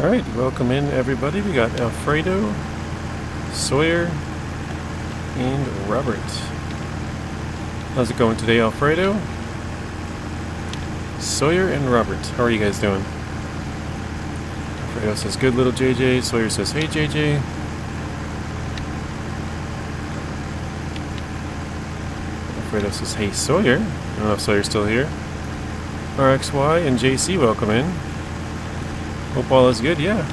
Alright, welcome in everybody. We got Alfredo, Sawyer, and Robert. How's it going today, Alfredo? Sawyer and Robert, how are you guys doing? Alfredo says, good little JJ. Sawyer says, hey JJ. Alfredo says, hey Sawyer. I don't know if Sawyer's still here. RXY and JC, welcome in. Hope all is good, yeah.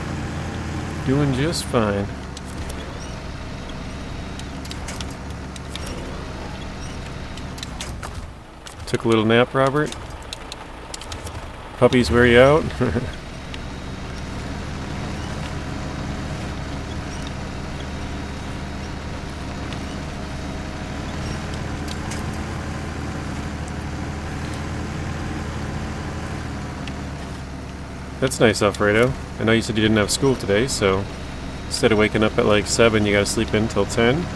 Doing just fine. Took a little nap, Robert. Puppies wear you out. That's nice, Alfredo. I know you said you didn't have school today, so instead of waking up at like 7, you gotta sleep in till 10.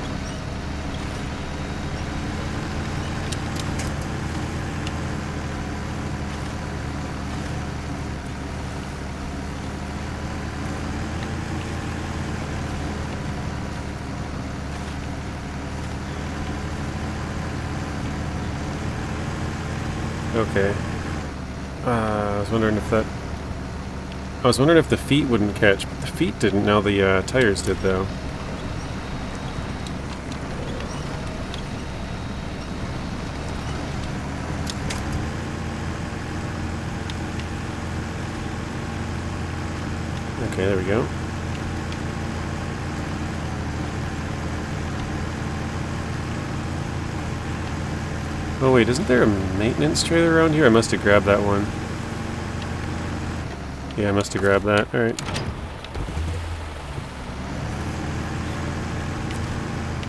Okay. I was wondering if the feet wouldn't catch, but the feet didn't. Now the tires did, though. Okay, there we go. Oh wait, isn't there a maintenance trailer around here? I must have grabbed that one. Yeah, I must have grabbed that. Alright.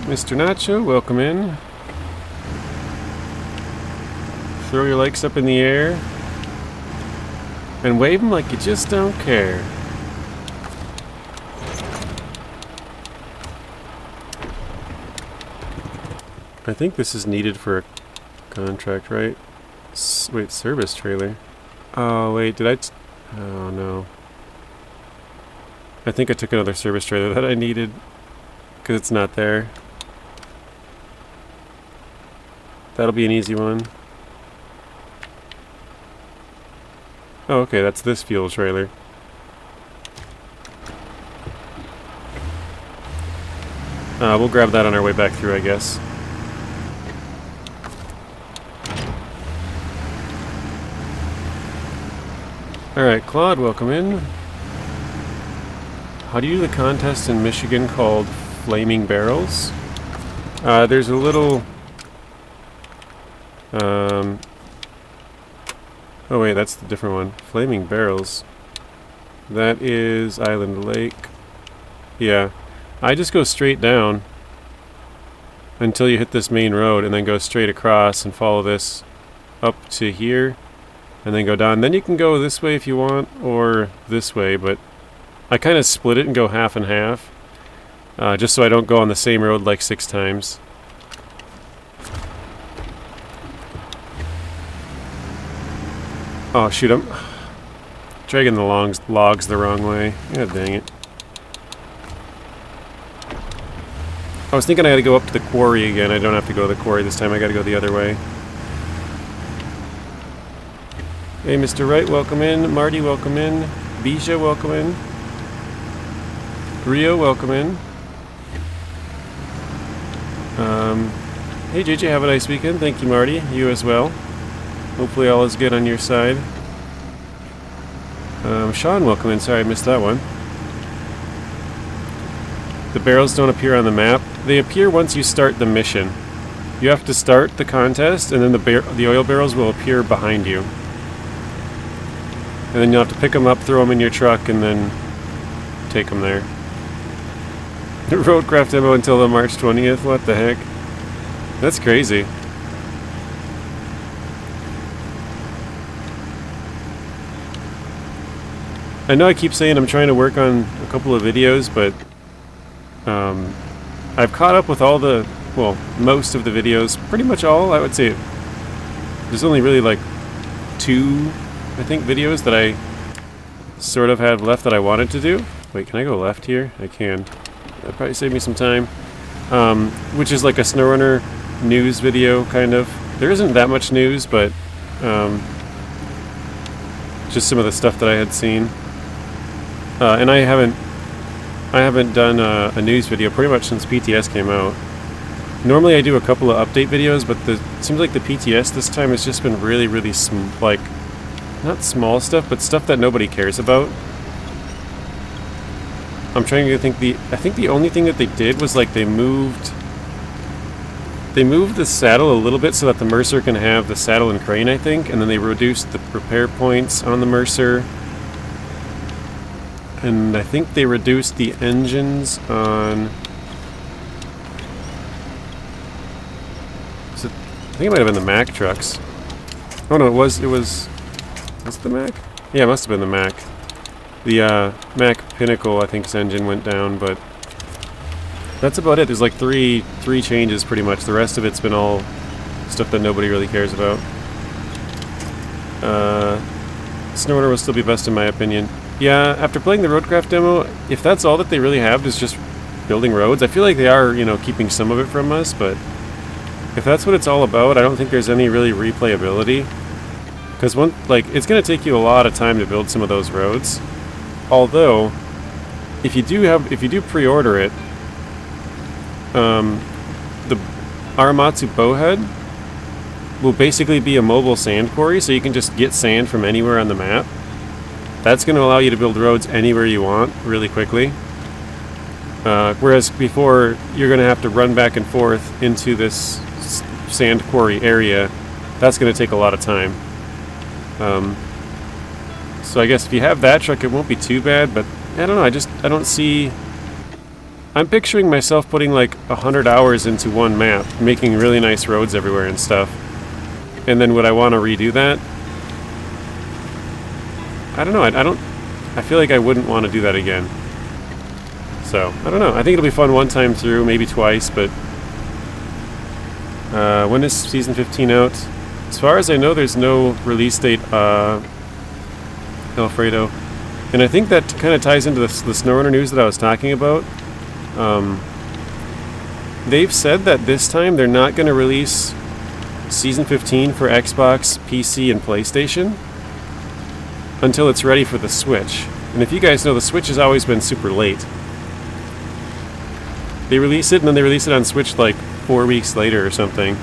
Mr. Nacho, welcome in. Throw your legs up in the air. And wave them like you just don't care. I think this is needed for a contract, right? Wait, service trailer. Oh, wait, did I... Oh no. I think I took another service trailer that I needed because it's not there. That'll be an easy one. Oh, okay, that's this fuel trailer. We'll grab that on our way back through, I guess. Alright, Claude, welcome in. How do you do the contest in Michigan called Flaming Barrels? There's a little... Oh wait, that's the different one. Flaming Barrels. That is Island Lake. Yeah. I just go straight down until you hit this main road and then go straight across and follow this up to here. And then go down. Then you can go this way if you want, or this way, but I kind of split it and go half and half, just so I don't go on the same road like 6 times. Oh shoot, I'm dragging the logs the wrong way. God dang it. I was thinking I had to go up to the quarry again. I don't have to go to the quarry this time, I gotta go the other way. Hey, Mr. Wright, welcome in. Marty, welcome in. Bija, welcome in. Rio, welcome in. Hey, JJ, have a nice weekend. Thank you, Marty. You as well. Hopefully all is good on your side. Sean, welcome in. Sorry, I missed that one. The barrels don't appear on the map. They appear once you start the mission. You have to start the contest, and then the oil barrels will appear behind you. And then you'll have to pick them up, throw them in your truck, and then take them there. Roadcraft demo until the March 20th? What the heck? That's crazy. I know I keep saying I'm trying to work on a couple of videos, but I've caught up with all the, well, most of the videos. Pretty much all, I would say. There's only really like 2, I think, videos that I sort of have left that I wanted to do. Wait, can I go left here? I can. That'd probably save me some time. Which is like a SnowRunner news video, kind of. There isn't that much news, but just some of the stuff that I had seen. And I haven't done a news video pretty much since PTS came out. Normally I do a couple of update videos, but it seems like the PTS this time has just been really, really like, not small stuff, but stuff that nobody cares about. I'm trying to think. I think the only thing that they did was like they moved the saddle a little bit so that the Mercer can have the saddle and crane, I think, and then they reduced the repair points on the Mercer. And I think they reduced the engines on... I think it might have been the Mack trucks. Oh no, it was it the Mack? Yeah, it must have been the Mack. The Mack Pinnacle, I think's engine went down, but that's about it. There's like three changes pretty much. The rest of it's been all stuff that nobody really cares about. SnowRunner will still be best in my opinion. Yeah, after playing the Roadcraft demo, if that's all that they really have is just building roads, I feel like they are, you know, keeping some of it from us, but if that's what it's all about, I don't think there's any really replayability. Because it's going to take you a lot of time to build some of those roads. Although, if you do pre-order it, the Aramatsu Bowhead will basically be a mobile sand quarry, so you can just get sand from anywhere on the map. That's going to allow you to build roads anywhere you want really quickly. Whereas before, you're going to have to run back and forth into this sand quarry area. That's going to take a lot of time. So I guess if you have that truck, it won't be too bad, but I don't know, I don't see... I'm picturing myself putting like 100 hours into one map, making really nice roads everywhere and stuff. And then would I want to redo that? I don't know, I feel like I wouldn't want to do that again. So, I don't know, I think it'll be fun one time through, maybe twice, but... when is Season 15 out? As far as I know, there's no release date, Alfredo. And I think that kind of ties into the SnowRunner news that I was talking about. They've said that this time they're not going to release Season 15 for Xbox, PC, and PlayStation until it's ready for the Switch. And if you guys know, the Switch has always been super late. They release it, and then they release it on Switch like 4 weeks later or something.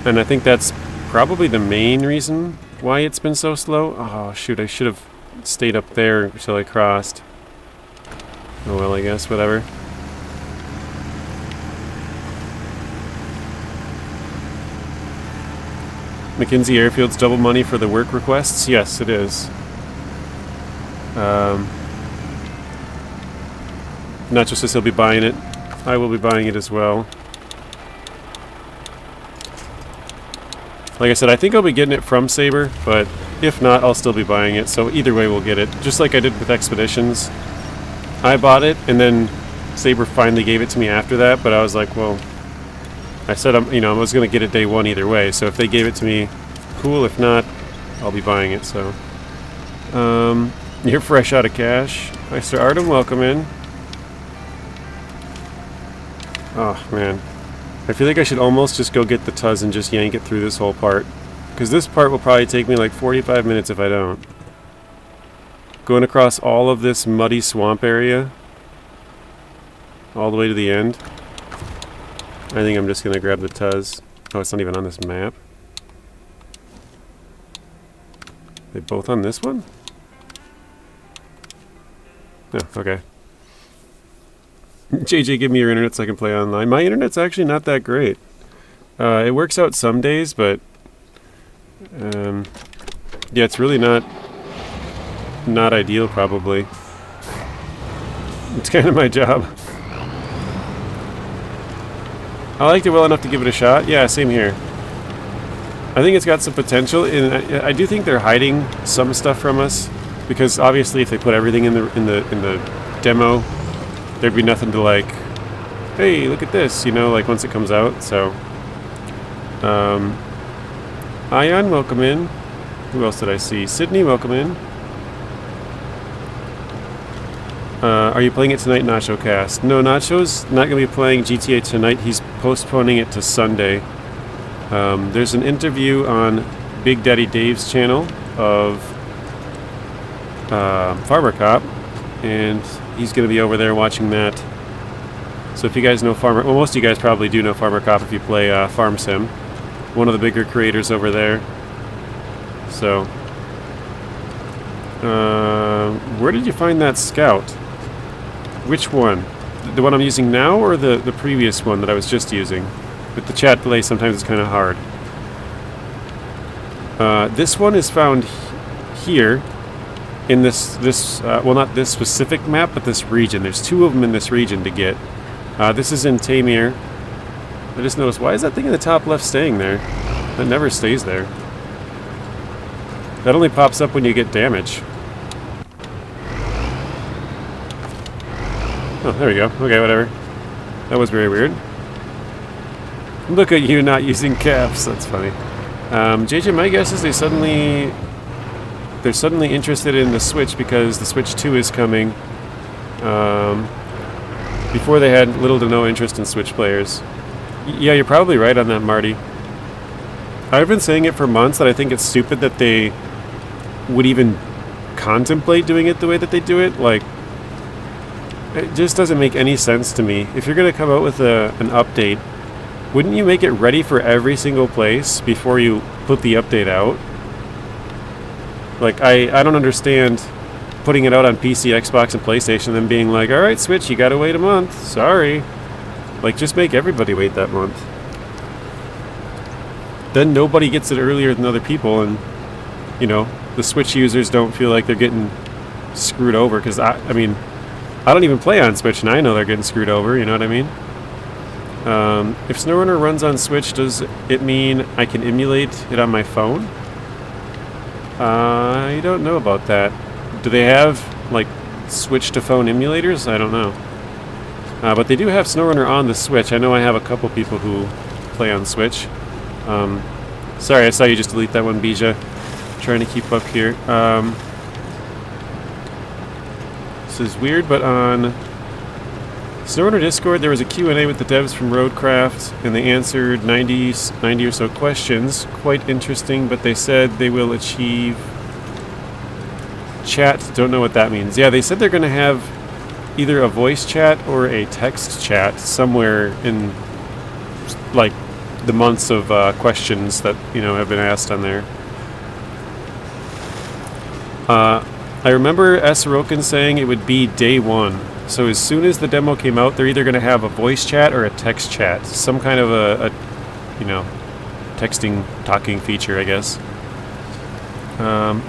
And I think that's probably the main reason why it's been so slow. Oh, shoot, I should have stayed up there until I crossed. Oh well, I guess, whatever. McKinsey Airfield's double money for the work requests? Yes, it is. Not just as he'll be buying it, I will be buying it as well. Like I said, I think I'll be getting it from Saber, but if not, I'll still be buying it. So either way, we'll get it. Just like I did with Expeditions. I bought it, and then Saber finally gave it to me after that, but I was like, well, I said I was going to get it day one either way, so if they gave it to me, cool. If not, I'll be buying it, so. You're fresh out of cash. Hi, Sir Artem, welcome in. Oh, man. I feel like I should almost just go get the Tuz and just yank it through this whole part. Because this part will probably take me like 45 minutes if I don't. Going across all of this muddy swamp area. All the way to the end. I think I'm just going to grab the Tuz. Oh, it's not even on this map. They both on this one? Oh, okay. JJ, give me your internet so I can play online. My internet's actually not that great. It works out some days, but... yeah, it's really not ideal, probably. It's kind of my job. I liked it well enough to give it a shot. Yeah, same here. I think it's got some potential, and I do think they're hiding some stuff from us, because obviously if they put everything in the demo, there'd be nothing to like, hey, look at this, you know, like once it comes out. So, Ion, welcome in. Who else did I see? Sydney, welcome in. Are you playing it tonight, Nacho Cast? No, Nacho's not going to be playing GTA tonight. He's postponing it to Sunday. There's an interview on Big Daddy Dave's channel of Farmer Cop, and he's going to be over there watching that. So if you guys know Farmer... Well, most of you guys probably do know Farmer Cop if you play Farm Sim. One of the bigger creators over there. So... where did you find that scout? Which one? The one I'm using now, or the previous one that I was just using? With the chat delay, sometimes it's kind of hard. This one is found here in this well, not this specific map, but this region. There's 2 of them in this region to get. This is in Tamir. I just noticed, why is that thing in the top left staying there? That never stays there. That only pops up when you get damage. Oh, there we go. Okay, whatever. That was very weird. Look at you not using caps. That's funny. JJ, my guess is they're suddenly interested in the Switch because the Switch 2 is coming. Before they had little to no interest in Switch players. Yeah, you're probably right on that, Marty. I've been saying it for months that I think it's stupid that they would even contemplate doing it the way that they do it. Like, it just doesn't make any sense to me. If you're going to come out with an update, wouldn't you make it ready for every single place before you put the update out? Like, I don't understand putting it out on PC, Xbox, and PlayStation and then being like, alright, Switch, you gotta wait a month. Sorry. Like, just make everybody wait that month. Then nobody gets it earlier than other people, and, you know, the Switch users don't feel like they're getting screwed over, because, I mean, I don't even play on Switch, and I know they're getting screwed over, you know what I mean? If SnowRunner runs on Switch, does it mean I can emulate it on my phone? I don't know about that. Do they have, like, Switch-to-phone emulators? I don't know. But they do have SnowRunner on the Switch. I know I have a couple people who play on Switch. Sorry, I saw you just delete that one, Bija. Trying to keep up here. This is weird, but on SnowRunner Discord, there was a Q&A with the devs from Roadcraft, and they answered 90 or so questions. Quite interesting, but they said they will achieve chat. Don't know what that means. Yeah, they said they're going to have either a voice chat or a text chat somewhere in, like, the months of questions that, you know, have been asked on there. I remember S. Roken saying it would be day 1. So as soon as the demo came out, they're either going to have a voice chat or a text chat. Some kind of a you know, texting, talking feature, I guess.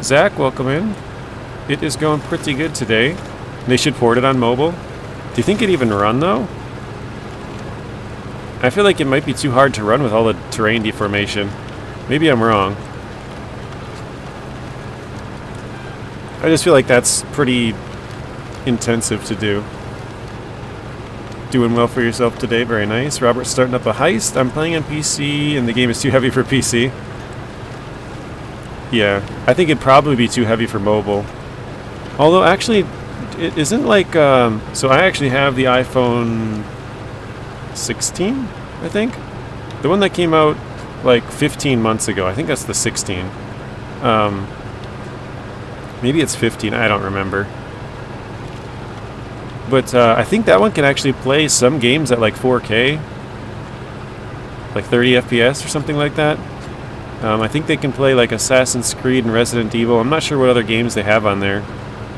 Zach, welcome in. It is going pretty good today. They should port it on mobile. Do you think it'd even run, though? I feel like it might be too hard to run with all the terrain deformation. Maybe I'm wrong. I just feel like that's pretty intensive to do. Doing well for yourself today, very nice. Robert's starting up a heist. I'm playing on PC and the game is too heavy for PC. Yeah, I think it'd probably be too heavy for mobile. Although actually, it isn't like, so I actually have the iPhone 16, I think? The one that came out like 15 months ago. I think that's the 16. Maybe it's 15, I don't remember. But I think that one can actually play some games at like 4K. Like 30 FPS or something like that. I think they can play like Assassin's Creed and Resident Evil. I'm not sure what other games they have on there.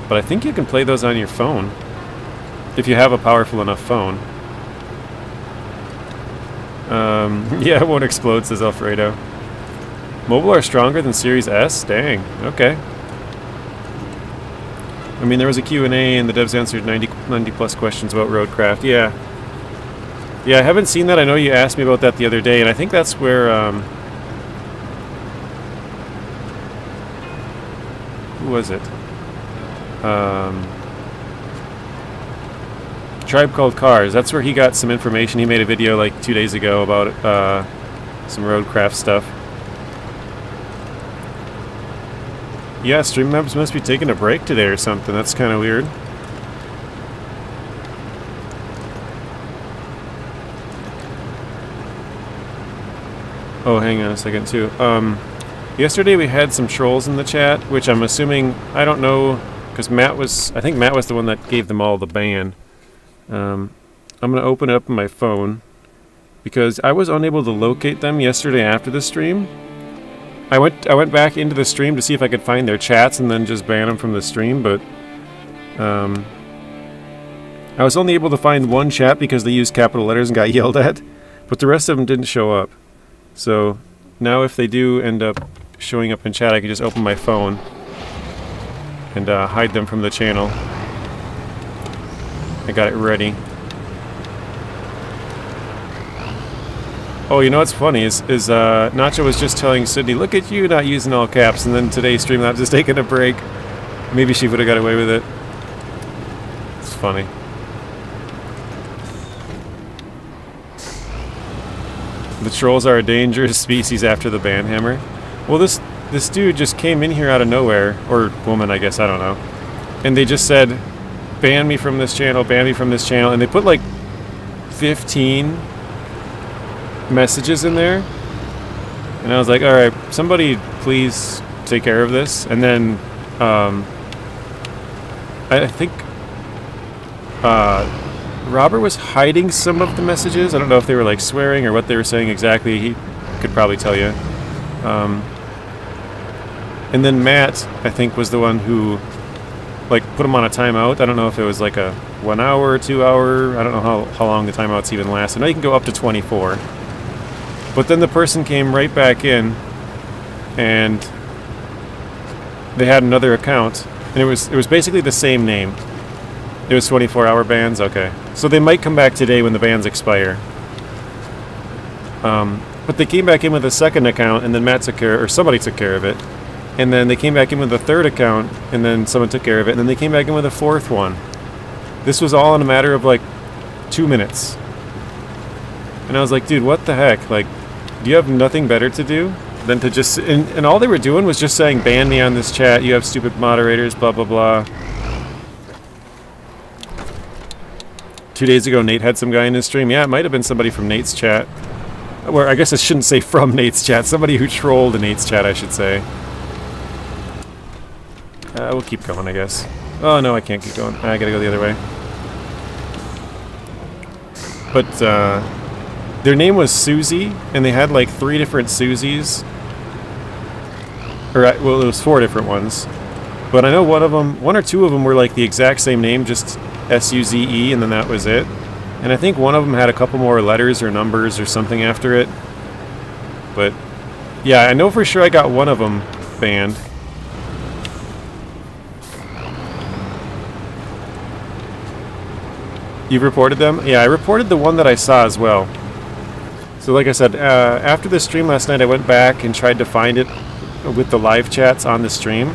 But I think you can play those on your phone. If you have a powerful enough phone. Yeah, it won't explode, says Alfredo. Mobile are stronger than Series S? Dang, okay. I mean, there was a Q&A and the devs answered 90 plus questions about Roadcraft. Yeah. Yeah, I haven't seen that. I know you asked me about that the other day, and I think that's where, who was it? Tribe Called Cars. That's where he got some information. He made a video like 2 days ago about some Roadcraft stuff. Yeah, Streamlabs must be taking a break today or something. That's kind of weird. Oh, hang on a second, too. Yesterday we had some trolls in the chat, which I'm assuming, I don't know, because I think Matt was the one that gave them all the ban. I'm going to open it up on my phone, because I was unable to locate them yesterday after the stream. I went back into the stream to see if I could find their chats and then just ban them from the stream, but I was only able to find one chat because they used capital letters and got yelled at, but the rest of them didn't show up. So now if they do end up showing up in chat, I can just open my phone and hide them from the channel. I got it ready. Oh, you know what's funny is Nacho was just telling Sydney, look at you not using all caps, and then today Streamlabs is taking a break. Maybe she would have got away with it. It's funny. The trolls are a dangerous species after the ban hammer. Well, this dude just came in here out of nowhere, or woman, I guess, I don't know. And they just said, ban me from this channel, ban me from this channel, and they put like 15 messages in there. And I was like, alright, somebody please take care of this. And then, I think, Robert was hiding some of the messages. I don't know if they were like swearing or what they were saying exactly. He could probably tell you. And then Matt, I think, was the one who like put him on a timeout. I don't know if it was like a 1 hour or 2 hour. I don't know how long the timeouts even last. I know you can go up to 24. But then the person came right back in and they had another account, and it was basically the same name. It was 24-hour bans? Okay. So they might come back today when the bans expire. But they came back in with a second account, and then Matt took care, or somebody took care of it. And then they came back in with a third account, and then someone took care of it, and then they came back in with a fourth one. This was all in a matter of like 2 minutes. And I was like, dude, what the heck? Like, do you have nothing better to do than to just... And all they were doing was just saying, ban me on this chat, you have stupid moderators, blah, blah, blah. 2 days ago, Nate had some guy in his stream. Yeah, it might have been somebody from Nate's chat. Or I guess I shouldn't say from Nate's chat. Somebody who trolled Nate's chat, I should say. We'll keep going, I guess. Oh, no, I can't keep going. I gotta go the other way. But, their name was Susie, and they had like 3 different Susies. Or, well, it was 4 different ones. But I know one or two of them were like the exact same name, just S-U-Z-E, and then that was it. And I think one of them had a couple more letters or numbers or something after it. But, yeah, I know for sure I got one of them banned. You've reported them? Yeah, I reported the one that I saw as well. So like I said, after the stream last night, I went back and tried to find it with the live chats on the stream.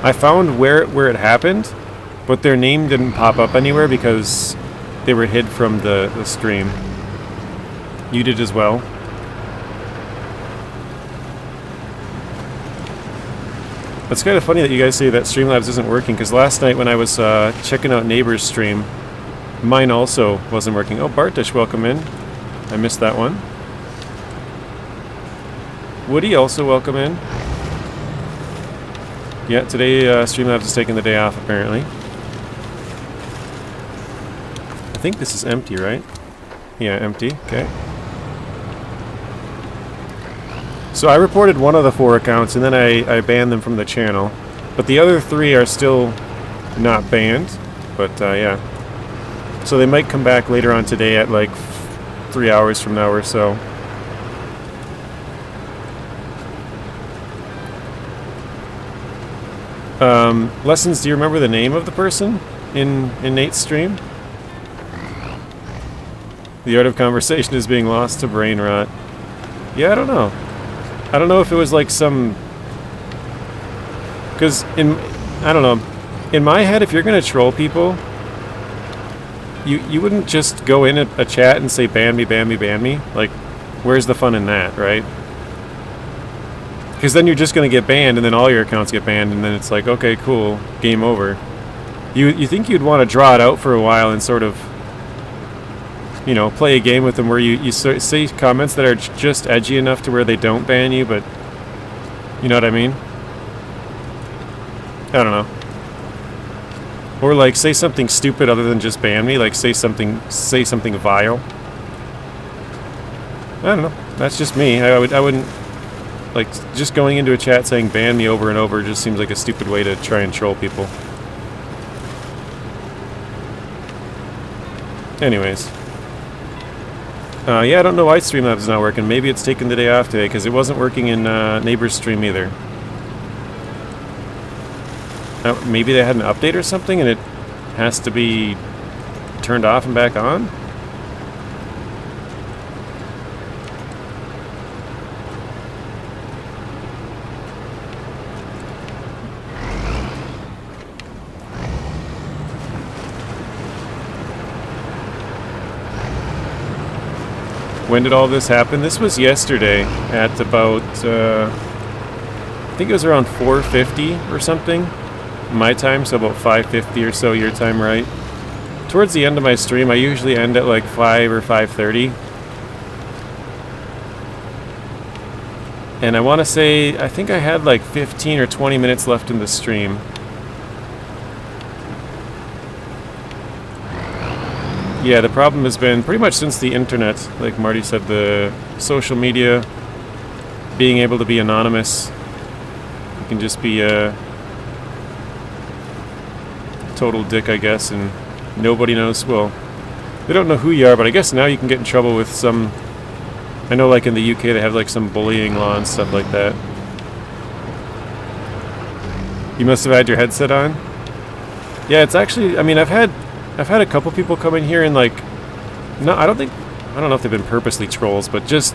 I found where it happened, but their name didn't pop up anywhere because they were hid from the stream. You did as well. It's kind of funny that you guys say that Streamlabs isn't working, because last night when I was checking out Neighbor's stream, mine also wasn't working. Oh, Bartish, welcome in. I missed that one. Woody, also welcome in. Yeah, today Streamlabs is taking the day off, apparently. I think this is empty, right? Yeah, empty. Okay. So I reported one of the 4 accounts, and then I banned them from the channel. But the other 3 are still not banned. But, yeah. So they might come back later on today at, like, 3 hours from now or so. Lessons, do you remember the name of the person in Nate's stream? The art of conversation is being lost to brain rot. Yeah, I don't know. I don't know if it was like some... Because I don't know. In my head, if you're going to troll people, you wouldn't just go in a chat and say, ban me, ban me, ban me. Like, where's the fun in that, right? Because then you're just going to get banned, and then all your accounts get banned, and then it's like, okay, cool, game over. You think you'd want to draw it out for a while and sort of you know, play a game with them where you say comments that are just edgy enough to where they don't ban you, but you know what I mean? I don't know. Or like say something stupid other than just ban me, like say something vile. I don't know. That's just me. I wouldn't like just going into a chat saying ban me over and over just seems like a stupid way to try and troll people. Anyways. Yeah, I don't know why Streamlabs is not working. Maybe it's taken the day off today because it wasn't working in Neighbor's stream either. Maybe they had an update or something and it has to be turned off and back on? When did all this happen? This was yesterday at about, I think it was around 4:50 or something. My time, so about 5:50 or so your time, right? Towards the end of my stream, I usually end at like 5 or 5:30. And I want to say, I think I had like 15 or 20 minutes left in the stream. Yeah, the problem has been pretty much since the internet, like Marty said, the social media, being able to be anonymous. You can just be a total dick, I guess, and nobody knows. Well, they don't know who you are, but I guess now you can get in trouble with some. I know, like in the UK, they have like some bullying law and stuff like that. You must have had your headset on. Yeah, it's actually. I mean, I've had a couple people come in here and like, no, I don't know if they've been purposely trolls, but just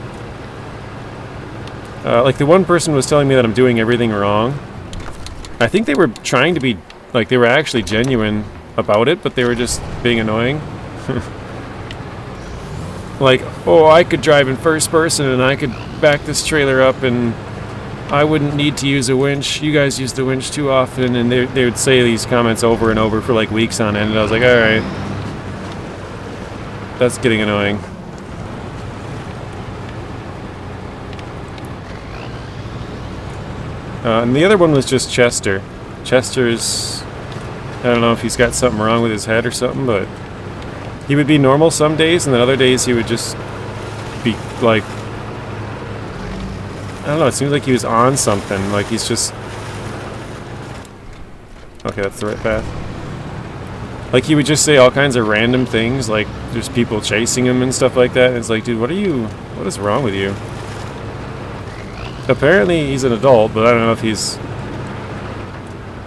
like the one person was telling me that I'm doing everything wrong. I think they were trying to be. Like, they were actually genuine about it, but they were just being annoying. Like, oh, I could drive in first person and I could back this trailer up and I wouldn't need to use a winch. You guys use the winch too often. And they would say these comments over and over for like weeks on end. And I was like, alright. That's getting annoying. And the other one was just Chester. Chester's, I don't know if he's got something wrong with his head or something, but he would be normal some days, and then other days he would just be like, I don't know, it seems like he was on something, like he's just, okay, that's the right path. Like he would just say all kinds of random things, like there's people chasing him and stuff like that, and it's like, dude, what is wrong with you? Apparently he's an adult, but I don't know if he's,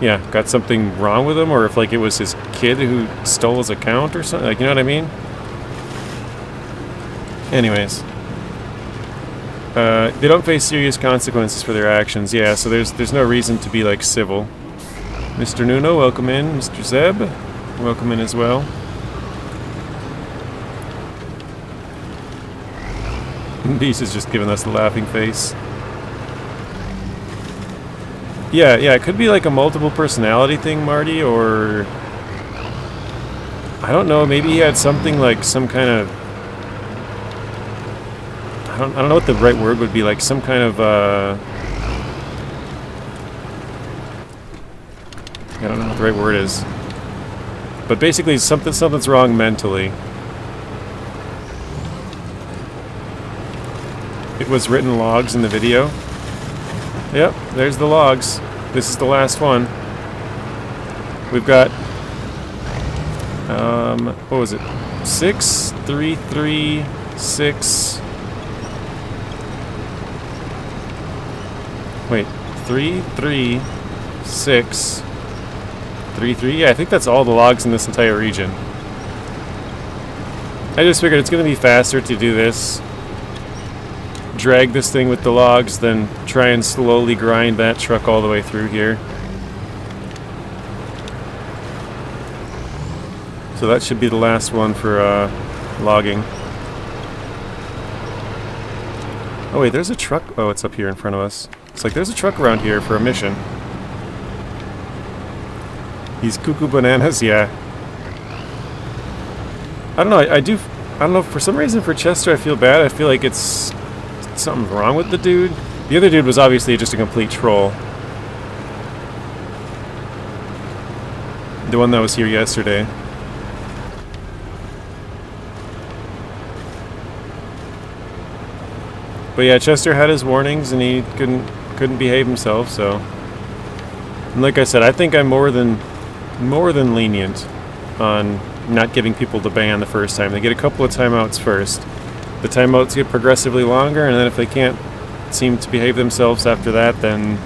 yeah, got something wrong with him, or if like it was his kid who stole his account or something, like, you know what I mean? Anyways. They don't face serious consequences for their actions, yeah, so there's no reason to be like civil. Mr. Nuno, welcome in. Mr. Zeb, welcome in as well. Beast is just giving us the laughing face. Yeah, it could be like a multiple personality thing, Marty, or I don't know, maybe he had something like some kind of, I don't know what the right word would be, like some kind of I don't know what the right word is. But basically something's wrong mentally. It was written logs in the video. Yep, there's the logs. This is the last one. We've got, what was it? 6, 3, 3, 6. Wait, 3, 3, 6, 3, 3. Yeah, I think that's all the logs in this entire region. I just figured it's going to be faster to do this. Drag this thing with the logs, then try and slowly grind that truck all the way through here. So that should be the last one for logging. Oh wait, there's a truck. Oh, it's up here in front of us. It's like there's a truck around here for a mission. These cuckoo bananas, yeah. I don't know, I don't know, for some reason for Chester I feel bad. I feel like it's something's wrong with the dude. The other dude was obviously just a complete troll. The one that was here yesterday. But yeah, Chester had his warnings and he couldn't behave himself, so. And like I said, I think I'm more than lenient on not giving people the ban the first time. They get a couple of timeouts first. The timeouts get progressively longer, and then if they can't seem to behave themselves after that, then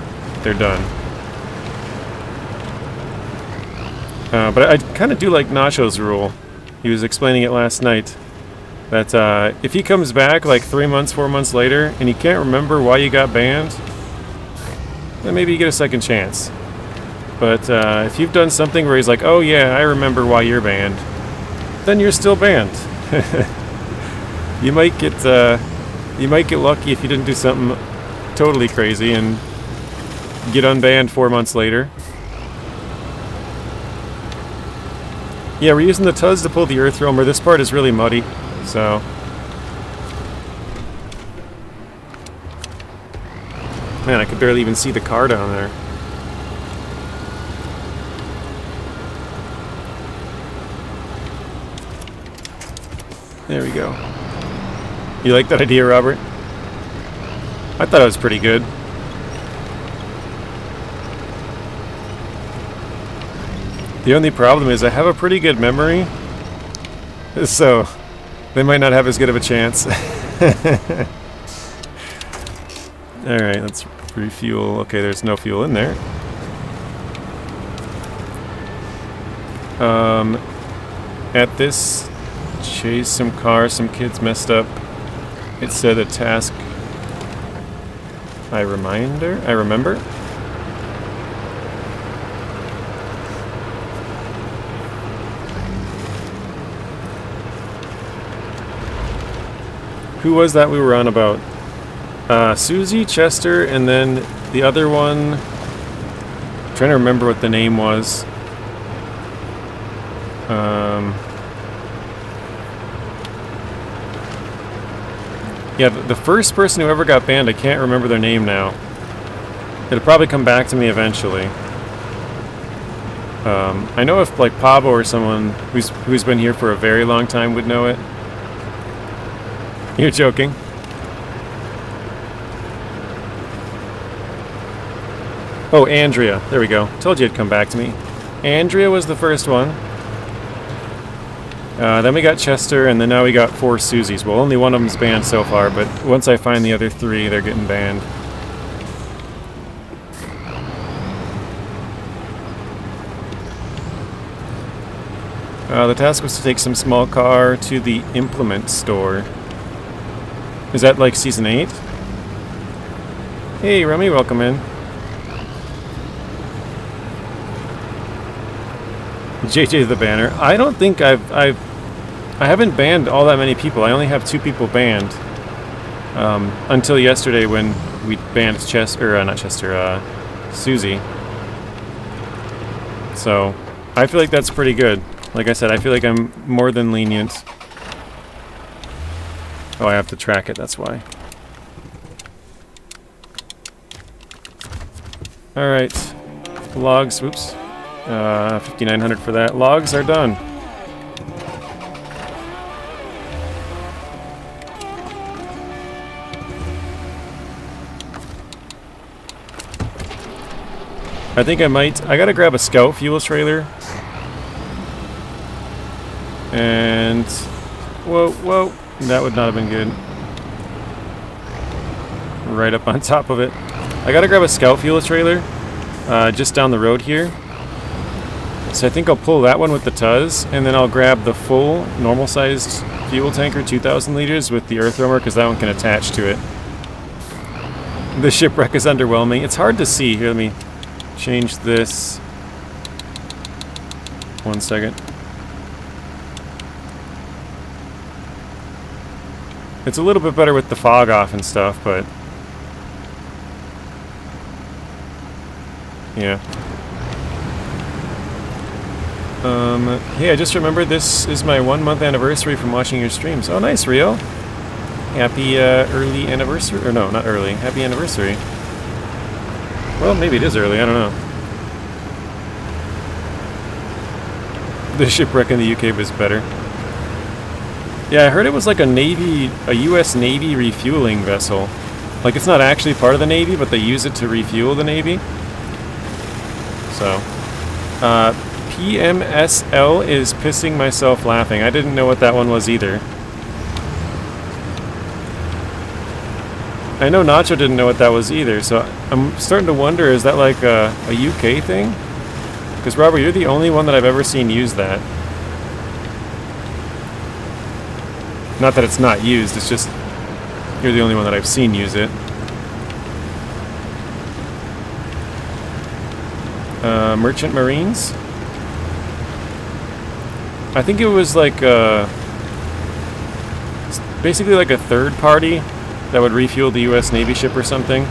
they're done. But I kind of do like Nacho's rule. He was explaining it last night. That if he comes back like 3 months, 4 months later, and he can't remember why you got banned, then maybe you get a second chance. But if you've done something where he's like, oh yeah, I remember why you're banned, then you're still banned. You might get lucky if you didn't do something totally crazy and get unbanned 4 months later. Yeah, we're using the Tuz to pull the Earth Roamer. This part is really muddy, so. Man, I could barely even see the car down there. There we go. You like that idea, Robert? I thought it was pretty good. The only problem is I have a pretty good memory, so they might not have as good of a chance. Alright, let's refuel. Okay, there's no fuel in there. At this chase some cars, some kids messed up. It said a task. I remember. Who was that we were on about? Susie, Chester, and then the other one. I'm trying to remember what the name was. Yeah, the first person who ever got banned, I can't remember their name now. It'll probably come back to me eventually. I know if like Pablo or someone who's been here for a very long time would know it. You're joking. Oh, Andrea. There we go. Told you it'd come back to me. Andrea was the first one. Then we got Chester, and then now we got 4 Susies. Well, only one of them's banned so far, but once I find the other 3, they're getting banned. The task was to take some small car to the implement store. Is that like Season 8? Hey, Remy, welcome in. JJ the banner. I don't think I haven't banned all that many people. I only have 2 people banned. Until yesterday when we banned Susie. So, I feel like that's pretty good. Like I said, I feel like I'm more than lenient. Oh, I have to track it, that's why. Alright. Logs, whoops. 5,900 for that. Logs are done. I think I gotta grab a scout fuel trailer. And, whoa, that would not have been good. Right up on top of it. I gotta grab a scout fuel trailer, just down the road here. So I think I'll pull that one with the Tuz, and then I'll grab the full, normal-sized fuel tanker, 2,000 liters, with the Earth Roamer, because that one can attach to it. The shipwreck is underwhelming. It's hard to see. Here, let me change this. 1 second. It's a little bit better with the fog off and stuff, but yeah. Hey, I just remembered this is my 1 month anniversary from watching your streams. Oh, nice, Rio. Happy early anniversary. Or no, not early. Happy anniversary. Well, maybe it is early. I don't know. The shipwreck in the UK was better. Yeah, I heard it was like a US Navy refueling vessel. Like, it's not actually part of the Navy, but they use it to refuel the Navy. So, PMSL is pissing myself laughing. I didn't know what that one was either. I know Nacho didn't know what that was either, so I'm starting to wonder, is that like a UK thing? Because Robert, you're the only one that I've ever seen use that. Not that it's not used, it's just you're the only one that I've seen use it. Merchant Marines? I think it was like basically like a third party that would refuel the US Navy ship or something.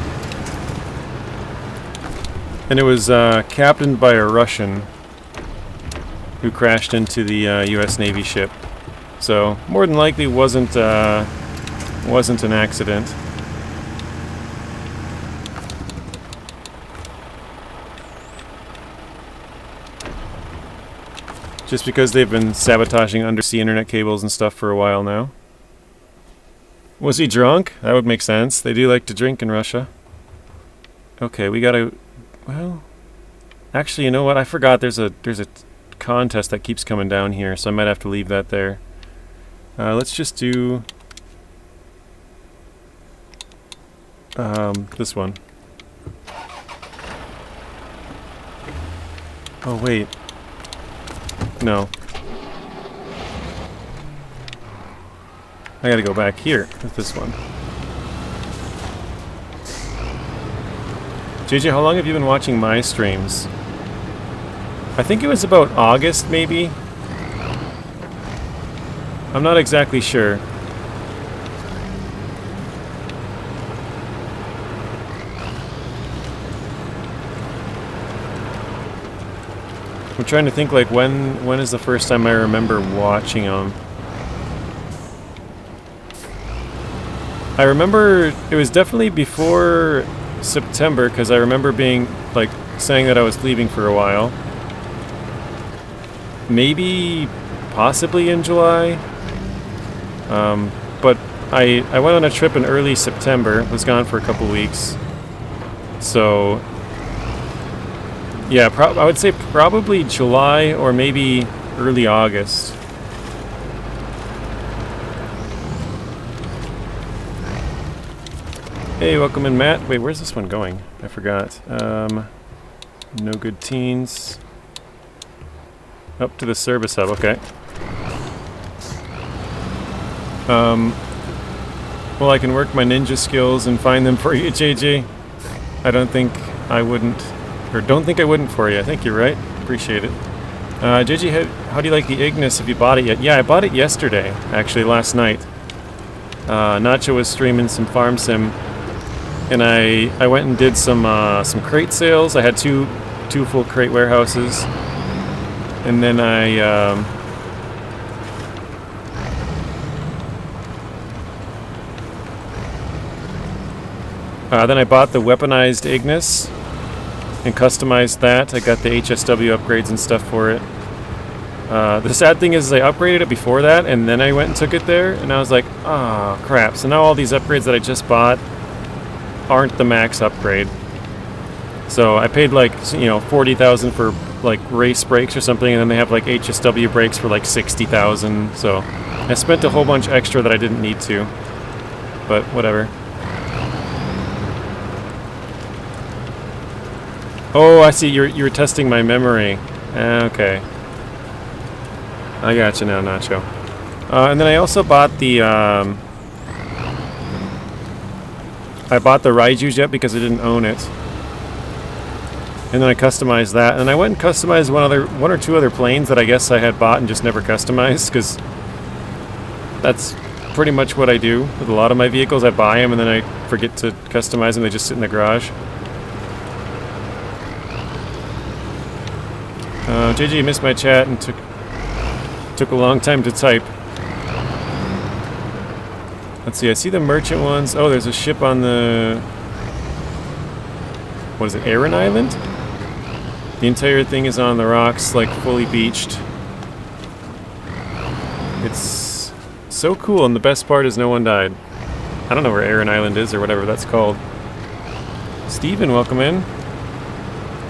And it was captained by a Russian who crashed into the US Navy ship. So more than likely wasn't an accident. Just because they've been sabotaging undersea internet cables and stuff for a while now. Was he drunk? That would make sense. They do like to drink in Russia. Okay, we gotta... Well... Actually, you know what? I forgot there's a contest that keeps coming down here, so I might have to leave that there. Let's just do... this one. Oh, wait. No. I gotta go back here with this one. JJ, how long have you been watching my streams? I think it was about August, maybe? I'm not exactly sure. I'm trying to think, like, when is the first time I remember watching them? I remember it was definitely before September, because I remember being, like, saying that I was leaving for a while. Maybe, possibly in July. But I went on a trip in early September, was gone for a couple weeks. So... yeah, I would say probably July or maybe early August. Hey, welcome in, Matt. Wait, where's this one going? I forgot. No good teens. Up to the service hub, okay. Well, I can work my ninja skills and find them for you, JJ. I don't think I wouldn't... or don't think I wouldn't for you. I think you're right. Appreciate it. JJ, how do you like the Ignis? Have you bought it yet? Yeah, I bought it yesterday. Actually, last night. Nacho was streaming some farm sim, and I went and did some crate sales. I had two full crate warehouses, and then I bought the weaponized Ignis and customized that. I got the HSW upgrades and stuff for it. The sad thing is I upgraded it before that, and then I went and took it there, and I was like, oh crap. So now all these upgrades that I just bought aren't the max upgrade. So I paid like, you know, 40,000 for like race brakes or something, and then they have like HSW brakes for like 60,000. So I spent a whole bunch extra that I didn't need to, but whatever. Oh, I see. You're testing my memory. Okay. I got you now, Nacho. And then I also bought the Raiju jet because I didn't own it. And then I customized that. And I went and customized one or two other planes that I guess I had bought and just never customized, because that's pretty much what I do with a lot of my vehicles. I buy them and then I forget to customize them. They just sit in the garage. JJ missed my chat and took a long time to type. Let's see, I see the merchant ones. Oh, there's a ship on the... What is it, Aran Island? The entire thing is on the rocks, like fully beached. It's so cool, and the best part is no one died. I don't know where Aran Island is or whatever that's called. Steven, welcome in.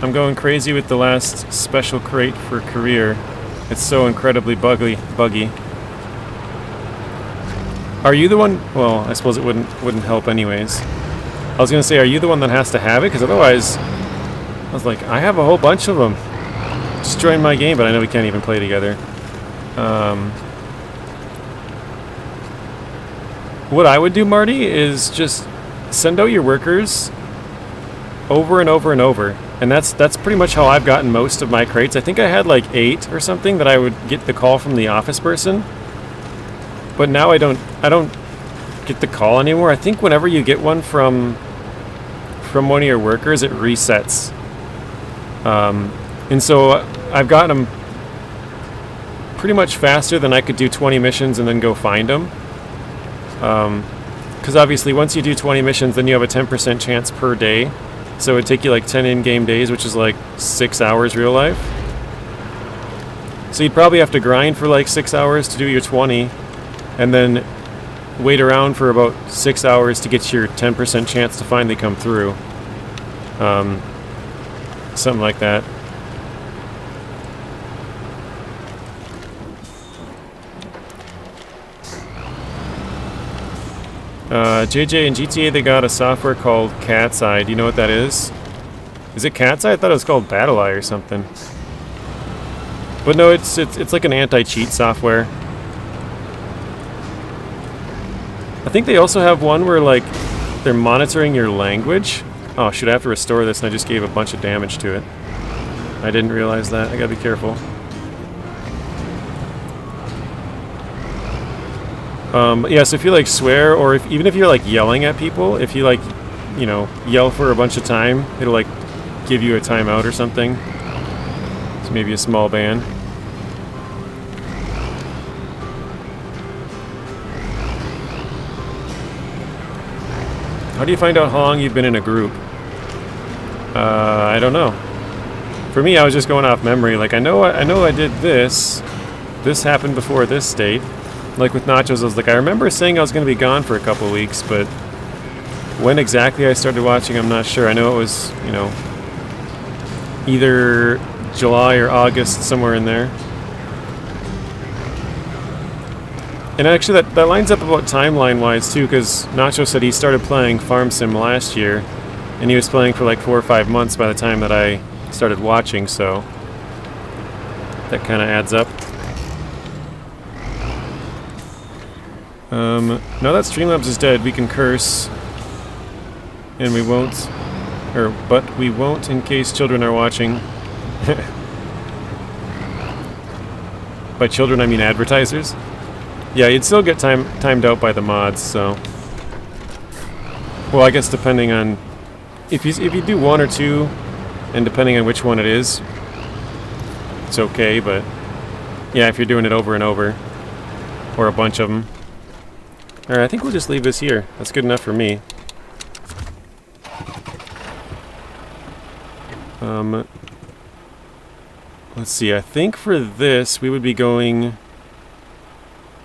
I'm going crazy with the last special crate for career. It's so incredibly buggy. Are you the one? Well, I suppose it wouldn't help anyways. I was gonna say, are you the one that has to have it? Because otherwise, I was like, I have a whole bunch of them. Just join my game, but I know we can't even play together. What I would do, Marty, is just send out your workers over and over and over. And that's pretty much how I've gotten most of my crates. I think I had like 8 or something that I would get the call from the office person. But now I don't get the call anymore. I think whenever you get one from one of your workers, it resets. And so I've gotten them pretty much faster than I could do 20 missions and then go find them. Because obviously once you do 20 missions, then you have a 10% chance per day. So it would take you like 10 in-game days, which is like 6 hours real life. So you'd probably have to grind for like 6 hours to do your 20, and then wait around for about 6 hours to get your 10% chance to finally come through. Something like that. JJ, in GTA they got a software called Cat's Eye. Do you know what that is? Is it Cat's Eye? I thought it was called Battle Eye or something. But no, it's like an anti-cheat software. I think they also have one where like they're monitoring your language. Oh shoot, I have to restore this and I just gave a bunch of damage to it. I didn't realize that. I gotta be careful. Yeah, so if you like swear, or even if you're like yelling at people, if you like, you know, yell for a bunch of time, it'll like give you a timeout or something. It's maybe a small ban. How do you find out how long you've been in a group? I don't know. For me, I was just going off memory. Like I know I did this. This happened before this date. Like with Nachos, I was like, I remember saying I was going to be gone for a couple weeks, but when exactly I started watching, I'm not sure. I know it was, you know, either July or August, somewhere in there. And actually, that lines up about timeline-wise, too, because Nacho said he started playing Farm Sim last year, and he was playing for like 4 or 5 months by the time that I started watching, so that kind of adds up. Now that Streamlabs is dead, we can curse, and we won't, but we won't in case children are watching. By children, I mean advertisers. Yeah, you'd still get timed out by the mods, so. Well, I guess depending on if you do 1 or 2, and depending on which one it is, it's okay. But yeah, if you're doing it over and over, or a bunch of them. Alright, I think we'll just leave this here. That's good enough for me. Let's see, I think for this, we would be going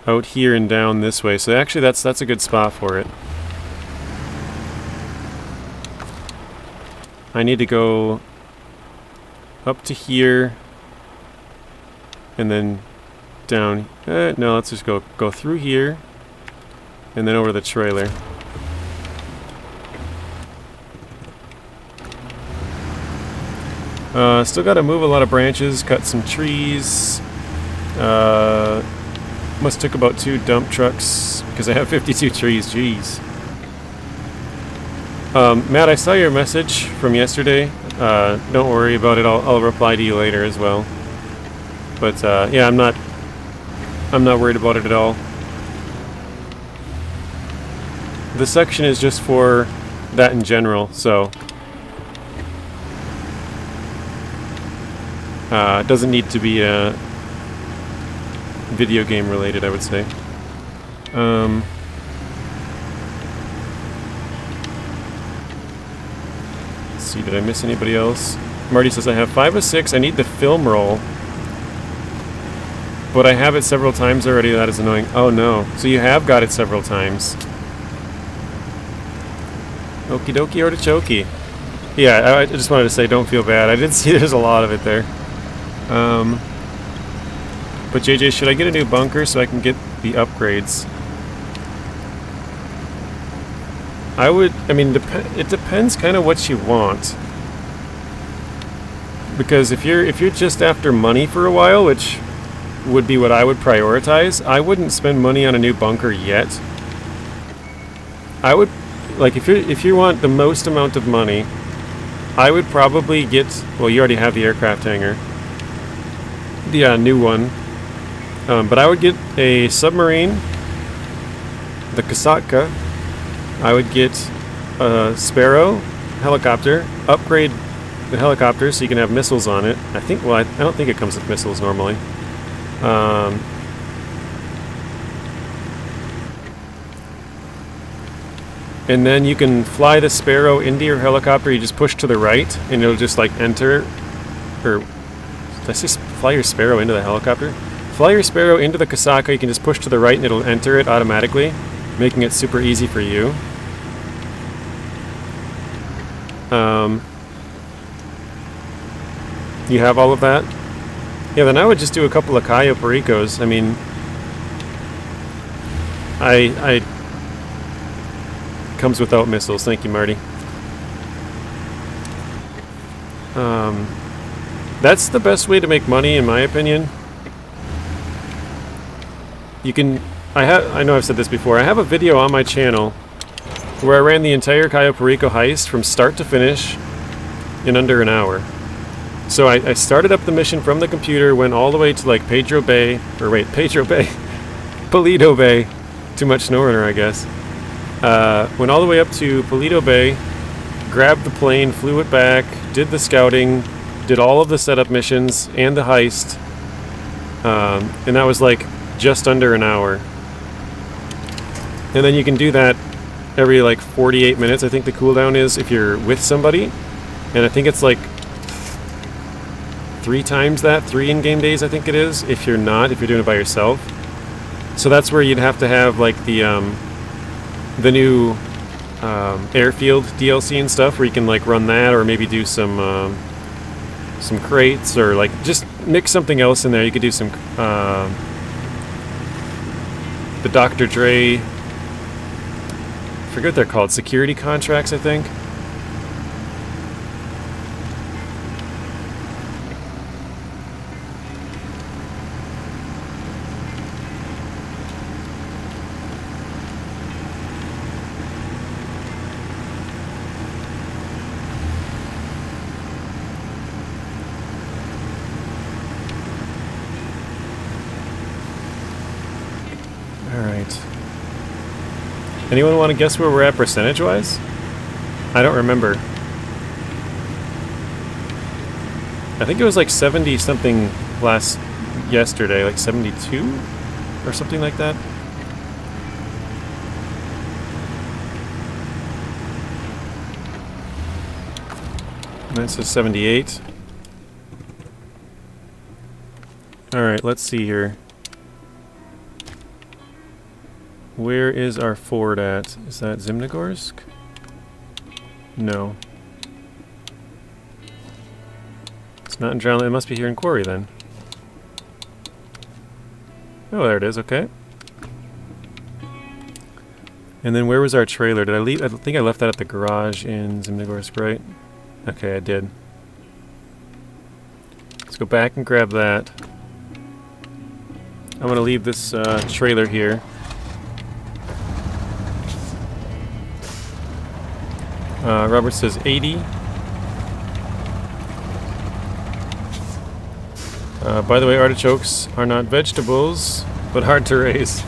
out here and down this way. So actually, that's a good spot for it. I need to go up to here, and then down. No, let's just go through here. And then over to the trailer. Still got to move a lot of branches, cut some trees. Must took about 2 dump trucks because I have 52 trees. Jeez. Matt, I saw your message from yesterday. Don't worry about it. I'll reply to you later as well. But yeah, I'm not worried about it at all. The section is just for that in general, so. It doesn't need to be video game related, I would say. Let's see, did I miss anybody else? Marty says I have 5 of 6. I need the film roll. But I have it several times already. That is annoying. Oh no. So you have got it several times. Okie dokie artichoke. Yeah, I just wanted to say don't feel bad. I did see there's a lot of it there. But JJ, should I get a new bunker so I can get the upgrades? I mean, it depends kind of what you want. Because if you're just after money for a while, which would be what I would prioritize, I wouldn't spend money on a new bunker yet. I would, like, if you want the most amount of money, I would probably get, well, you already have the aircraft hangar. The new one. But I would get a submarine, the Kasatka. I would get a Sparrow helicopter, upgrade the helicopter so you can have missiles on it. I think, well, I don't think it comes with missiles normally. And then you can fly the Sparrow into your helicopter. You just push to the right, and it'll just like enter. Or did I say fly your Sparrow into the helicopter? Fly your Sparrow into the Kasaka. You can just push to the right, and it'll enter it automatically, making it super easy for you. You have all of that? Yeah, then I would just do a couple of Cayo Pericos. I mean, I comes without missiles. Thank you, Marty. That's the best way to make money, in my opinion. You can, I know I've said this before. I have a video on my channel where I ran the entire Cayo Perico heist from start to finish in under an hour. So I started up the mission from the computer, went all the way to like Pedro Bay, Paleto Bay. Too much SnowRunner, I guess. Went all the way up to Paleto Bay, grabbed the plane, flew it back, did the scouting, did all of the setup missions and the heist, and that was like just under an hour. And then you can do that every like 48 minutes, I think the cooldown is, if you're with somebody. And I think it's like 3 times that, 3 in-game days I think it is, if you're not, if you're doing it by yourself. So that's where you'd have to have like the new airfield DLC and stuff, where you can like run that, or maybe do some crates, or like just mix something else in there. You could do some the Dr. Dre, I forget what they're called, security contracts, I think. Anyone want to guess where we're at percentage-wise? I don't remember. I think it was like 70-something yesterday, like 72? Or something like that. And that says 78. Alright, let's see here. Where is our fort at? Is that Zimnogorsk? No. It's not in Drownland. It must be here in Quarry then. Oh, there it is. Okay. And then where was our trailer? Did I leave? I think I left that at the garage in Zimnogorsk, right? Okay, I did. Let's go back and grab that. I'm going to leave this trailer here. Robert says 80. By the way, artichokes are not vegetables, but hard to raise.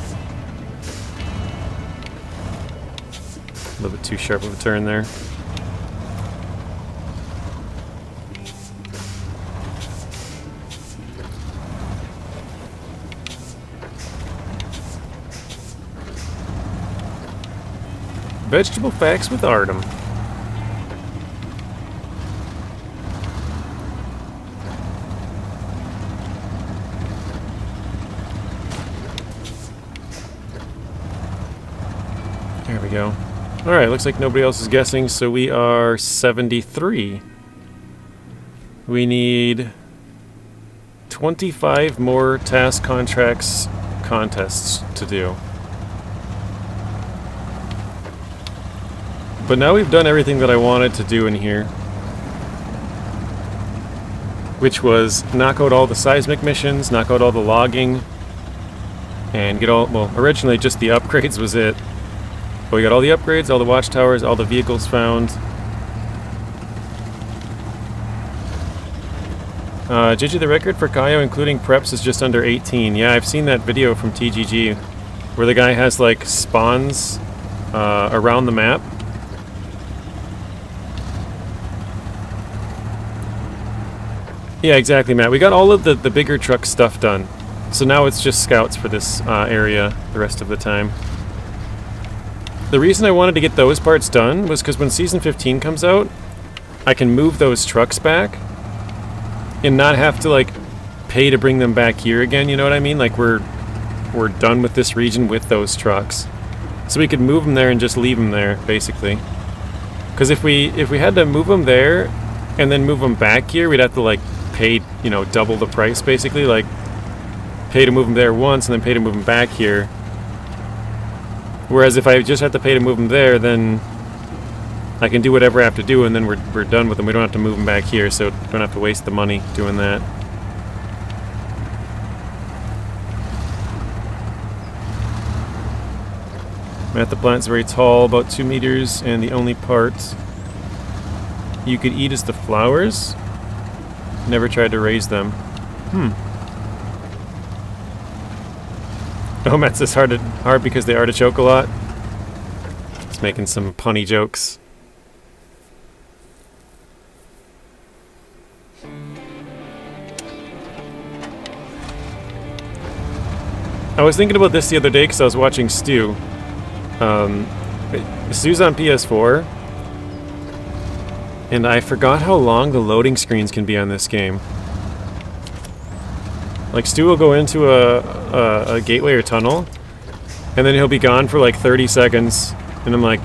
A little bit too sharp of a turn there. Vegetable facts with Artem. There we go. Alright, looks like nobody else is guessing, so we are 73. We need 25 more task contracts contests to do. But now we've done everything that I wanted to do in here, which was knock out all the seismic missions, knock out all the logging, and get all, well, originally just the upgrades was it. But we got all the upgrades, all the watchtowers, all the vehicles found. JJ, the record for Kaio including preps is just under 18. Yeah, I've seen that video from TGG where the guy has like spawns around the map. Yeah, exactly, Matt. We got all of the bigger truck stuff done. So now it's just scouts for this area the rest of the time. The reason I wanted to get those parts done was because when Season 15 comes out, I can move those trucks back and not have to, like, pay to bring them back here again, you know what I mean? Like, we're done with this region with those trucks. So we could move them there and just leave them there, basically. Because if we had to move them there and then move them back here, we'd have to, like, pay, you know, double the price, basically. Like, pay to move them there once and then pay to move them back here. Whereas if I just have to pay to move them there, then I can do whatever I have to do and then we're done with them. We don't have to move them back here, so don't have to waste the money doing that. Matt, the plant's very tall, about 2 meters, and the only part you could eat is the flowers. Never tried to raise them. Oh, Matt says hard because they artichoke a lot. It's making some punny jokes. I was thinking about this the other day because I was watching Stu. Stu's on PS4, and I forgot how long the loading screens can be on this game. Like, Stu will go into a gateway or tunnel, and then he'll be gone for like 30 seconds, and I'm like,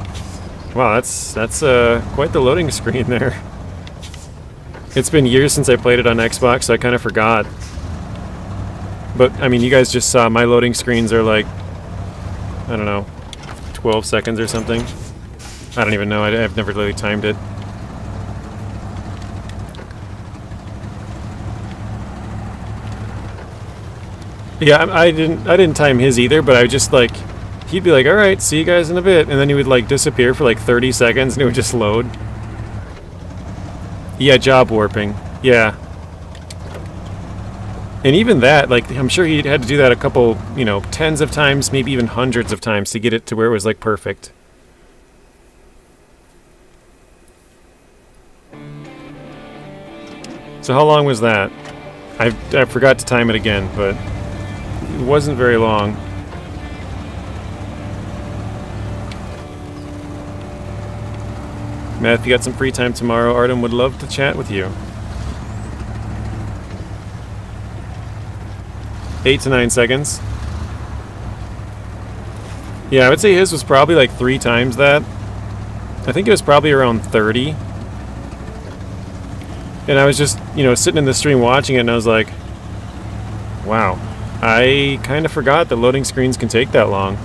wow, that's quite the loading screen there. It's been years since I played it on Xbox, so I kind of forgot. But, I mean, you guys just saw my loading screens are like, I don't know, 12 seconds or something. I don't even know, I've never really timed it. Yeah, I didn't time his either, but I just like, he'd be like, alright, see you guys in a bit, and then he would like disappear for like 30 seconds and it would just load. Yeah, job warping. Yeah. And even that, like, I'm sure he had to do that a couple, you know, tens of times, maybe even hundreds of times to get it to where it was like perfect. So how long was that? I forgot to time it again, but it wasn't very long. Matt, if you got some free time tomorrow, Artem would love to chat with you. 8 to 9 seconds. Yeah, I would say his was probably like 3 times that. I think it was probably around 30. And I was just, you know, sitting in the stream watching it and I was like, wow. I kind of forgot that loading screens can take that long.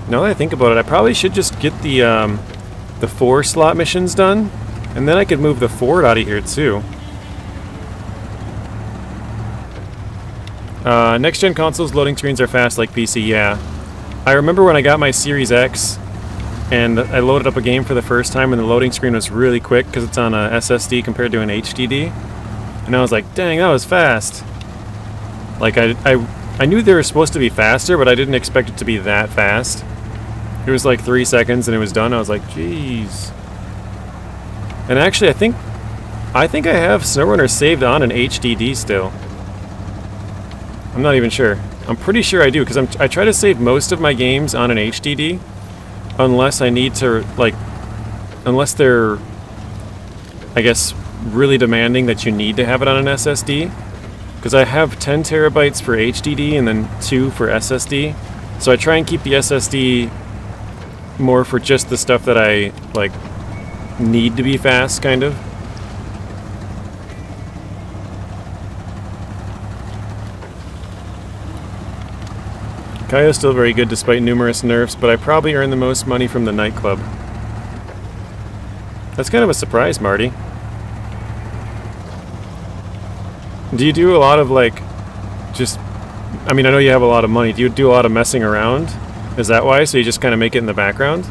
Now that I think about it, I probably should just get the 4 slot missions done, and then I could move the Ford out of here too. Next-gen consoles loading screens are fast like PC, yeah. I remember when I got my Series X, and I loaded up a game for the first time and the loading screen was really quick because it's on a SSD compared to an HDD. And I was like, dang, that was fast. Like, I knew they were supposed to be faster, but I didn't expect it to be that fast. It was like 3 seconds and it was done. I was like, jeez. And actually, I think I think I have SnowRunner saved on an HDD still. I'm not even sure. I'm pretty sure I do, because I try to save most of my games on an HDD, unless I need to, like, unless they're, I guess, really demanding that you need to have it on an SSD. Because I have 10 terabytes for HDD and then 2 for SSD. So I try and keep the SSD more for just the stuff that I, like, need to be fast, kind of. Kaio's still very good despite numerous nerfs, but I probably earn the most money from the nightclub. That's kind of a surprise, Marty. Do you do a lot of, like, just... I mean, I know you have a lot of money. Do you do a lot of messing around? Is that why? So you just kind of make it in the background?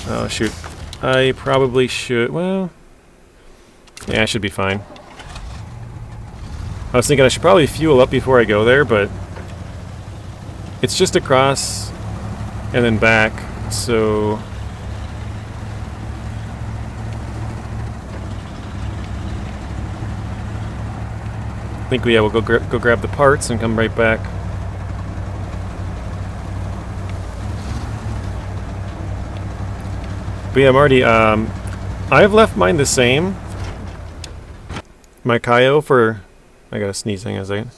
Oh, shoot. I probably should... Well... Yeah, I should be fine. I was thinking I should probably fuel up before I go there, but... It's just across and then back, so... I think we'll go grab the parts and come right back. But yeah, Marty, I've left mine the same. My Kaio for... I gotta sneeze, hang on a second.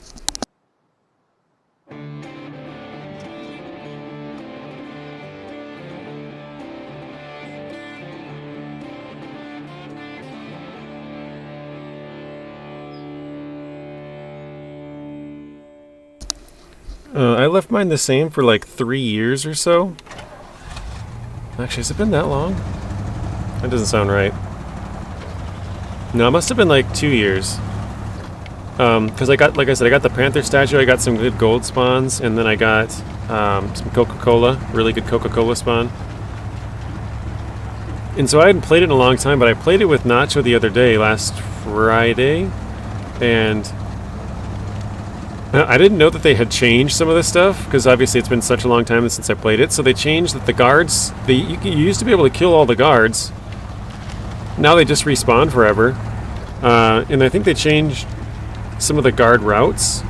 I left mine the same for like 3 years or so. Actually, has it been that long? That doesn't sound right. No, it must have been like 2 years. Because I got, like I said, I got the Panther statue, I got some good gold spawns, and then I got some Coca-Cola, really good Coca-Cola spawn. And so I hadn't played it in a long time, but I played it with Nacho the other day, last Friday, and... I didn't know that they had changed some of this stuff, because obviously it's been such a long time since I played it, so they changed that the guards, you used to be able to kill all the guards. Now they just respawn forever. And I think they changed some of the guard routes.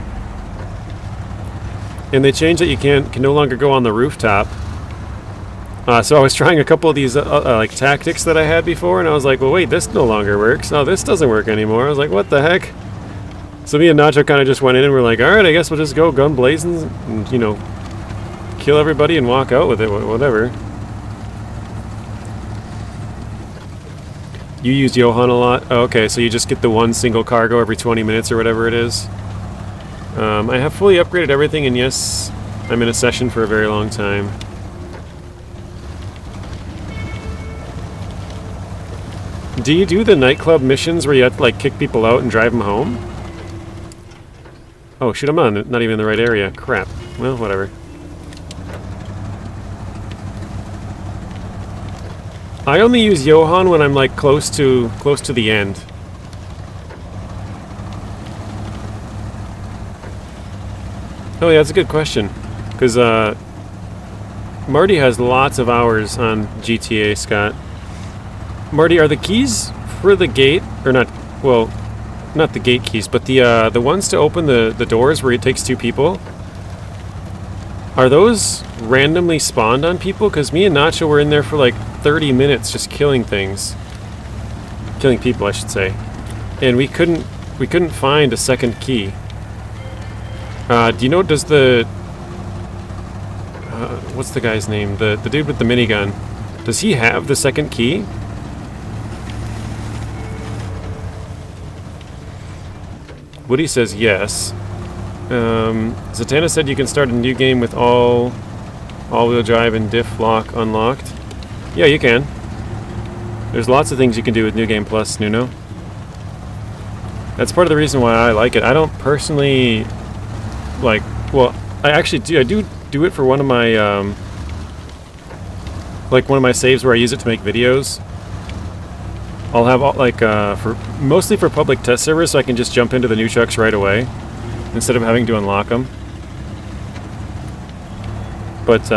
And they changed that you can no longer go on the rooftop. So I was trying a couple of these like tactics that I had before, and I was like, well wait, this no longer works. Oh, this doesn't work anymore. I was like, what the heck? So me and Nacho kind of just went in and we're like, alright, I guess we'll just go gun blazing and, you know, kill everybody and walk out with it, whatever. You use Johan a lot? Oh, okay, so you just get the one single cargo every 20 minutes or whatever it is. I have fully upgraded everything, and yes, I'm in a session for a very long time. Do you do the nightclub missions where you have to, like, kick people out and drive them home? Oh, shoot, I'm not even in the right area. Crap. Well, whatever. I only use Johan when I'm, like, close to the end. Oh, yeah, that's a good question. Because, Marty has lots of hours on GTA, Scott. Marty, are the keys for the gate, or not, well... Not the gate keys, but the ones to open the doors where it takes 2 people. Are those randomly spawned on people? Because me and Nacho were in there for like 30 minutes just killing things. Killing people, I should say. And we couldn't find a second key. Do you know, does the... what's the guy's name? The dude with the minigun. Does he have the second key? Woody says yes. Zatanna said you can start a new game with all-wheel drive and diff lock unlocked. Yeah, you can. There's lots of things you can do with New Game Plus, Nuno. That's part of the reason why I like it. I don't personally like. Well, I actually do. I do it for one of my like one of my saves where I use it to make videos. I'll have like mostly for public test servers, so I can just jump into the new trucks right away instead of having to unlock them. But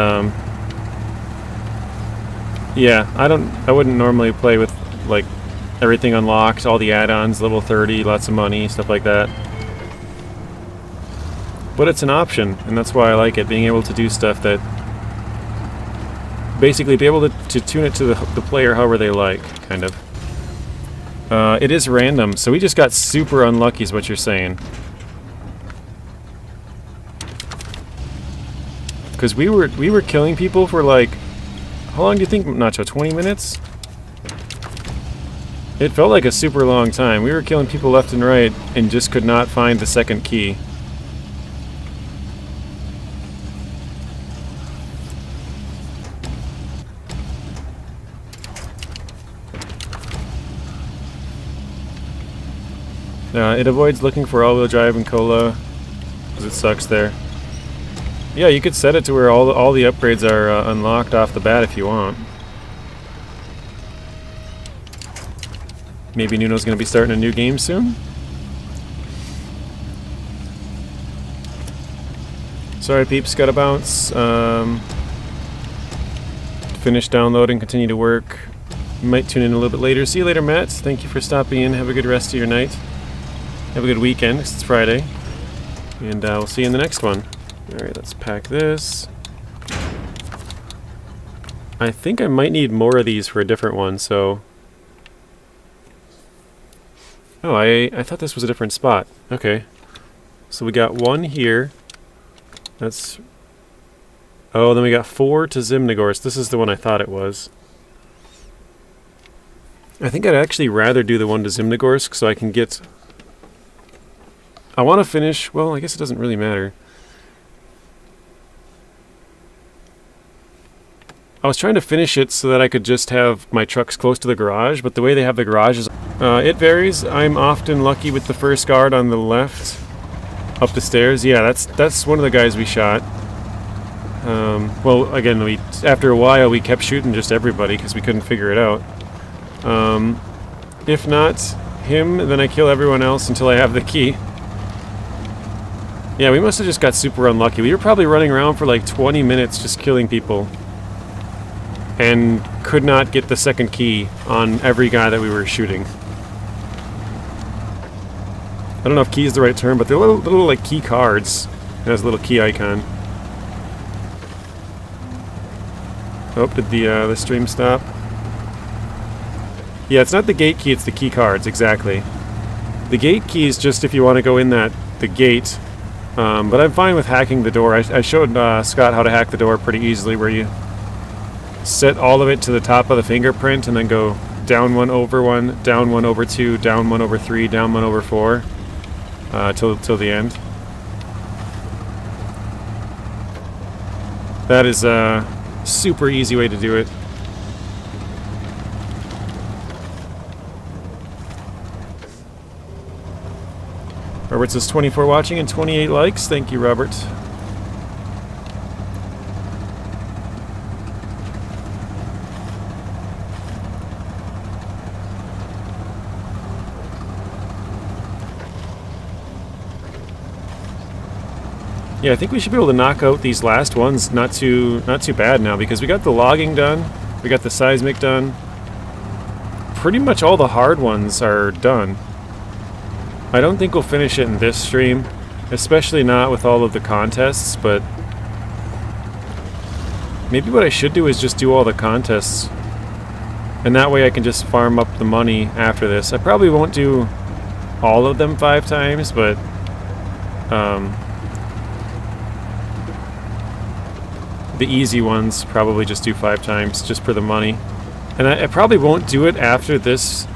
yeah, I wouldn't normally play with like everything unlocked, all the add-ons, level 30, lots of money, stuff like that. But it's an option, and that's why I like it, being able to do stuff that... Basically, be able to tune it to the player however they like, kind of. It is random, so we just got super unlucky is what you're saying. Because we were killing people for like... How long do you think, Nacho? 20 minutes? It felt like a super long time. We were killing people left and right and just could not find the second key. It avoids looking for all-wheel drive and cola because it sucks there. Yeah, you could set it to where all the upgrades are unlocked off the bat if you want. Maybe Nuno's going to be starting a new game soon? Sorry peeps, gotta bounce. Finish downloading, continue to work. Might tune in a little bit later. See you later, Matt. Thank you for stopping in. Have a good rest of your night. Have a good weekend, 'cause it's Friday. And we'll see you in the next one. Alright, let's pack this. I think I might need more of these for a different one, so... Oh, I thought this was a different spot. Okay. So we got one here. That's... Oh, then we got 4 to Zimnegorsk. This is the one I thought it was. I think I'd actually rather do the one to Zimnegorsk so I can get... I want to finish... Well, I guess it doesn't really matter. I was trying to finish it so that I could just have my trucks close to the garage, but the way they have the garage is... it varies. I'm often lucky with the first guard on the left. Up the stairs. Yeah, that's one of the guys we shot. Well, again, after a while we kept shooting just everybody because we couldn't figure it out. If not him, then I kill everyone else until I have the key. Yeah, we must have just got super unlucky. We were probably running around for like 20 minutes just killing people. And could not get the second key on every guy that we were shooting. I don't know if key is the right term, but they're little like key cards. It has a little key icon. Oh, did the stream stop? Yeah, it's not the gate key, it's the key cards, exactly. The gate key is just if you want to go in the gate. But I'm fine with hacking the door. I showed Scott how to hack the door pretty easily, where you set all of it to the top of the fingerprint and then go down 1 over 1, down 1 over 2, down 1 over 3, down 1 over 4, till the end. That is a super easy way to do it. Robert says 24 watching and 28 likes. Thank you, Robert. Yeah, I think we should be able to knock out these last ones not too bad now, because we got the logging done, we got the seismic done. Pretty much all the hard ones are done. I don't think we'll finish it in this stream, especially not with all of the contests, but maybe what I should do is just do all the contests, and that way I can just farm up the money after this. I probably won't do all of them 5 times, but the easy ones probably just do 5 times just for the money. And I probably won't do it after this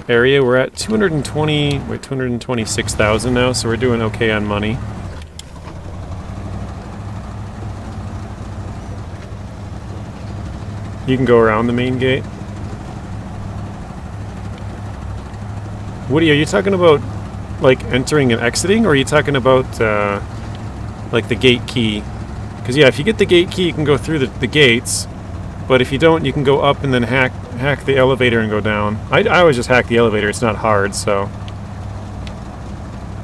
area. We're at 226,000 now, so we're doing okay on money. You can go around the main gate. Woody, are you talking about like entering and exiting, or are you talking about like the gate key? Because yeah, if you get the gate key, you can go through the gates, but if you don't, you can go up and then hack the elevator and go down. I always just hack the elevator. It's not hard, so.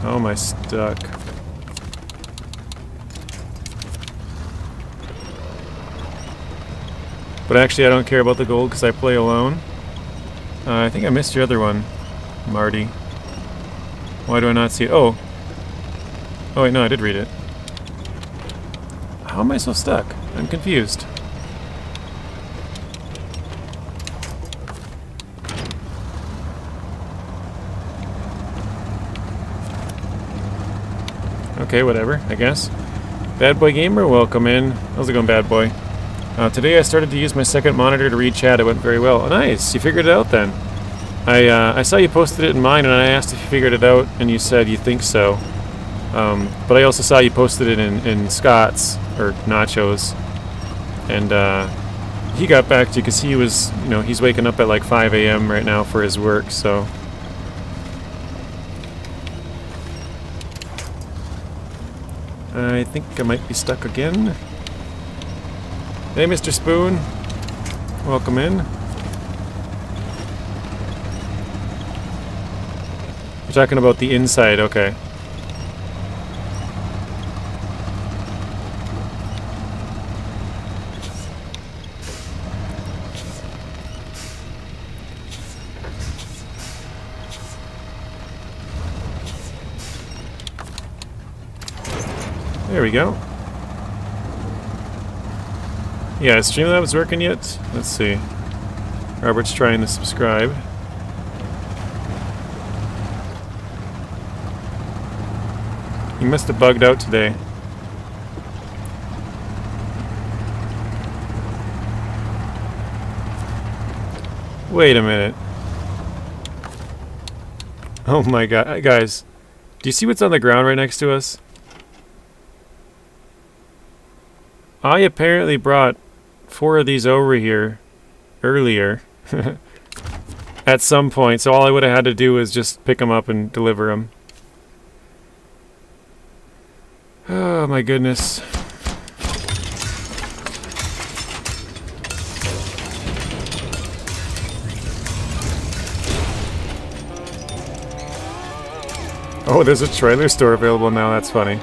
Oh, am I stuck? But actually, I don't care about the gold because I play alone. I think I missed your other one, Marty. Why do I not see it? Oh. Oh wait, no, I did read it. How am I so stuck? I'm confused. Okay, whatever, I guess. Bad Boy Gamer, welcome in. How's it going, Bad Boy? Today I started to use my second monitor to read chat. It went very well. Oh, nice, you figured it out then. I saw you posted it in mine, and I asked if you figured it out, and you said you think so. But I also saw you posted it in Scott's, or Nacho's, and he got back to you because he was, you know, he's waking up at like 5 a.m. right now for his work, so. I think I might be stuck again. Hey, Mr. Spoon. Welcome in. You're talking about the inside, okay. There we go. Yeah, is Streamlabs working yet? Let's see. Robert's trying to subscribe. He must have bugged out today. Wait a minute. Oh my god. Guys, do you see what's on the ground right next to us? I apparently brought 4 of these over here earlier at some point, so all I would have had to do was just pick them up and deliver them. Oh my goodness. Oh, there's a trailer store available now, that's funny.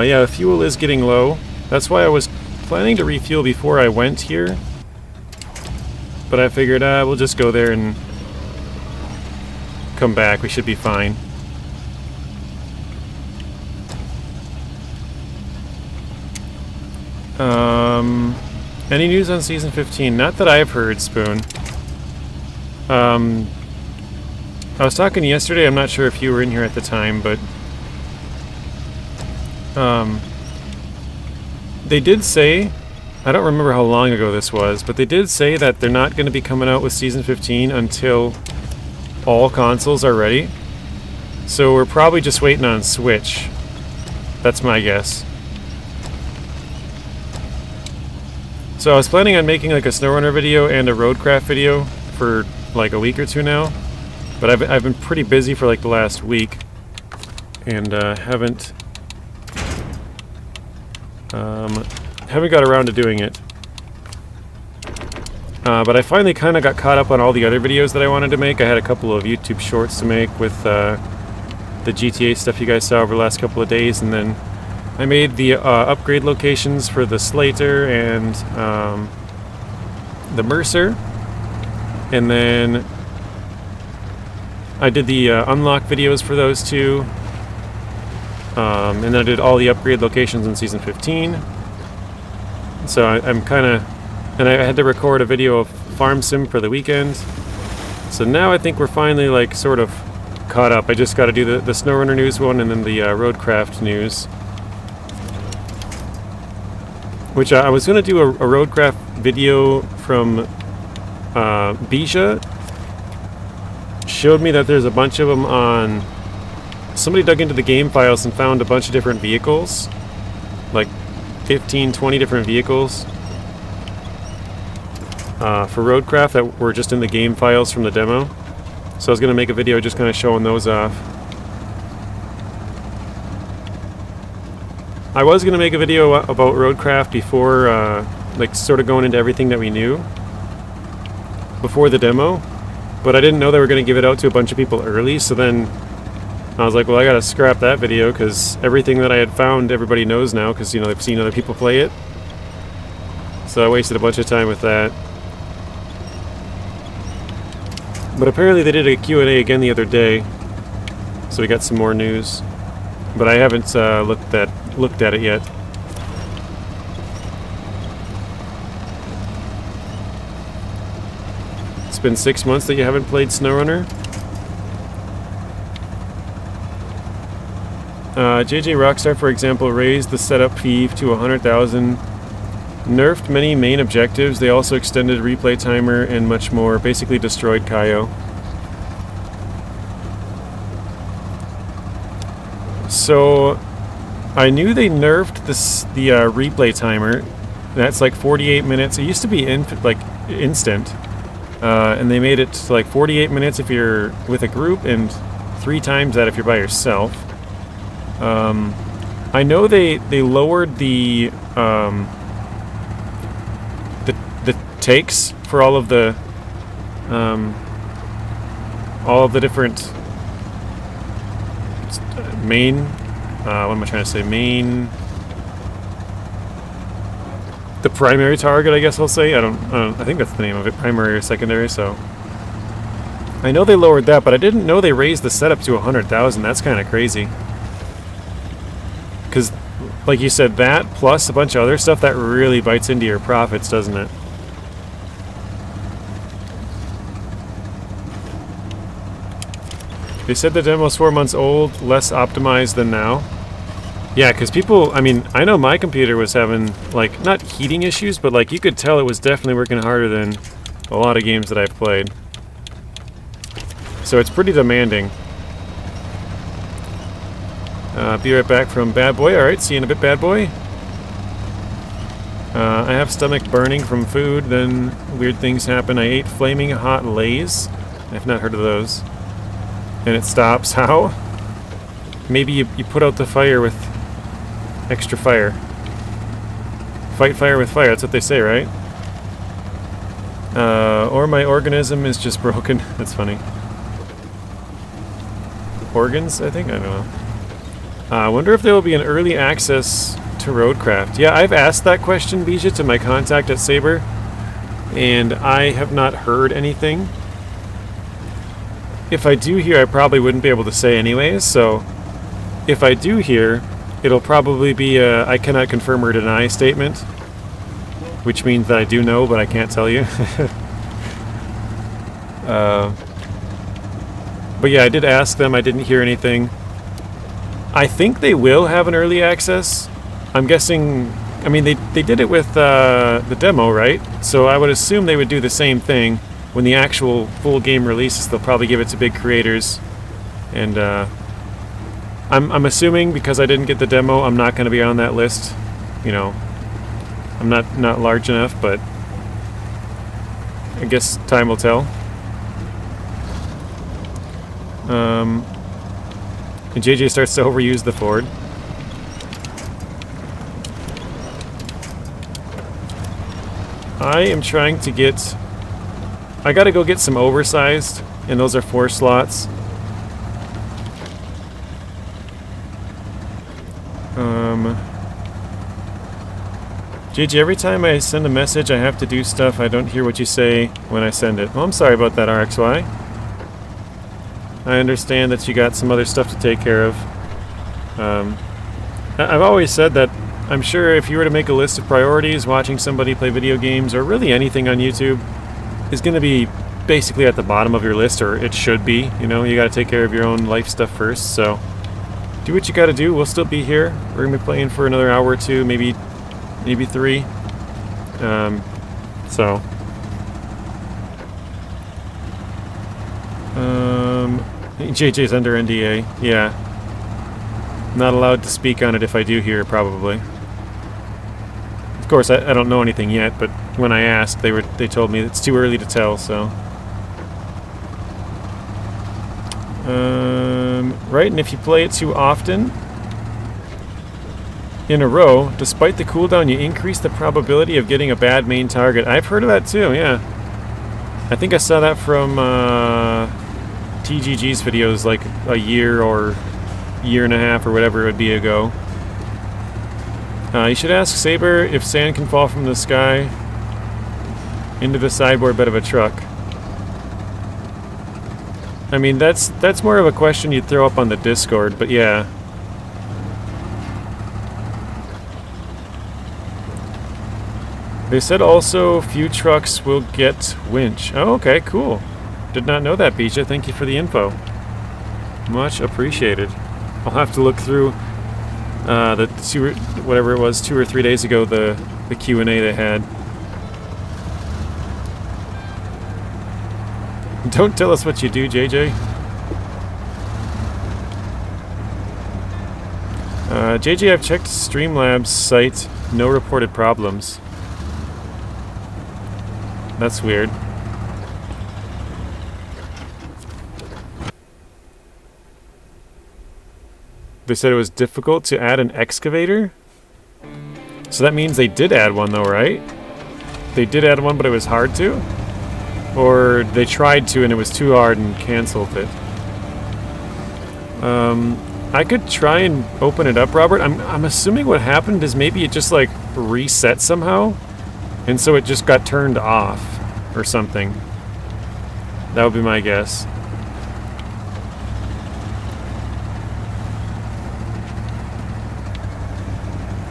Yeah, the fuel is getting low. That's why I was planning to refuel before I went here. But I figured, we'll just go there and come back. We should be fine. Any news on Season 15? Not that I've heard, Spoon. I was talking yesterday, I'm not sure if you were in here at the time, but they did say, I don't remember how long ago this was, but they did say that they're not going to be coming out with Season 15 until all consoles are ready. So we're probably just waiting on Switch. That's my guess. So I was planning on making like a SnowRunner video and a Roadcraft video for like a week or two now, but I've been pretty busy for like the last week, and haven't got around to doing it. But I finally kind of got caught up on all the other videos that I wanted to make. I had a couple of YouTube shorts to make with the GTA stuff you guys saw over the last couple of days, and then I made the upgrade locations for the Slater and the Mercer, and then I did the unlock videos for those two, and then I did all the upgrade locations in Season 15. So I'm kind of, and I had to record a video of Farm Sim for the weekend. So now I think we're finally like sort of caught up. I just got to do the SnowRunner news one and then the Roadcraft news. Which I was going to do a Roadcraft video from Bija. Showed me that there's a bunch of them on... Somebody dug into the game files and found a bunch of different vehicles. Like 15, 20 different vehicles. For Roadcraft that were just in the game files from the demo. So I was going to make a video just kind of showing those off. I was going to make a video about Roadcraft before, like sort of going into everything that we knew before the demo, but I didn't know they were going to give it out to a bunch of people early, so then I was like, well, I gotta scrap that video because everything that I had found, everybody knows now because, you know, they've seen other people play it. So I wasted a bunch of time with that. But apparently they did a Q&A again the other day, so we got some more news. But I haven't looked at it yet. It's been 6 months that you haven't played SnowRunner. JJ Rockstar, for example, raised the setup fee to 100,000, nerfed many main objectives. They also extended replay timer and much more. Basically destroyed Kaio. So I knew they nerfed the replay timer. That's like 48 minutes. It used to be instant, and they made it to like 48 minutes if you're with a group, and 3 times that if you're by yourself. I know they lowered the takes for all of the different main. What am I trying to say? The primary target, I guess I'll say. I think that's the name of it, primary or secondary. So I know they lowered that, but I didn't know they raised the setup to 100,000. That's kind of crazy. Because, like you said, that plus a bunch of other stuff, that really bites into your profits, doesn't it? They said the demo's 4 months old, less optimized than now. Yeah, because people, I mean, I know my computer was having, like, not heating issues, but, like, you could tell it was definitely working harder than a lot of games that I've played. So it's pretty demanding. Be right back from Bad Boy. Alright, see you in a bit, Bad Boy. I have stomach burning from food, then weird things happen. I ate flaming hot Lays. I've not heard of those. And it stops. How? Maybe you put out the fire with extra fire. Fight fire with fire, that's what they say, right? Or my organism is just broken. That's funny. Organs, I think? I don't know. I wonder if there will be an early access to Roadcraft. Yeah, I've asked that question, Bija, to my contact at Saber, and I have not heard anything. If I do hear, I probably wouldn't be able to say anyways, so if I do hear, it'll probably be a I cannot confirm or deny statement, which means that I do know, but I can't tell you. But yeah, I did ask them, I didn't hear anything. I think they will have an early access. I'm guessing, I mean, they did it with the demo, right? So I would assume they would do the same thing. When the actual full game releases, they'll probably give it to big creators. And I'm assuming, because I didn't get the demo, I'm not going to be on that list. You know, I'm not large enough, but I guess time will tell. And JJ starts to overuse the Ford. I am trying to get... I gotta go get some oversized, and those are 4 slots. JJ, every time I send a message, I have to do stuff. I don't hear what you say when I send it. Well, I'm sorry about that, RXY. I understand that you got some other stuff to take care of. I've always said that I'm sure if you were to make a list of priorities, watching somebody play video games, or really anything on YouTube, is going to be basically at the bottom of your list, or it should be. You know, you got to take care of your own life stuff first, so do what you got to do. We'll still be here. We're going to be playing for another hour or two, maybe 3. JJ's under NDA. Yeah. Not allowed to speak on it if I do hear, probably. Of course, I don't know anything yet, but when I asked, they told me it's too early to tell, so. Right, and if you play it too often in a row, despite the cooldown, you increase the probability of getting a bad main target. I've heard of that too, yeah. I think I saw that from TGG's videos like a year or year and a half or whatever it would be ago. You should ask Saber if sand can fall from the sky into the sideboard bed of a truck. I mean, that's more of a question you'd throw up on the Discord, but yeah. They said also few trucks will get winch. Oh, okay, cool. Did not know that, Bisha. Thank you for the info. Much appreciated. I'll have to look through whatever it was, 2 or 3 days ago, the Q&A they had. Don't tell us what you do, JJ. JJ, I've checked Streamlabs site. No reported problems. That's weird. They said it was difficult to add an excavator? So that means they did add one though, right? They did add one, but it was hard to? Or they tried to and it was too hard and canceled it? I could try and open it up, Robert. I'm assuming what happened is maybe it just like reset somehow, and so it just got turned off or something. That would be my guess.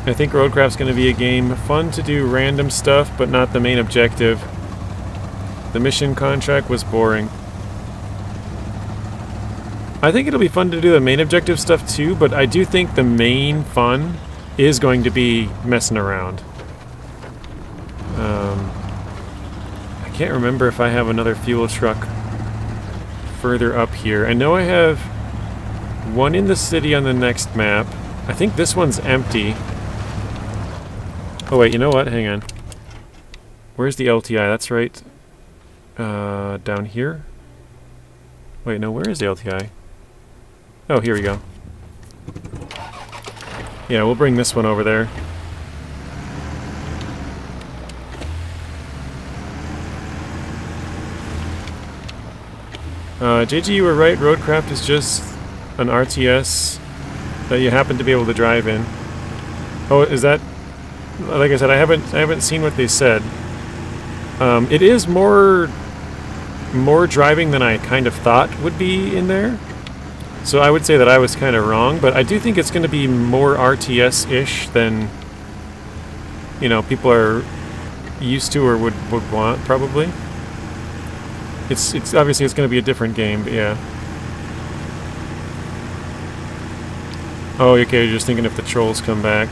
I think Roadcraft's going to be a game fun to do random stuff, but not the main objective. The mission contract was boring. I think it'll be fun to do the main objective stuff too, but I do think the main fun is going to be messing around. I can't remember if I have another fuel truck further up here. I know I have one in the city on the next map. I think this one's empty. Oh wait, you know what? Hang on. Where's the LTI? That's right. Down here? Wait, no, where is the LTI? Oh, here we go. Yeah, we'll bring this one over there. JG, you were right. Roadcraft is just an RTS that you happen to be able to drive in. Oh, is that... Like I said, I haven't seen what they said. It is more driving than I kind of thought would be in there. So I would say that I was kind of wrong, but I do think it's going to be more RTS-ish than, you know, people are used to or would want, probably. It's obviously it's going to be a different game, but yeah. Oh, okay, you're just thinking if the trolls come back.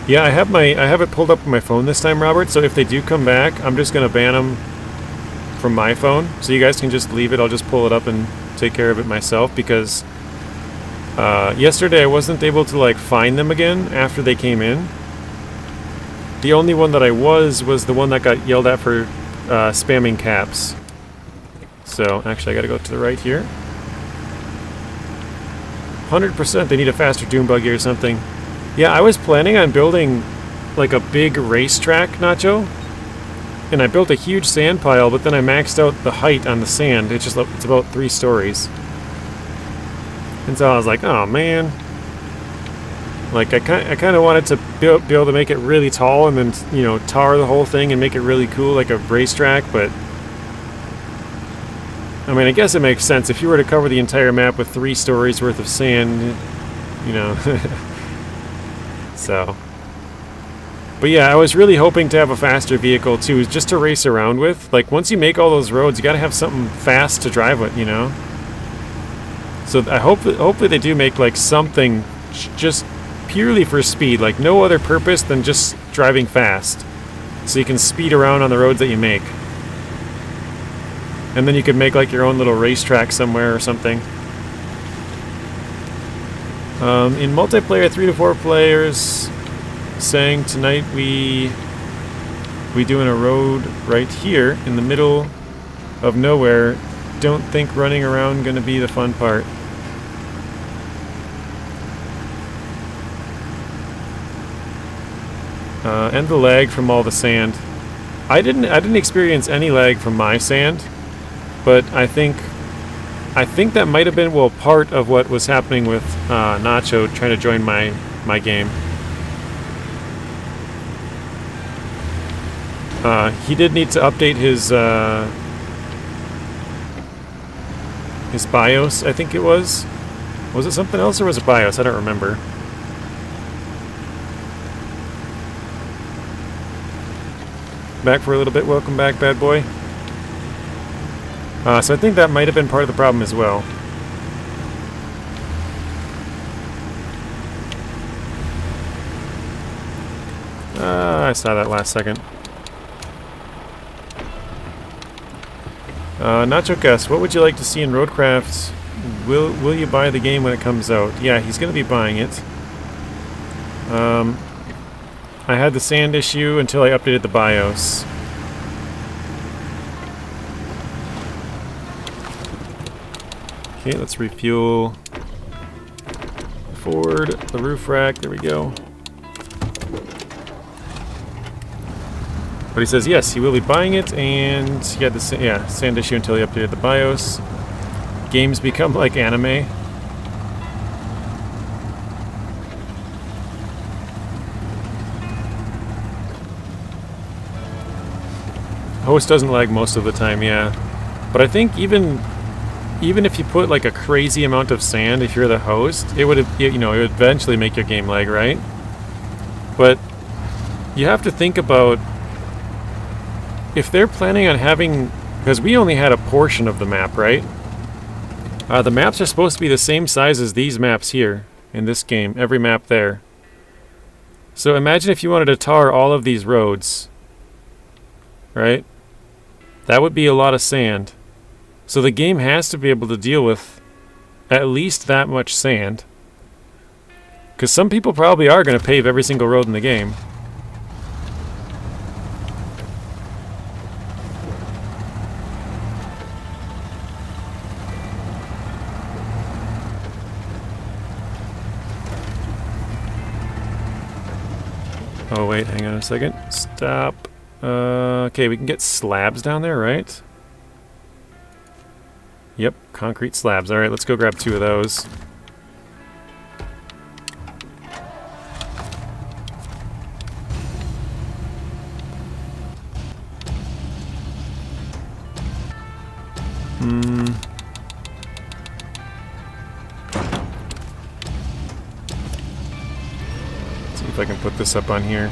Yeah, I have it pulled up on my phone this time, Robert, so if they do come back, I'm just going to ban them from my phone. So you guys can just leave it. I'll just pull it up and take care of it myself, because yesterday I wasn't able to like find them again after they came in. The only one that I was the one that got yelled at for spamming caps. So, actually I gotta go to the right here. 100% they need a faster dune buggy or something. Yeah, I was planning on building like a big racetrack, Nacho. And I built a huge sand pile, but then I maxed out the height on the sand. It's about 3 stories. And so I was like, oh man. Like I kind of wanted to be able to make it really tall and then, you know, tar the whole thing and make it really cool like a racetrack, but I mean, I guess it makes sense if you were to cover the entire map with 3 stories worth of sand, you know. So, but yeah, I was really hoping to have a faster vehicle too, just to race around with. Like, once you make all those roads, you gotta have something fast to drive with, you know? So I hopefully they do make like something just purely for speed, like no other purpose than just driving fast. So you can speed around on the roads that you make. And then you could make like your own little racetrack somewhere or something. In multiplayer, 3 to 4 players, saying tonight we doing a road right here in the middle of nowhere. Don't think running around gonna be the fun part. And the lag from all the sand. I didn't experience any lag from my sand, but I think I think that might have been, well, part of what was happening with Nacho trying to join my game. He did need to update his BIOS, I think it was. Was it something else or was it BIOS? I don't remember. Back for a little bit. Welcome back, bad boy. So I think that might have been part of the problem as well. I saw that last second. Nacho Gus, what would you like to see in Roadcraft? Will you buy the game when it comes out? Yeah, he's going to be buying it. I had the sand issue until I updated the BIOS. Okay, let's refuel Ford, the roof rack, there we go. But he says yes, he will be buying it, and he had the sand issue until he updated the BIOS. Games become like anime. Host doesn't lag most of the time, yeah. But I think even if you put like a crazy amount of sand, if you're the host, it would eventually make your game lag, right? But you have to think about if they're planning on having, because we only had a portion of the map, right? The maps are supposed to be the same size as these maps here in this game, every map there. So imagine if you wanted to tar all of these roads, right? That would be a lot of sand. So the game has to be able to deal with at least that much sand. Because some people probably are going to pave every single road in the game. Oh wait, hang on a second. Stop. Okay, we can get slabs down there, right? Yep, concrete slabs. Alright, let's go grab 2 of those. Let's see if I can put this up on here.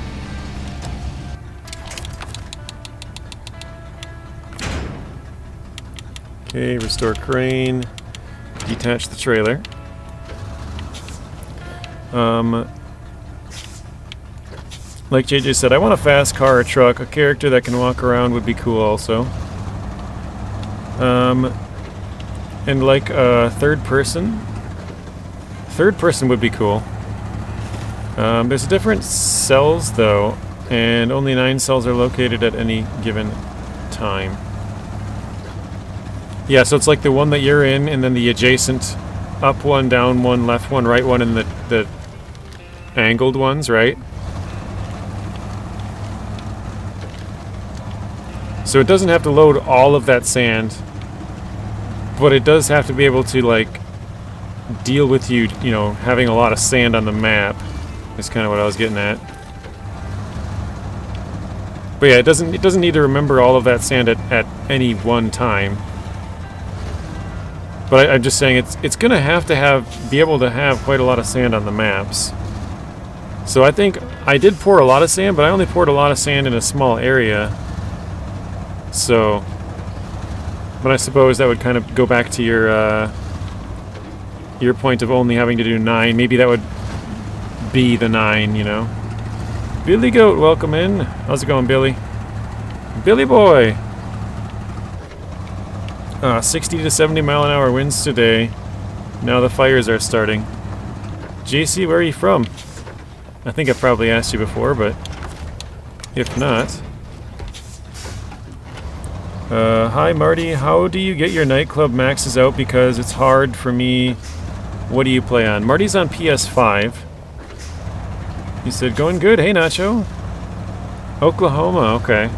Okay, restore crane, detach the trailer. Like JJ said, I want a fast car or truck. A character that can walk around would be cool also. And like a third person. Third person would be cool. There's different cells though, and only 9 cells are located at any given time. Yeah, so it's like the one that you're in, and then the adjacent up one, down one, left one, right one, and the angled ones, right? So it doesn't have to load all of that sand, but it does have to be able to, like, deal with you know, having a lot of sand on the map. Is kind of what I was getting at. But yeah, it doesn't need to remember all of that sand at any one time. But I'm just saying it's gonna have to be able to have quite a lot of sand on the maps. So I think I did pour a lot of sand, but I only poured a lot of sand in a small area. So, but I suppose that would kind of go back to your point of only having to do 9. Maybe that would be the 9, you know. Billy Goat, welcome in. How's it going, Billy? Billy boy. 60 to 70 mile an hour winds today. Now the fires are starting. JC, where are you from? I think I probably asked you before, but if not. Hi Marty, how do you get your nightclub maxes out? Because it's hard for me. What do you play on? Marty's on PS5. He said, going good. Hey Nacho. Oklahoma, okay.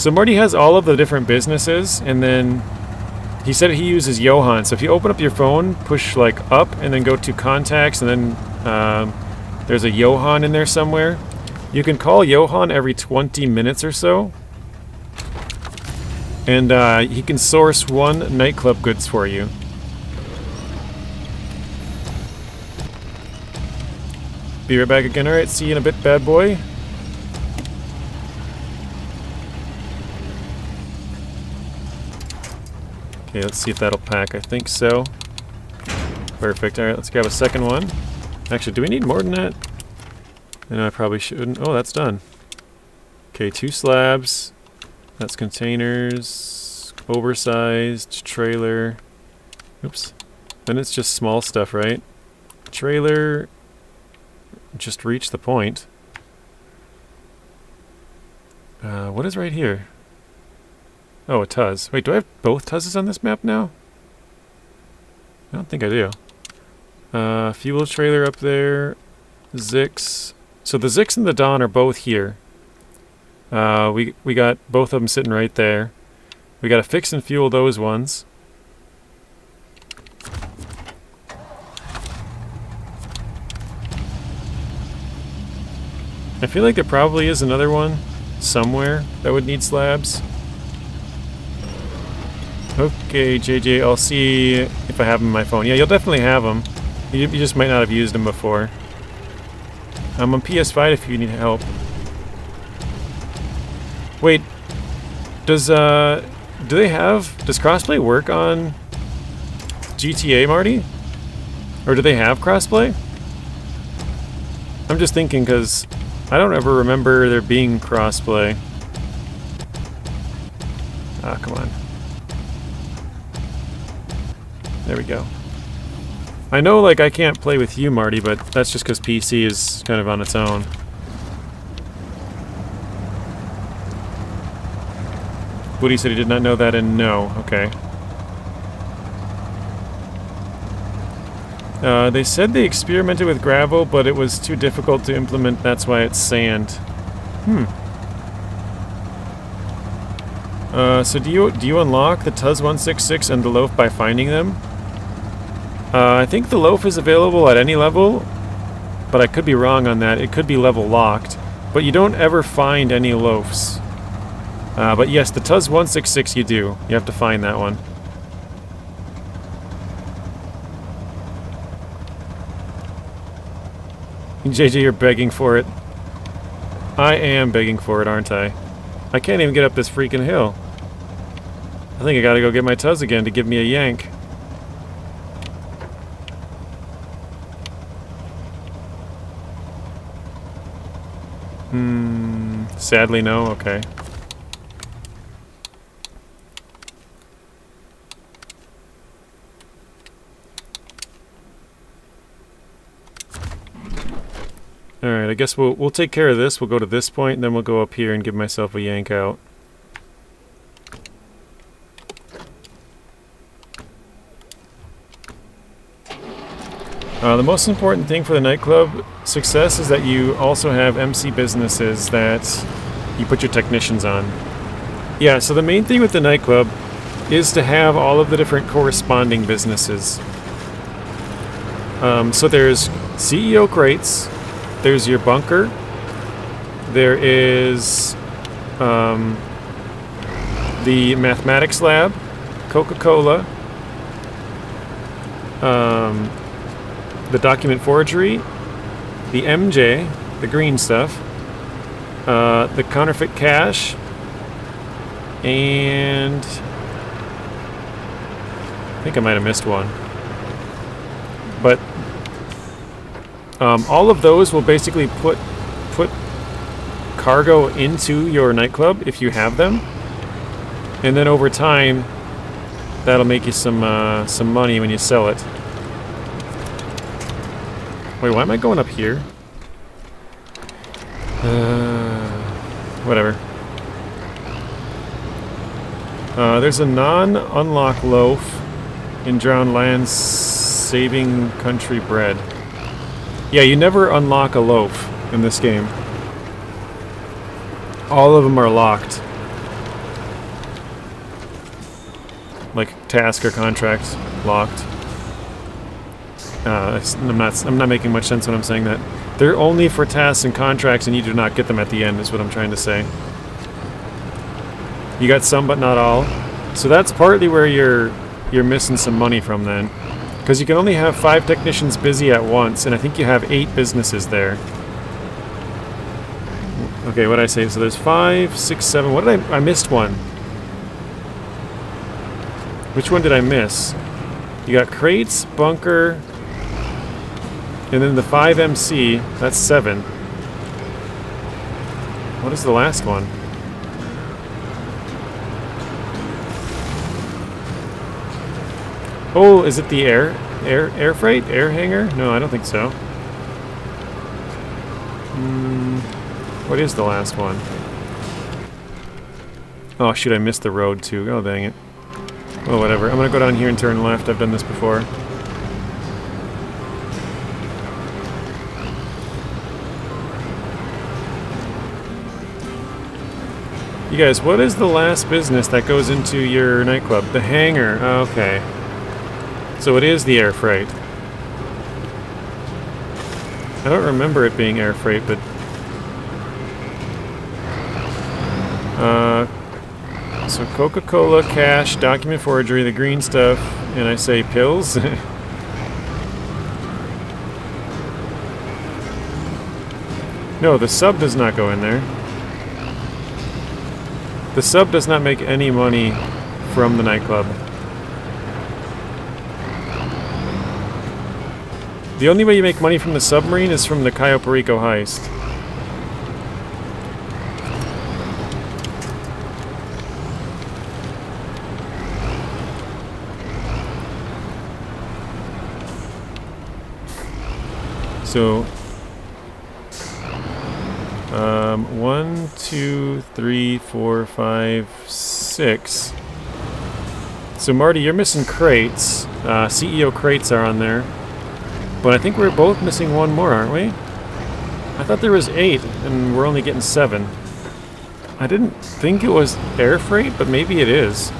So Marty has all of the different businesses, and then he said he uses Johan. So if you open up your phone, push like up, and then go to contacts, and then there's a Johan in there somewhere. You can call Johan every 20 minutes or so, and he can source 1 nightclub goods for you. Be right back again. Alright, see you in a bit, bad boy. Okay, let's see if that'll pack. I think so. Perfect. Alright, let's grab a second one. Actually, do we need more than that? I know I probably shouldn't. Oh, that's done. Okay, 2 slabs. That's containers. Oversized. Trailer. Oops. Then it's just small stuff, right? Trailer. Just reach the point. What is right here? Oh, a Tuz. Wait, do I have both Tuzes on this map now? I don't think I do. Fuel trailer up there. Zix. So the Zix and the Dawn are both here. We got both of them sitting right there. We gotta fix and fuel those ones. I feel like there probably is another one somewhere that would need slabs. Okay, JJ, I'll see if I have them on my phone. Yeah, you'll definitely have them. You just might not have used them before. I'm on PS5 if you need help. Wait, does crossplay work on GTA, Marty? Or do they have crossplay? I'm just thinking because I don't ever remember there being crossplay. Ah, come on. There we go. I know, like, I can't play with you, Marty, but that's just because PC is kind of on its own. Woody said he did not know that, and no. Okay. They said they experimented with gravel, but it was too difficult to implement. That's why it's sand. So do you unlock the Tuz 166 and the loaf by finding them? I think the loaf is available at any level, but I could be wrong on that. It could be level locked, but you don't ever find any loafs. But yes, the Tuz 166 you do. You have to find that one. JJ, you're begging for it. I am begging for it, aren't I? I can't even get up this freaking hill. I think I gotta go get my Tuz again to give me a yank. Sadly no, okay. Alright, I guess we'll take care of this. We'll go to this point, and then we'll go up here and give myself a yank out. The most important thing for the nightclub success is that you also have MC businesses that you put your technicians on. Yeah, so the main thing with the nightclub is to have all of the different corresponding businesses. So there's CEO crates, there's your bunker, there is the mathematics lab, Coca-Cola, the document forgery, the MJ, the green stuff, the counterfeit cash, and I think I might have missed one. But all of those will basically put cargo into your nightclub if you have them, and then over time that'll make you some money when you sell it. Wait, why am I going up here? Whatever. There's a non-unlock loaf in Drowned Lands saving country bread. Yeah, you never unlock a loaf in this game. All of them are locked. like task or contract locked. I'm not making much sense when I'm saying that. They're only for tasks and contracts, and you do not get them at the end, is what I'm trying to say. You got some, but not all. So that's partly where you're missing some money from then, because you can only have 5 technicians busy at once, and I think you have 8 businesses there. Okay, what did I say? So there's 5, 6, 7. What did I missed one. Which one did I miss? You got crates, bunker, and then the 5 MC. That's 7. What is the last one? Oh, is it the air freight? Air hangar? No, I don't think so. What is the last one? Oh shoot, I missed the road too. Oh dang it. Well, whatever. I'm gonna go down here and turn left. I've done this before. You guys, what is the last business that goes into your nightclub? The hangar. Okay. So it is the air freight. I don't remember it being air freight, but... so Coca-Cola, cash, document forgery, the green stuff, and I say pills? No, the sub does not go in there. The sub does not make any money from the nightclub. The only way you make money from the submarine is from the Cayo Perico heist. So, 1, 2, 3, 4, 5, 6. So Marty, you're missing crates. CEO crates are on there. But I think we're both missing one more, aren't we? I thought there was 8, and we're only getting 7. I didn't think it was air freight, but maybe it is.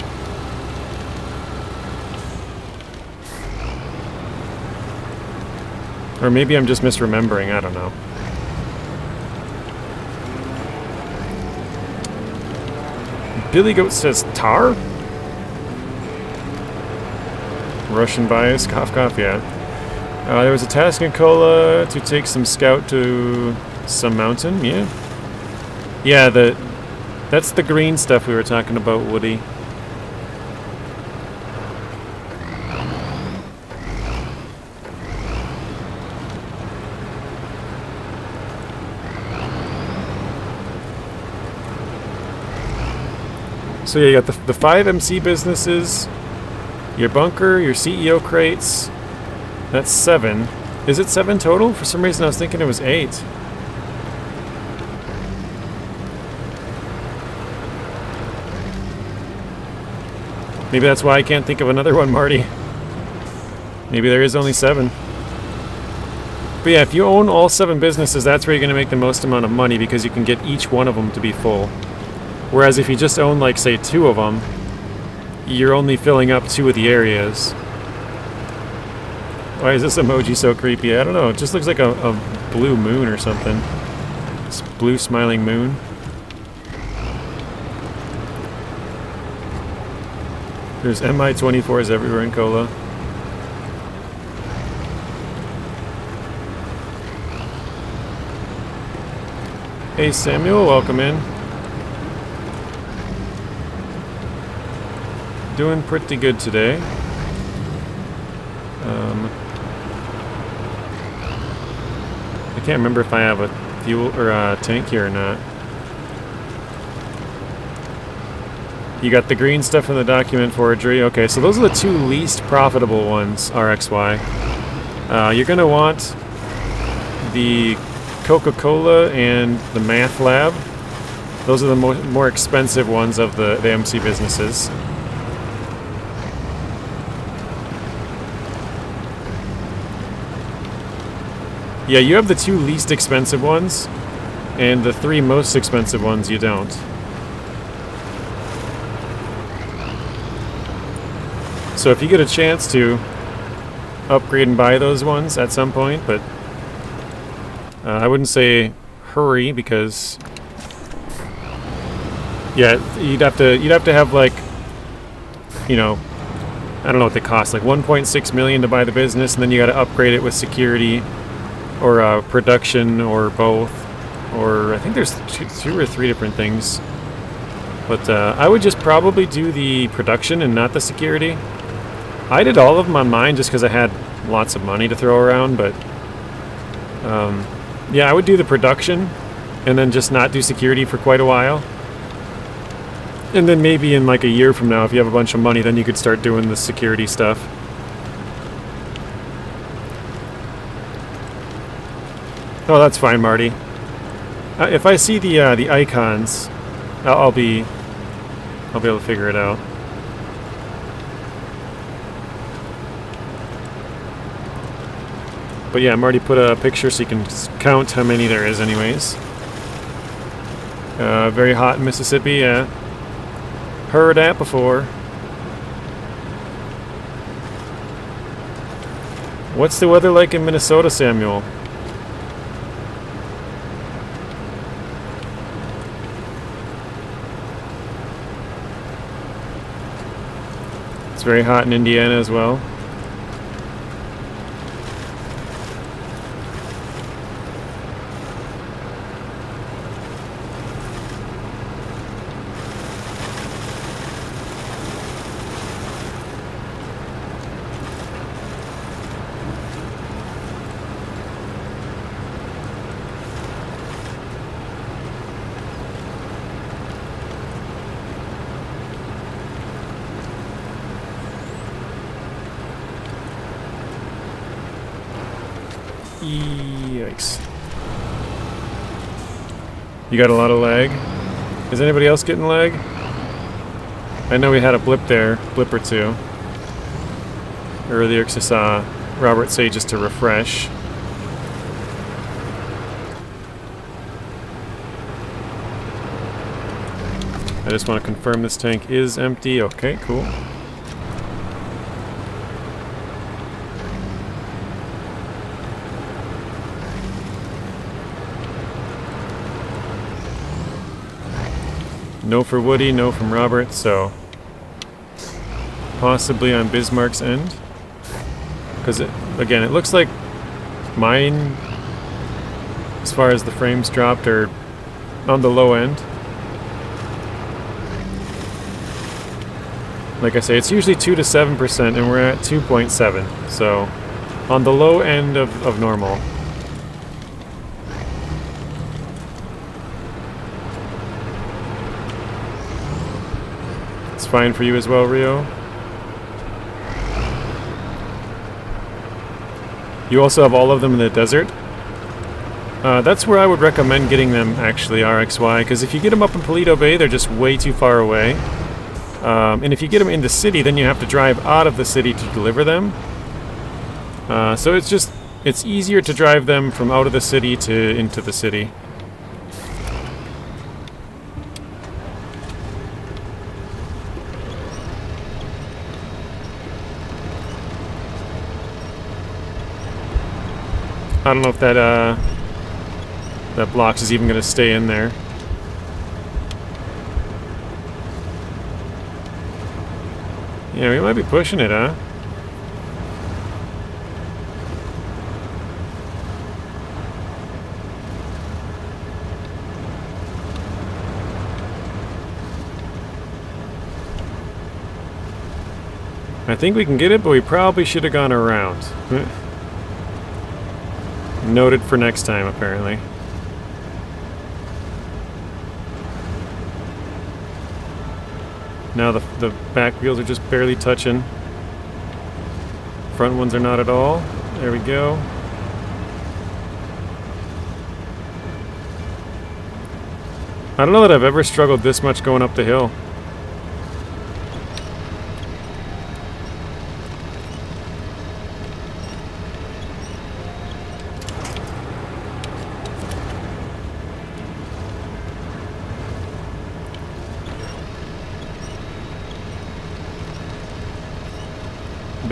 Or maybe I'm just misremembering, I don't know. Billy Goat says tar? Russian bias, cough cough, yeah. There was a task in Kola to take some scout to some mountain, yeah. Yeah, that's the green stuff we were talking about, Woody. So yeah, you got the 5 MC businesses, your bunker, your CEO crates. That's 7. Is it 7 total? For some reason I was thinking it was 8. Maybe that's why I can't think of another one, Marty. Maybe there is only 7. But yeah, if you own all 7 businesses, that's where you're going to make the most amount of money, because you can get each one of them to be full. Whereas if you just own, like, say, 2 of them, you're only filling up 2 of the areas. Why is this emoji so creepy? I don't know. It just looks like a blue moon or something. This blue smiling moon. There's MI-24s everywhere in Kola. Hey Samuel, welcome in. Doing pretty good today. I can't remember if I have a fuel or a tank here or not. You got the green stuff in the document forgery. Okay, so those are the 2 least profitable ones, RXY. You're going to want the Coca-Cola and the math lab. Those are the more expensive ones of the MC businesses. Yeah, you have the 2 least expensive ones, and the 3 most expensive ones you don't. So if you get a chance to upgrade and buy those ones at some point, but I wouldn't say hurry because yeah, you'd have to have like, you know, I don't know what they cost, like 1.6 million to buy the business, and then you got to upgrade it with security or production or both, or I think there's two or three different things. But I would just probably do the production and not the security. I did all of them on mine just because I had lots of money to throw around, but yeah, I would do the production and then just not do security for quite a while. And then maybe in like a year from now, if you have a bunch of money, then you could start doing the security stuff. Oh, that's fine, Marty. If I see the icons, I'll be able to figure it out. But yeah, Marty put a picture so you can count how many there is anyways. Very hot in Mississippi, yeah. Heard that before. What's the weather like in Minnesota, Samuel? It's very hot in Indiana as well. Yikes. You got a lot of lag? Is anybody else getting lag? I know we had a blip there, blip or two. Earlier, because I saw Robert say just to refresh. I just want to confirm this tank is empty. Okay, cool. No for Woody, no from Robert, so possibly on Bismarck's end. Because, again, it looks like mine, as far as the frames dropped, are on the low end. Like I say, it's usually 2 to 7%, and we're at 2.7, so on the low end of normal. Fine for you as well, Rio. You also have all of them in the desert. That's where I would recommend getting them, actually, RXY, because if you get them up in Paleto Bay, they're just way too far away. And if you get them in the city, then you have to drive out of the city to deliver them. So it's easier to drive them from out of the city to into the city. I don't know if that blocks is even going to stay in there. Yeah, we might be pushing it, huh? I think we can get it, but we probably should have gone around. Noted for next time, apparently. Now the back wheels are just barely touching. Front ones are not at all. There we go. I don't know that I've ever struggled this much going up the hill.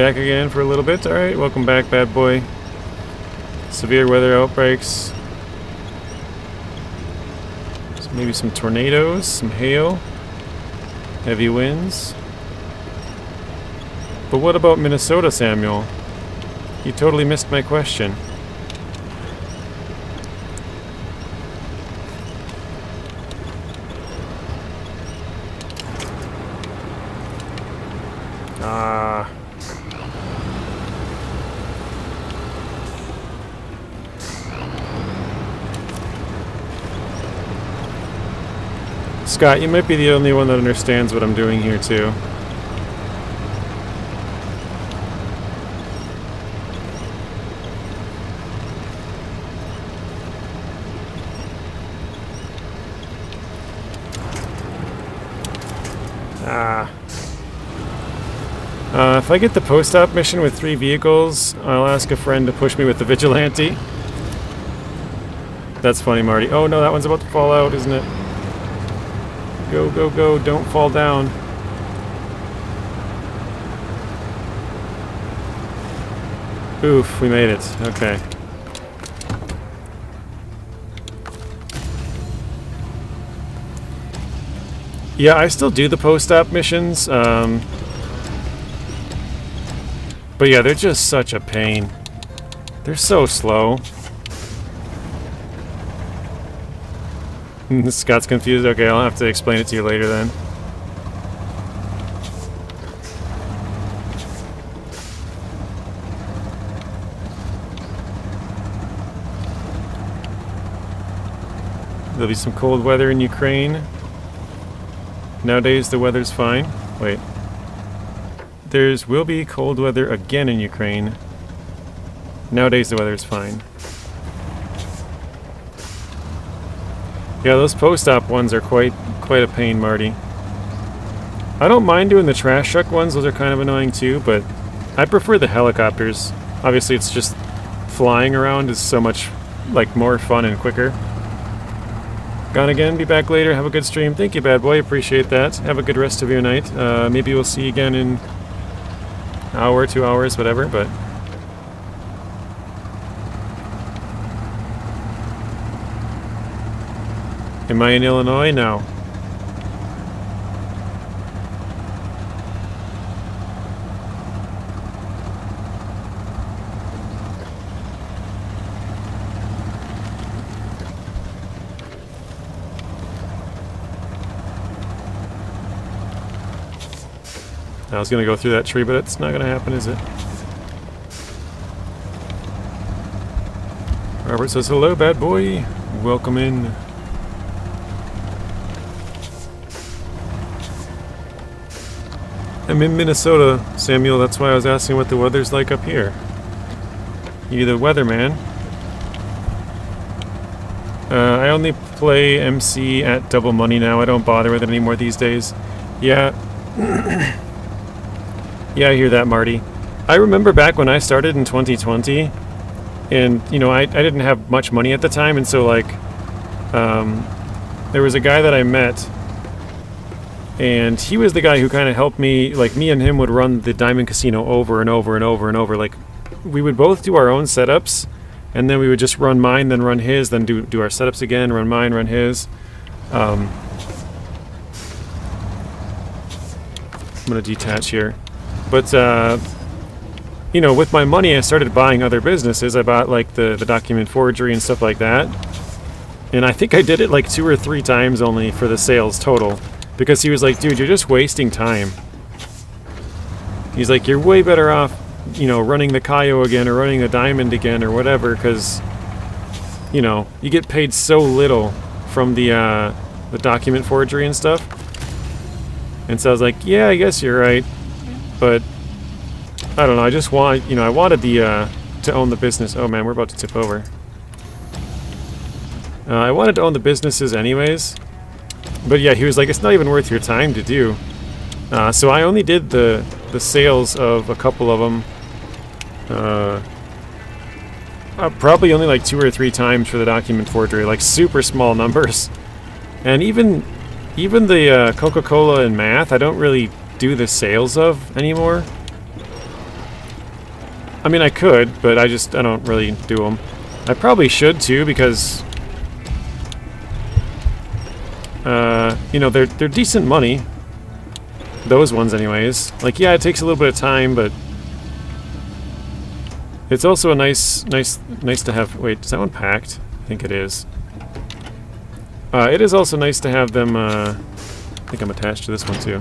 back again for a little bit. Alright, welcome back, bad boy. Severe weather outbreaks. So maybe some tornadoes, some hail, heavy winds. But what about Minnesota, Samuel? You totally missed my question. Scott, you might be the only one that understands what I'm doing here, too. If I get the post-op mission with 3 vehicles, I'll ask a friend to push me with the vigilante. That's funny, Marty. Oh no, that one's about to fall out, isn't it? Go, go, go, don't fall down. Oof, we made it. Okay. Yeah, I still do the post-op missions. But yeah, they're just such a pain. They're so slow. Scott's confused. Okay, I'll have to explain it to you later then. There'll be some cold weather in Ukraine. Nowadays the weather's fine. Wait. Will be cold weather again in Ukraine. Nowadays the weather's fine. Yeah, those post-op ones are quite a pain, Marty. I don't mind doing the trash truck ones, those are kind of annoying too, but I prefer the helicopters. Obviously it's just flying around is so much like more fun and quicker. Gone again, be back later, have a good stream. Thank you, bad boy, appreciate that. Have a good rest of your night. Maybe we'll see you again in an hour, 2 hours, whatever, but... Am I in Illinois? No. I was going to go through that tree, but it's not going to happen, is it? Robert says, hello, bad boy. Welcome in. I'm in Minnesota, Samuel. That's why I was asking what the weather's like up here. You the weatherman. I only play MC at double money now. I don't bother with it anymore these days. Yeah. Yeah, I hear that, Marty. I remember back when I started in 2020, and, you know, I didn't have much money at the time, and so, like, there was a guy that I met, and he was the guy who kind of helped me, like, me and him would run the Diamond Casino over and over and over and over. Like, we would both do our own setups, and then we would just run mine, then run his, then do our setups again, run mine, run his. I'm going to detach here. But, you know, with my money, I started buying other businesses. I bought, like, the document forgery and stuff like that. And I think I did it, like, 2 or 3 times only for the sales total. Because he was like, dude, you're just wasting time. He's like, you're way better off, you know, running the Kaio again or running the Diamond again or whatever, because, you know, you get paid so little from the document forgery and stuff. And so I was like, yeah, I guess you're right. But, I don't know, I just want, you know, I wanted the, to own the business. Oh man, we're about to tip over. I wanted to own the businesses anyways. But yeah, he was like, it's not even worth your time to do. So I only did the sales of a couple of them. Probably only like 2 or 3 times for the document forgery, like super small numbers. And even the Coca-Cola and math, I don't really do the sales of anymore. I mean, I could, but I don't really do them. I probably should too, because you know, they're decent money. Those ones, anyways. Like, yeah, it takes a little bit of time, but it's also a nice to have. Wait, is that one packed? I think it is. It is also nice to have them. I think I'm attached to this one too.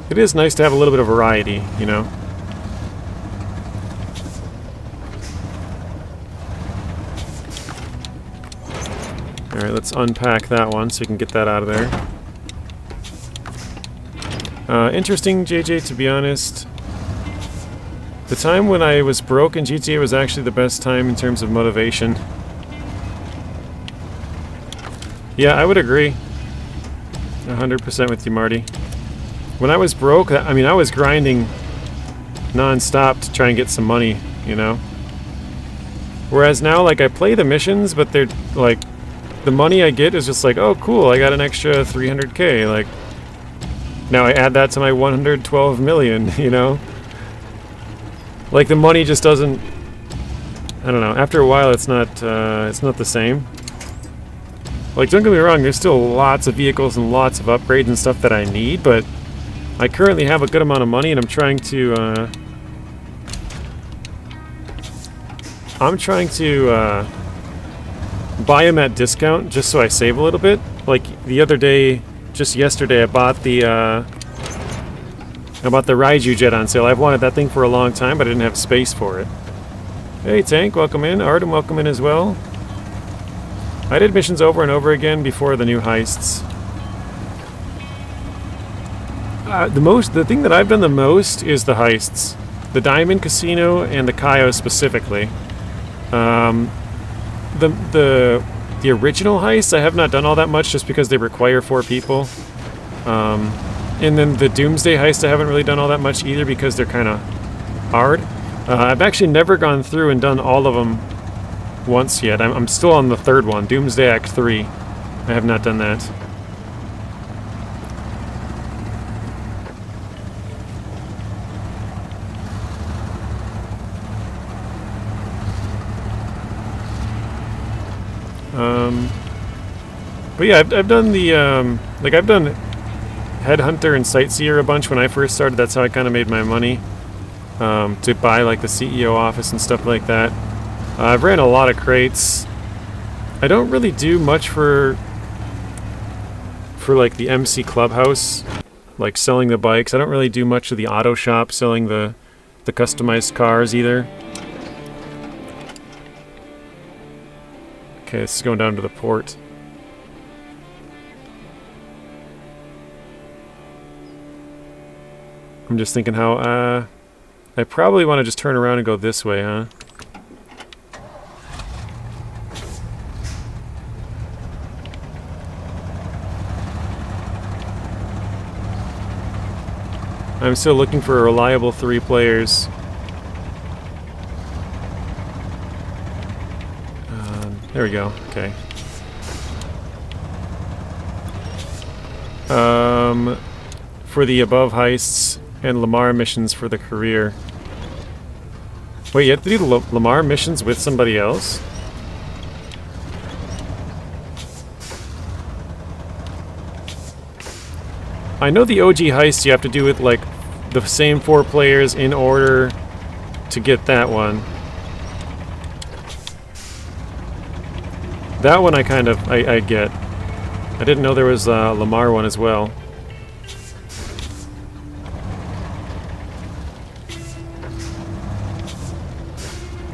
It is nice to have a little bit of variety, you know. Alright, let's unpack that one so you can get that out of there. Interesting, JJ, to be honest. The time when I was broke in GTA was actually the best time in terms of motivation. Yeah, I would agree. 100% with you, Marty. When I was broke, I mean, I was grinding non-stop to try and get some money, you know? Whereas now, like, I play the missions, but they're, like, the money I get is just like, oh, cool, I got an extra 300k, like, now I add that to my 112 million, you know? Like, the money just doesn't, I don't know, after a while it's not the same. Like, don't get me wrong, there's still lots of vehicles and lots of upgrades and stuff that I need, but I currently have a good amount of money, and I'm trying to buy them at discount just so I save a little bit. Like the other day, just yesterday, I bought the Raiju jet on sale. I've wanted that thing for a long time, but I didn't have space for it. Hey Tank, welcome in. Artem, welcome in as well. I did missions over and over again before the new heists. The thing that I've done the most is the heists. The Diamond Casino and the Cayo specifically. The original heists I have not done all that much just because they require 4 people. And then the Doomsday heist I haven't really done all that much either because they're kind of hard. I've actually never gone through and done all of them once yet. I'm still on the 3rd one, Doomsday Act 3. I have not done that. But yeah, I've done the, like I've done Headhunter and Sightseer a bunch when I first started. That's how I kind of made my money, to buy like the CEO office and stuff like that. I've ran a lot of crates. I don't really do much for like the MC Clubhouse, like selling the bikes. I don't really do much of the auto shop, selling the customized cars either. Okay, this is going down to the port. I'm just thinking how, I probably want to just turn around and go this way, huh? I'm still looking for a reliable 3 players. There we go. Okay. For the above heists and Lamar missions for the career. Wait, you have to do the Lamar missions with somebody else? I know the OG heist you have to do with like the same 4 players in order to get that one. That one I kind of, I get. I didn't know there was a Lamar one as well.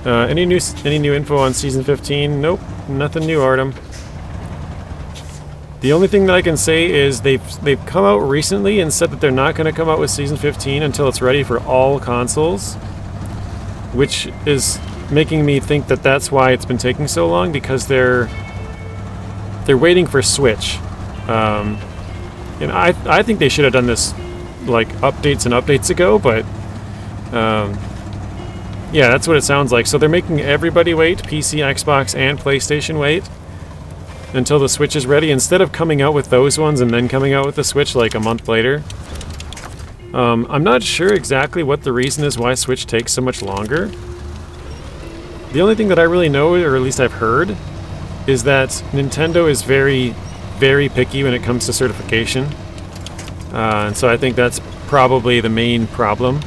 Any new info on Season 15? Nope, nothing new, Artem. The only thing that I can say is they've come out recently and said that they're not going to come out with Season 15 until it's ready for all consoles, which is making me think that that's why it's been taking so long, because they're waiting for Switch. And I think they should have done this like updates and updates ago, but yeah, that's what it sounds like. So they're making everybody wait, PC, Xbox, and PlayStation wait, until the Switch is ready, instead of coming out with those ones and then coming out with the Switch like a month later. I'm not sure exactly what the reason is why Switch takes so much longer. The only thing that I really know, or at least I've heard, is that Nintendo is very, very picky when it comes to certification. And so I think that's probably the main problem.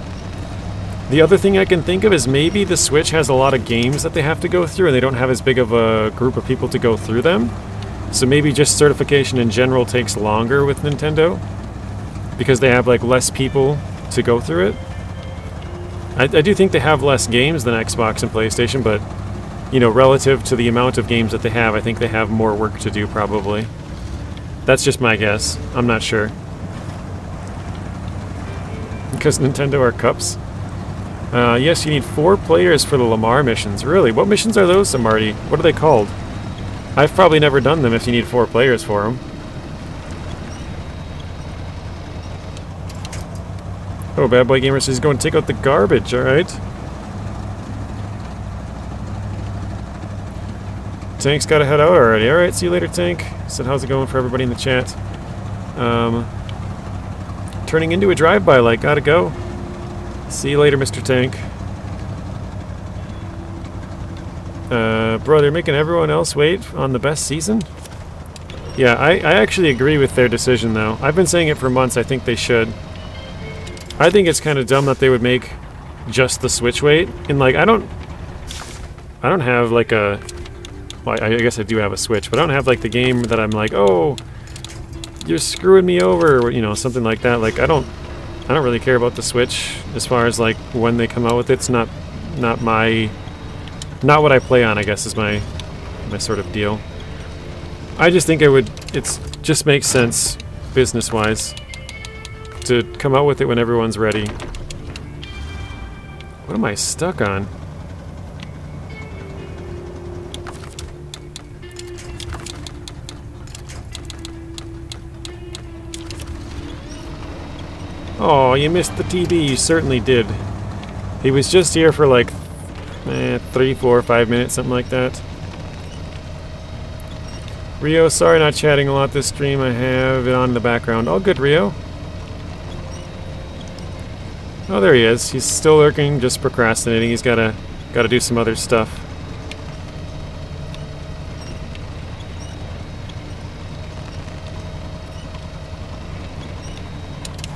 The other thing I can think of is maybe the Switch has a lot of games that they have to go through and they don't have as big of a group of people to go through them. So maybe just certification in general takes longer with Nintendo because they have like less people to go through it. I do think they have less games than Xbox and PlayStation, but you know, relative to the amount of games that they have, I think they have more work to do probably. That's just my guess. I'm not sure. Because Nintendo are cups. Yes, you need 4 players for the Lamar missions. Really? What missions are those, Marty? What are they called? I've probably never done them if you need 4 players for them. Oh, Bad Boy Gamer says he's going to take out the garbage, alright. Tank's got to head out already. Alright, see you later, Tank. Said, how's it going for everybody in the chat? Turning into a drive-by light. Gotta go. See you later, Mr. Tank. Bro, they're making everyone else wait on the best season? Yeah, I actually agree with their decision, though. I've been saying it for months. I think they should. I think it's kind of dumb that they would make just the Switch wait. And, like, I don't have, like, a... Well, I guess I do have a Switch, but I don't have, like, the game that I'm like, oh, you're screwing me over, or, you know, something like that. Like, I don't really care about the Switch as far as, like, when they come out with it. It's not what I play on, I guess, is my sort of deal. I just think it just makes sense, business-wise, to come out with it when everyone's ready. What am I stuck on? Oh, you missed the TB. You certainly did. He was just here for like 3, 4, 5 minutes, something like that. Rio, sorry not chatting a lot this stream. I have it on in the background. All good, Rio. Oh, there he is. He's still lurking, just procrastinating. He's gotta do some other stuff.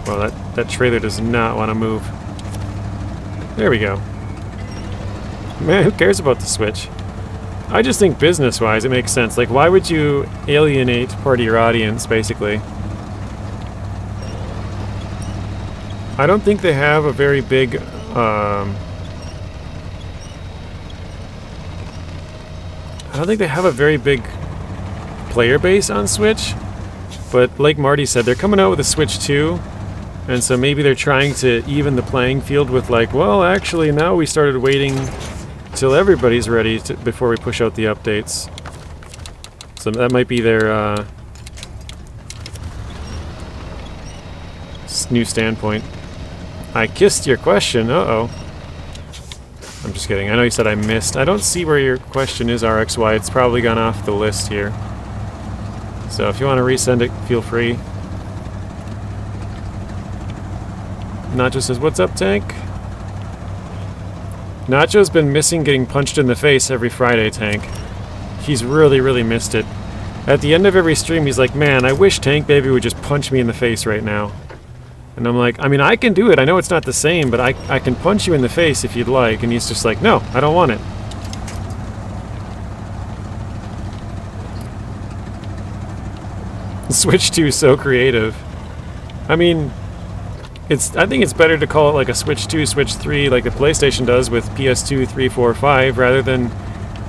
Well, that trailer does not want to move. There we go. Man, who cares about the Switch? I just think business-wise it makes sense. Like, why would you alienate part of your audience, basically? I don't think they have a very big, I don't think they have a very big player base on Switch. But like Marty said, they're coming out with a Switch 2. And so maybe they're trying to even the playing field with like, well, actually now we started waiting till everybody's ready before we push out the updates. So that might be their new standpoint. I kissed your question. Uh-oh. I'm just kidding. I know you said I missed. I don't see where your question is, RXY. It's probably gone off the list here. So if you want to resend it, feel free. Nacho says, what's up, Tank? Nacho's been missing getting punched in the face every Friday, Tank. He's really, really missed it. At the end of every stream, he's like, man, I wish Tank Baby would just punch me in the face right now. And I'm like, I mean, I can do it. I know it's not the same, but I can punch you in the face if you'd like. And he's just like, no, I don't want it. Switch 2 is so creative. I mean... I think it's better to call it like a Switch 2, Switch 3, like the PlayStation does with PS2, 3, 4, 5, rather than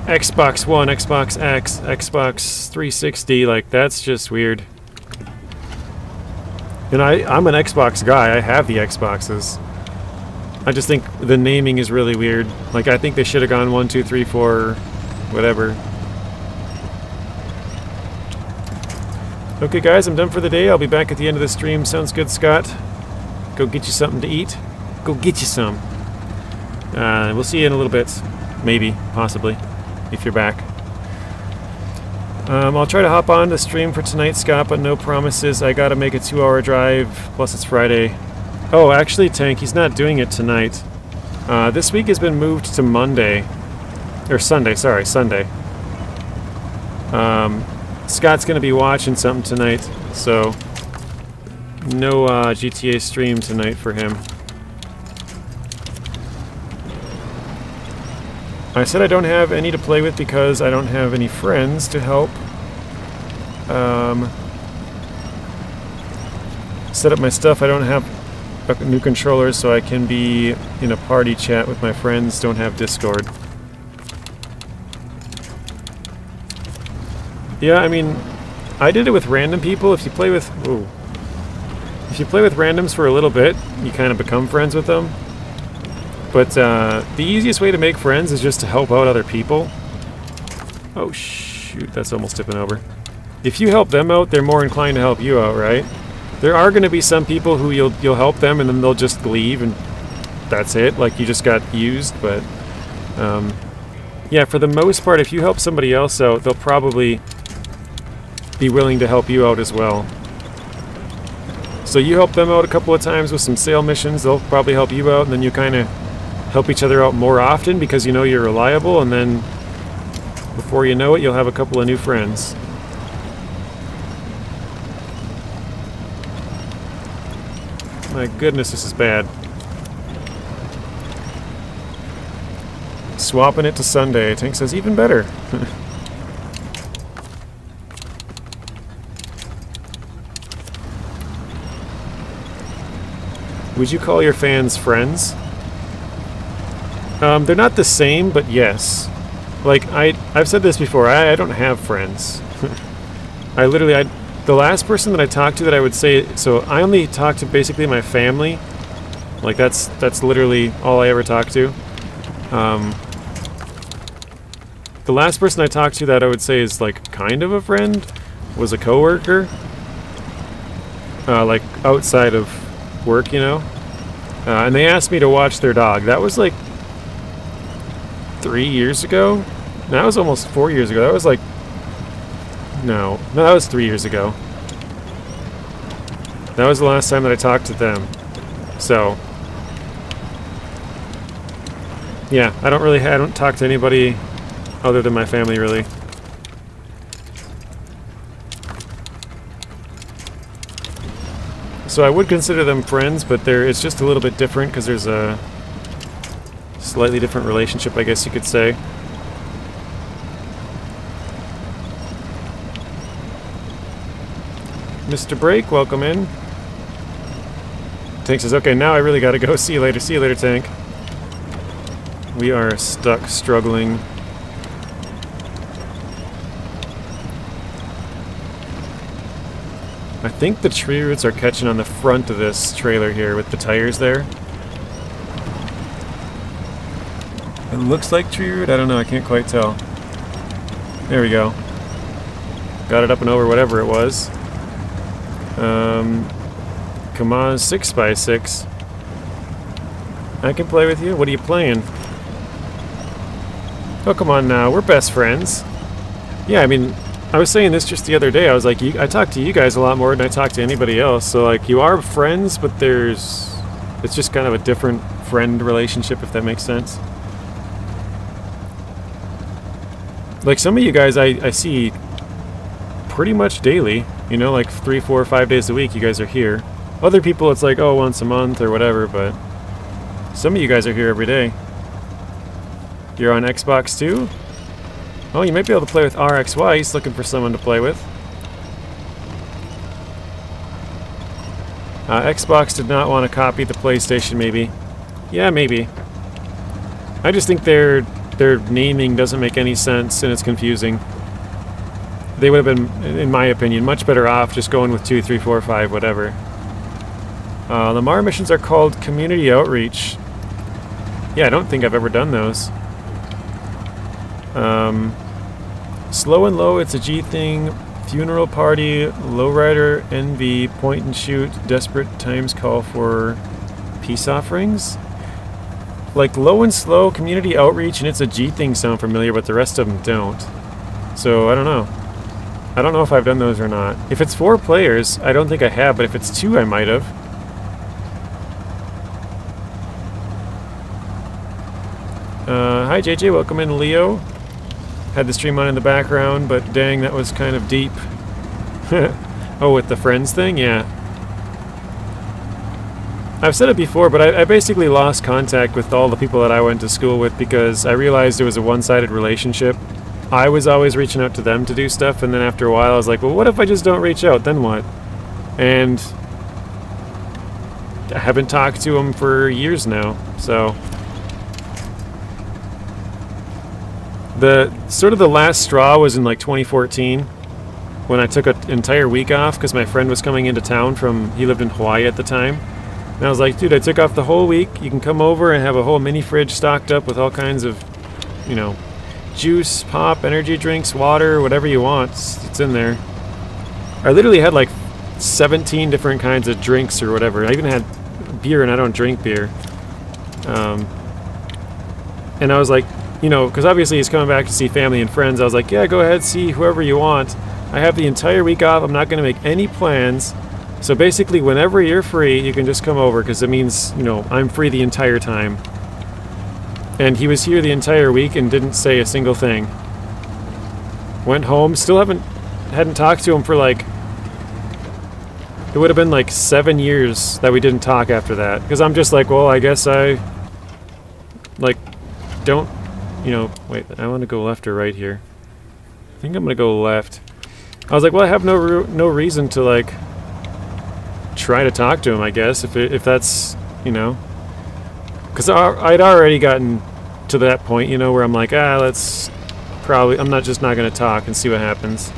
Xbox One, Xbox X, Xbox 360. Like, that's just weird. And I'm an Xbox guy. I have the Xboxes. I just think the naming is really weird. Like, I think they should have gone 1, 2, 3, 4, whatever. Okay, guys, I'm done for the day. I'll be back at the end of the stream. Sounds good, Scott? Go get you something to eat. Go get you some. We'll see you in a little bit. Maybe. Possibly. If you're back. I'll try to hop on the stream for tonight, Scott, but no promises. I gotta make a 2-hour drive. Plus it's Friday. Oh, actually, Tank, he's not doing it tonight. This week has been moved to Monday. Or Sunday, sorry, Sunday. Scott's going to be watching something tonight, so no GTA stream tonight for him. I said I don't have any to play with because I don't have any friends to help set up my stuff. I don't have a new controller, so I can be in a party chat with my friends. Don't have Discord. Yeah, I mean, I did it with random people. If you play with randoms for a little bit, you kind of become friends with them. But the easiest way to make friends is just to help out other people. Oh shoot, that's almost tipping over. If you help them out, they're more inclined to help you out, right? There are going to be some people who you'll help them and then they'll just leave and that's it. Like you just got used, but yeah, for the most part, if you help somebody else out, they'll probably be willing to help you out as well. So you help them out a couple of times with some sale missions, they'll probably help you out, and then you kind of help each other out more often because you know you're reliable, and then before you know it, you'll have a couple of new friends. My goodness, this is bad. Swapping it to Sunday. Tank says even better. Would you call your fans friends? They're not the same, but yes. Like, I've said this before, I don't have friends. The last person that I talked to that I would say, so I only talk to basically my family. Like, that's literally all I ever talk to. The last person I talked to that I would say is, like, kind of a friend was a coworker. Like, outside of work, you know? And they asked me to watch their dog. That was, like, 3 years ago? No, that was almost 4 years ago. That was, like... No, that was 3 years ago. That was the last time that I talked to them. So... yeah, I don't talk to anybody other than my family, really. So I would consider them friends, but it's just a little bit different because there's a slightly different relationship, I guess you could say. Mr. Break, welcome in. Tank says, okay, now I really gotta go. See you later. See you later, Tank. We are stuck, struggling. I think the tree roots are catching on the front of this trailer here with the tires there. It looks like tree root. I don't know. I can't quite tell. There we go. Got it up and over whatever it was. Come on, 6x6. I can play with you. What are you playing? Oh, come on now. We're best friends. Yeah, I mean... I was saying this just the other day. I was like, I talk to you guys a lot more than I talk to anybody else. So, like, you are friends, but it's just kind of a different friend relationship, if that makes sense. Like, some of you guys I see pretty much daily. You know, like 3, 4, 5 days a week you guys are here. Other people, it's like, oh, once a month or whatever, but some of you guys are here every day. You're on Xbox too? Oh, you might be able to play with RXY. He's looking for someone to play with. Xbox did not want to copy the PlayStation, maybe. Yeah, maybe. I just think their naming doesn't make any sense, and it's confusing. They would have been, in my opinion, much better off just going with 2, 3, 4, 5, whatever. The Mar missions are called Community Outreach. Yeah, I don't think I've ever done those. Slow and Low, it's a G thing. Funeral Party, Lowrider, NV, Point and Shoot, Desperate Times Call for Peace Offerings. Like Low and Slow, Community Outreach, and It's a G thing sound familiar, but the rest of them don't. So, I don't know. I don't know if I've done those or not. If it's 4 players, I don't think I have, but if it's 2, I might have. Hi JJ, welcome in Leo. Had the stream on in the background, but dang, that was kind of deep. Oh, with the friends thing? Yeah. I've said it before, but I basically lost contact with all the people that I went to school with because I realized it was a one-sided relationship. I was always reaching out to them to do stuff, and then after a while I was like, well, what if I just don't reach out? Then what? And I haven't talked to them for years now, so... The last straw was in like 2014 when I took an entire week off because my friend was coming into town he lived in Hawaii at the time. And I was like, dude, I took off the whole week. You can come over and have a whole mini fridge stocked up with all kinds of, you know, juice, pop, energy drinks, water, whatever you want. It's in there. I literally had like 17 different kinds of drinks or whatever. I even had beer, and I don't drink beer. And I was like, you know, because obviously he's coming back to see family and friends. I was like, yeah, go ahead, see whoever you want. I have the entire week off. I'm not going to make any plans. So basically, whenever you're free, you can just come over, because it means, you know, I'm free the entire time. And he was here the entire week and didn't say a single thing. Went home, still hadn't talked to him for like, it would have been like 7 years that we didn't talk after that. Because I'm just like, well, I guess I, like, don't, you know, wait, I want to go left or right here. I think I'm going to go left. I was like, well, I have no reason to, like, try to talk to him, I guess, if that's, you know, because I'd already gotten to that point, you know, where I'm like, let's probably, I'm not going to talk and see what happens.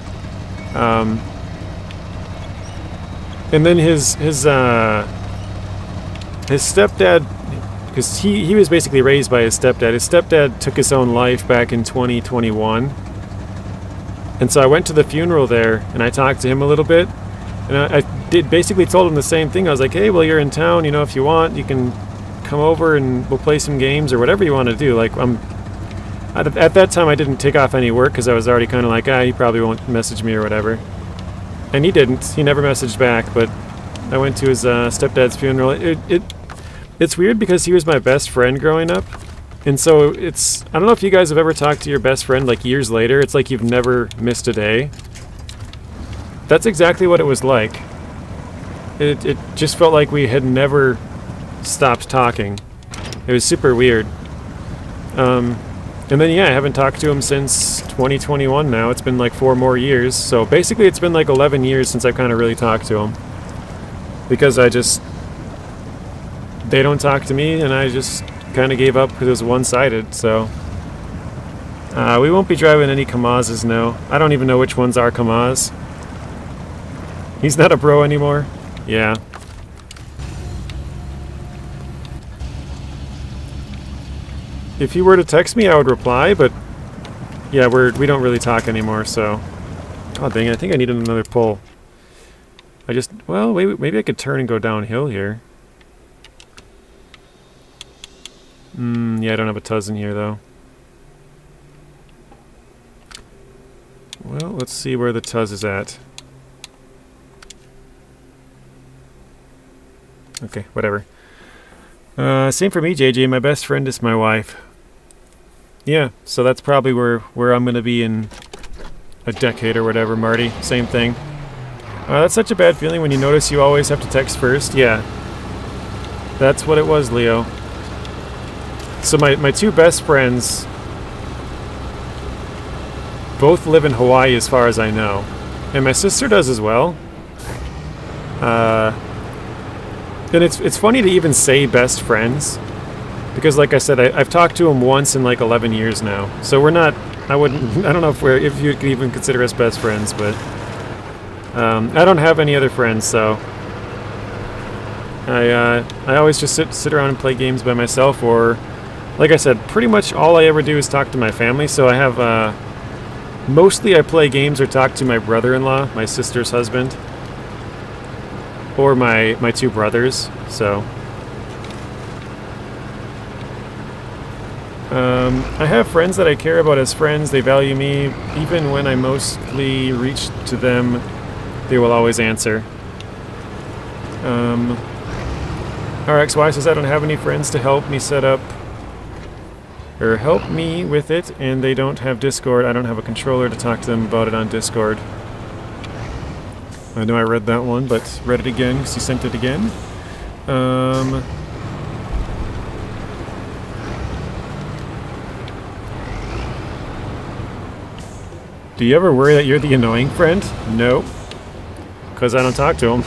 And then his stepdad, because he was basically raised by his stepdad. His stepdad took his own life back in 2021, and so I went to the funeral there and I talked to him a little bit. And I basically told him the same thing. I was like, hey, well, you're in town, you know, if you want, you can come over and we'll play some games or whatever you want to do. Like, at that time, I didn't take off any work because I was already kind of like, he probably won't message me or whatever. And he didn't. He never messaged back, but I went to his stepdad's funeral. It's weird because he was my best friend growing up. And so I don't know if you guys have ever talked to your best friend like years later. It's like you've never missed a day. That's exactly what it was like. It just felt like we had never stopped talking. It was super weird. And then, yeah, I haven't talked to him since 2021 now. It's been like 4 more years. So basically it's been like 11 years since I've kind of really talked to him. Because they don't talk to me, and I just kind of gave up because it was one-sided, so... we won't be driving any Kamazes now. I don't even know which ones are Kamaz. He's not a bro anymore? Yeah. If he were to text me, I would reply, but... yeah, we don't really talk anymore, so... oh, dang it, I think I needed another pull. Well, maybe I could turn and go downhill here. Yeah, I don't have a Tuz in here, though. Well, let's see where the Tuz is at. Okay, whatever. Same for me, JJ. My best friend is my wife. Yeah, so that's probably where I'm going to be in a decade or whatever, Marty. Same thing. That's such a bad feeling when you notice you always have to text first. Yeah. That's what it was, Leo. So my 2 best friends both live in Hawaii as far as I know. And my sister does as well. And it's funny to even say best friends. Because like I said, I've talked to them once in like 11 years now. So we're not, I don't know if you could even consider us best friends, but... I don't have any other friends, so... I always just sit around and play games by myself, or... like I said, pretty much all I ever do is talk to my family, so I have, mostly I play games or talk to my brother-in-law, my sister's husband, or my 2 brothers, so... I have friends that I care about as friends. They value me. Even when I mostly reach to them, they will always answer. RXY says, I don't have any friends to help me set up or help me with it, and they don't have Discord. I don't have a controller to talk to them about it on Discord. I know I read that one, but read it again because he sent it again. Do you ever worry that you're the annoying friend? No. Because I don't talk to him.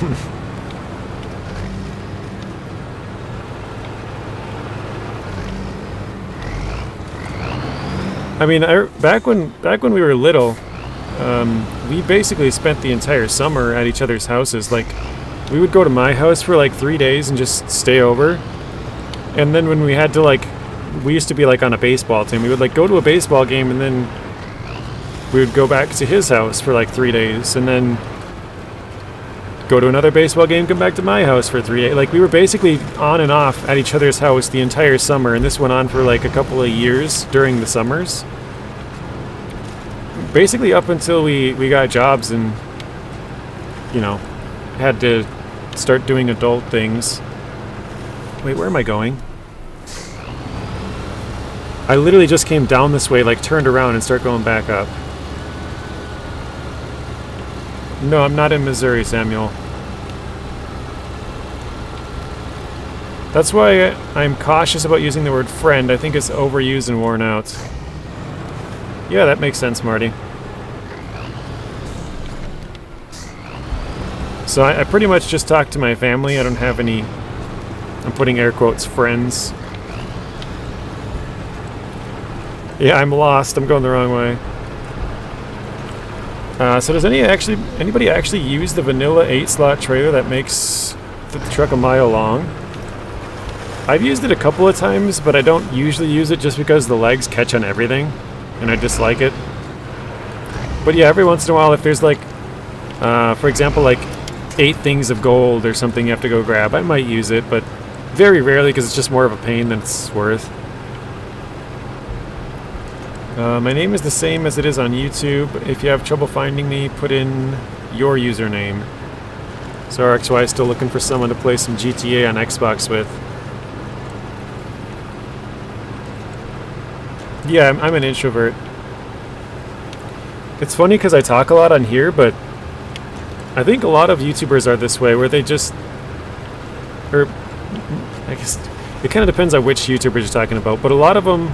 I mean, back when we were little, we basically spent the entire summer at each other's houses. Like, we would go to my house for like 3 days and just stay over. And then when we had to, like, we used to be like on a baseball team. We would like go to a baseball game and then we would go back to his house for like 3 days and then go to another baseball game, come back to my house for 3 days. Like, we were basically on and off at each other's house the entire summer, and this went on for like a couple of years during the summers. Basically up until we got jobs and, you know, had to start doing adult things. Wait, where am I going? I literally just came down this way, like turned around and start going back up. No, I'm not in Missouri, Samuel. That's why I'm cautious about using the word friend. I think it's overused and worn out. Yeah, that makes sense, Marty. So I pretty much just talk to my family. I don't have any, I'm putting air quotes, friends. Yeah, I'm lost. I'm going the wrong way. So does anybody actually use the vanilla 8-slot trailer that makes the truck a mile long? I've used it a couple of times, but I don't usually use it just because the legs catch on everything, and I dislike it. But yeah, every once in a while, if there's like, for example, like 8 things of gold or something you have to go grab, I might use it, but very rarely because it's just more of a pain than it's worth. My name is the same as it is on YouTube. If you have trouble finding me, put in your username. So RXY is still looking for someone to play some GTA on Xbox with. Yeah, I'm an introvert. It's funny because I talk a lot on here, but I think a lot of YouTubers are this way, where they just... Or, I guess, it kind of depends on which YouTubers you're talking about, but a lot of them,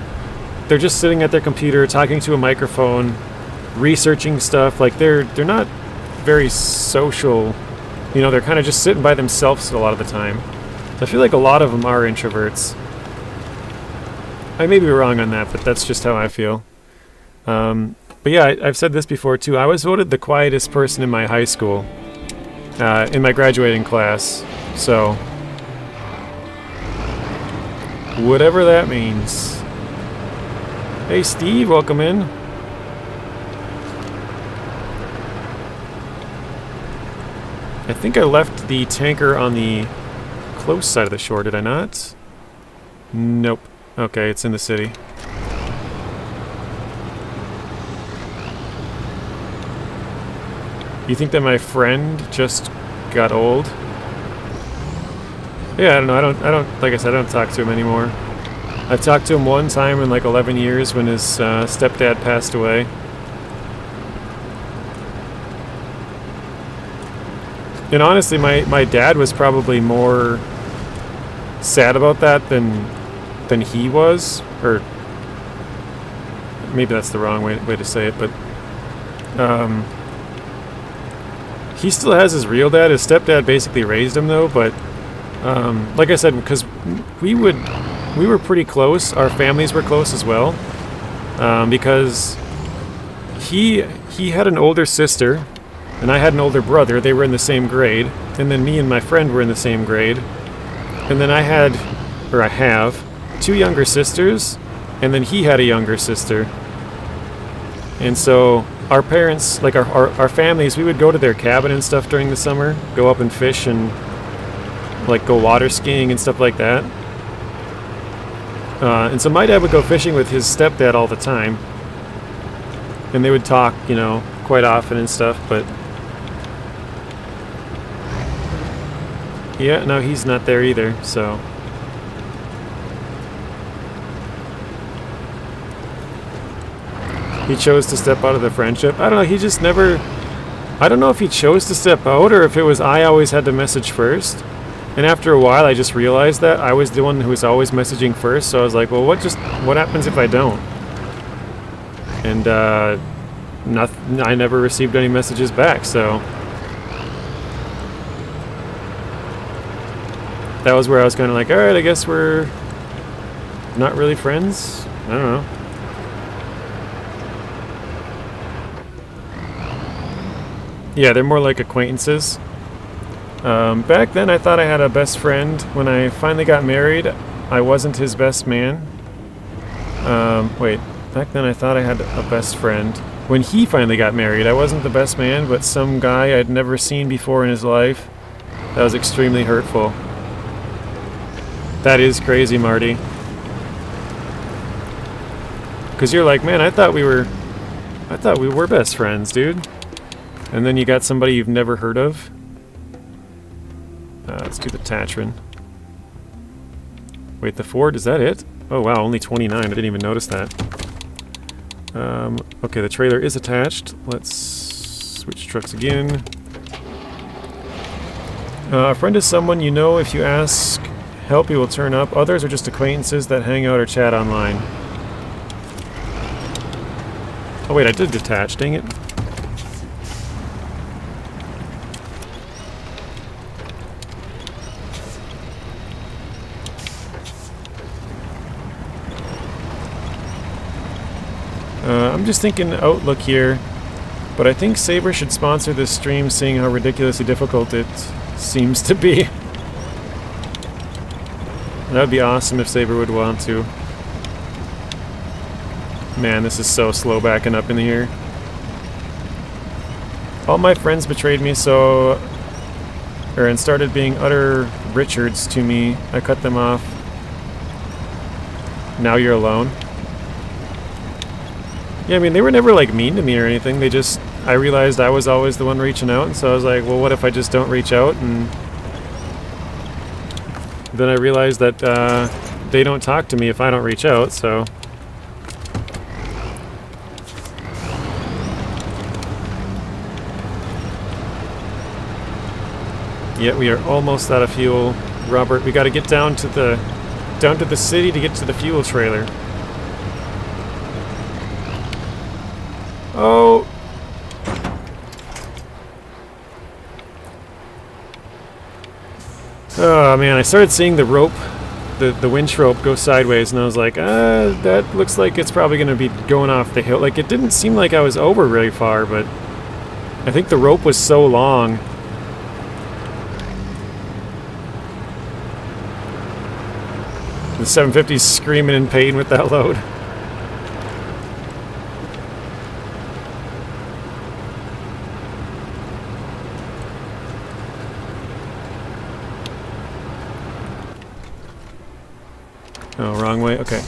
they're just sitting at their computer, talking to a microphone, researching stuff. Like, they're not very social. You know, they're kind of just sitting by themselves a lot of the time. So I feel like a lot of them are introverts. I may be wrong on that, but that's just how I feel. But yeah, I've said this before too. I was voted the quietest person in my high school, in my graduating class. So, whatever that means. Hey Steve, welcome in. I think I left the tanker on the close side of the shore, did I not? Nope. Okay, it's in the city. You think that my friend just got old? Yeah, I don't know. I don't. Like I said, I don't talk to him anymore. I've talked to him one time in like 11 years when his stepdad passed away. And honestly, my dad was probably more sad about that than he was, or maybe that's the wrong way to say it, but he still has his real dad. His stepdad basically raised him though, but like I said, because we were pretty close, our families were close as well, because he had an older sister and I had an older brother. They were in the same grade, and then me and my friend were in the same grade, and then I have 2 younger sisters, and then he had a younger sister. And so our parents, like our families, we would go to their cabin and stuff during the summer, go up and fish and like go water skiing and stuff like that. And so my dad would go fishing with his stepdad all the time, and they would talk, you know, quite often and stuff. But yeah, no, he's not there either, so He chose to step out of the friendship. I don't know, he just never... I don't know if he chose to step out or if it was I always had to message first. And after a while I just realized that I was the one who was always messaging first, so I was like, well, what happens if I don't? And I never received any messages back, so that was where I was kind of like, alright, I guess we're not really friends? I don't know. Yeah, they're more like acquaintances. Back then I thought I had a best friend. When I finally got married, I wasn't his best man. Wait, back then I thought I had a best friend. When he finally got married, I wasn't the best man, but some guy I'd never seen before in his life. That was extremely hurtful. That is crazy, Marty. Because you're like, man, I thought we were best friends, dude. And then you got somebody you've never heard of. Let's do the Tatran. Wait, the Ford, is that it? Oh wow, only 29, I didn't even notice that. Okay, the trailer is attached. Let's switch trucks again. A friend is someone you know if you ask help he will turn up. Others are just acquaintances that hang out or chat online. Oh wait, I did detach, dang it. I'm just thinking Outlook here, but I think Saber should sponsor this stream, seeing how ridiculously difficult it seems to be. That would be awesome if Saber would want to. Man, this is so slow backing up in here. All my friends betrayed me, and started being utter Richards to me. I cut them off. Now you're alone. Yeah, I mean, they were never, like, mean to me or anything. They just... I realized I was always the one reaching out, and so I was like, well, what if I just don't reach out? And then I realized that they don't talk to me if I don't reach out, so... Yeah, we are almost out of fuel, Robert. We got to get down to the city to get to the fuel trailer. Oh. Oh man, I started seeing the rope, the winch rope go sideways, and I was like, that looks like it's probably going to be going off the hill. Like, it didn't seem like I was over really far, but I think the rope was so long. The 750's screaming in pain with that load. Oh, wrong way. Okay.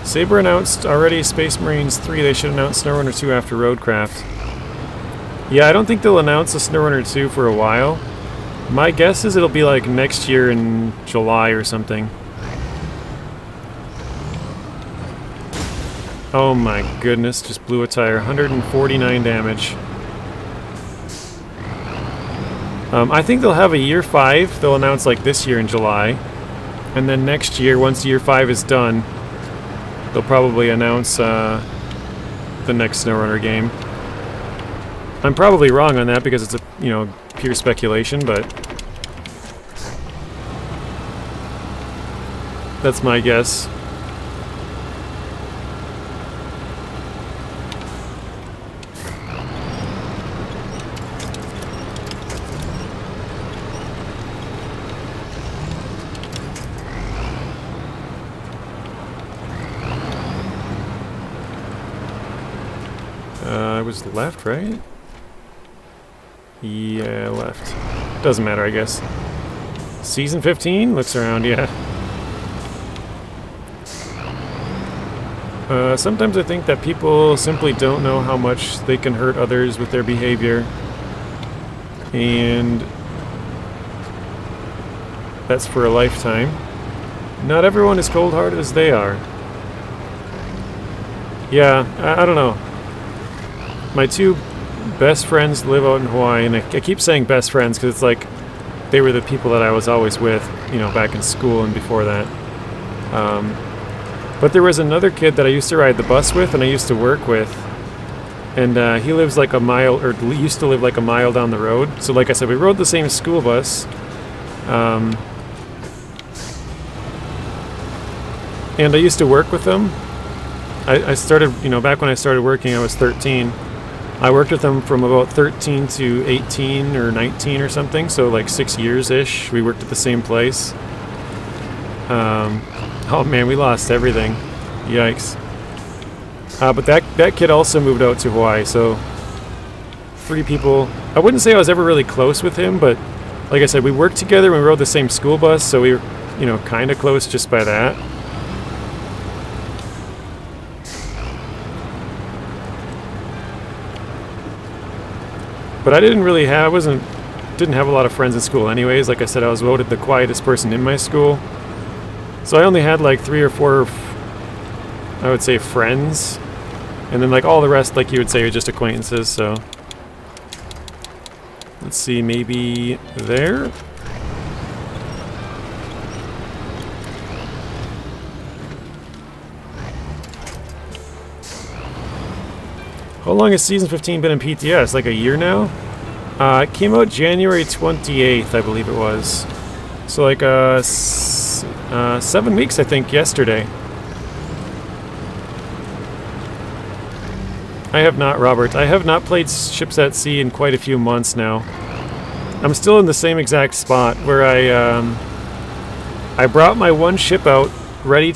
Saber announced already Space Marines 3. They should announce SnowRunner 2 after Roadcraft. Yeah, I don't think they'll announce a SnowRunner 2 for a while. My guess is it'll be like next year in July or something. Oh my goodness, just blew a tire. 149 damage. I think they'll have a year 5. They'll announce like this year in July. And then next year, once year 5 is done, they'll probably announce the next SnowRunner game. I'm probably wrong on that because it's a, pure speculation, but that's my guess. I was left, right? Yeah, left. Doesn't matter, I guess. Season 15? Looks around, yeah. Sometimes I think that people simply don't know how much they can hurt others with their behavior. And that's for a lifetime. Not everyone is cold-hearted as they are. Yeah, I don't know. my two best friends live out in Hawaii, and I keep saying best friends because it's like they were the people that I was always with, you know, back in school and before that. But there was another kid that I used to ride the bus with and I used to work with, and he lives like a mile, or used to live like a mile down the road. So like I said, we rode the same school bus. And I used to work with them. I started, you know, back when I started working, I was 13. I worked with them from about 13 to 18 or 19 or something, so like 6 years-ish. We worked at the same place. Oh man, we lost everything. Yikes. But that kid also moved out to Hawaii, so 3 people. I wouldn't say I was ever really close with him, but like I said, we worked together and we rode the same school bus, so we were, you know, kind of close just by that. But I didn't really have, didn't have a lot of friends in school anyways. Like I said, I was voted the quietest person in my school. So I only had like 3 or 4, I would say, friends. And then like all the rest, like you would say, are just acquaintances, so. Let's see, maybe there? How long has Season 15 been in PTS? Like a year now? It came out January 28th, I believe it was. So like 7 weeks, I think, yesterday. I have not, Robert. I have not played Ships at Sea in quite a few months now. I'm still in the same exact spot where I brought my one ship out ready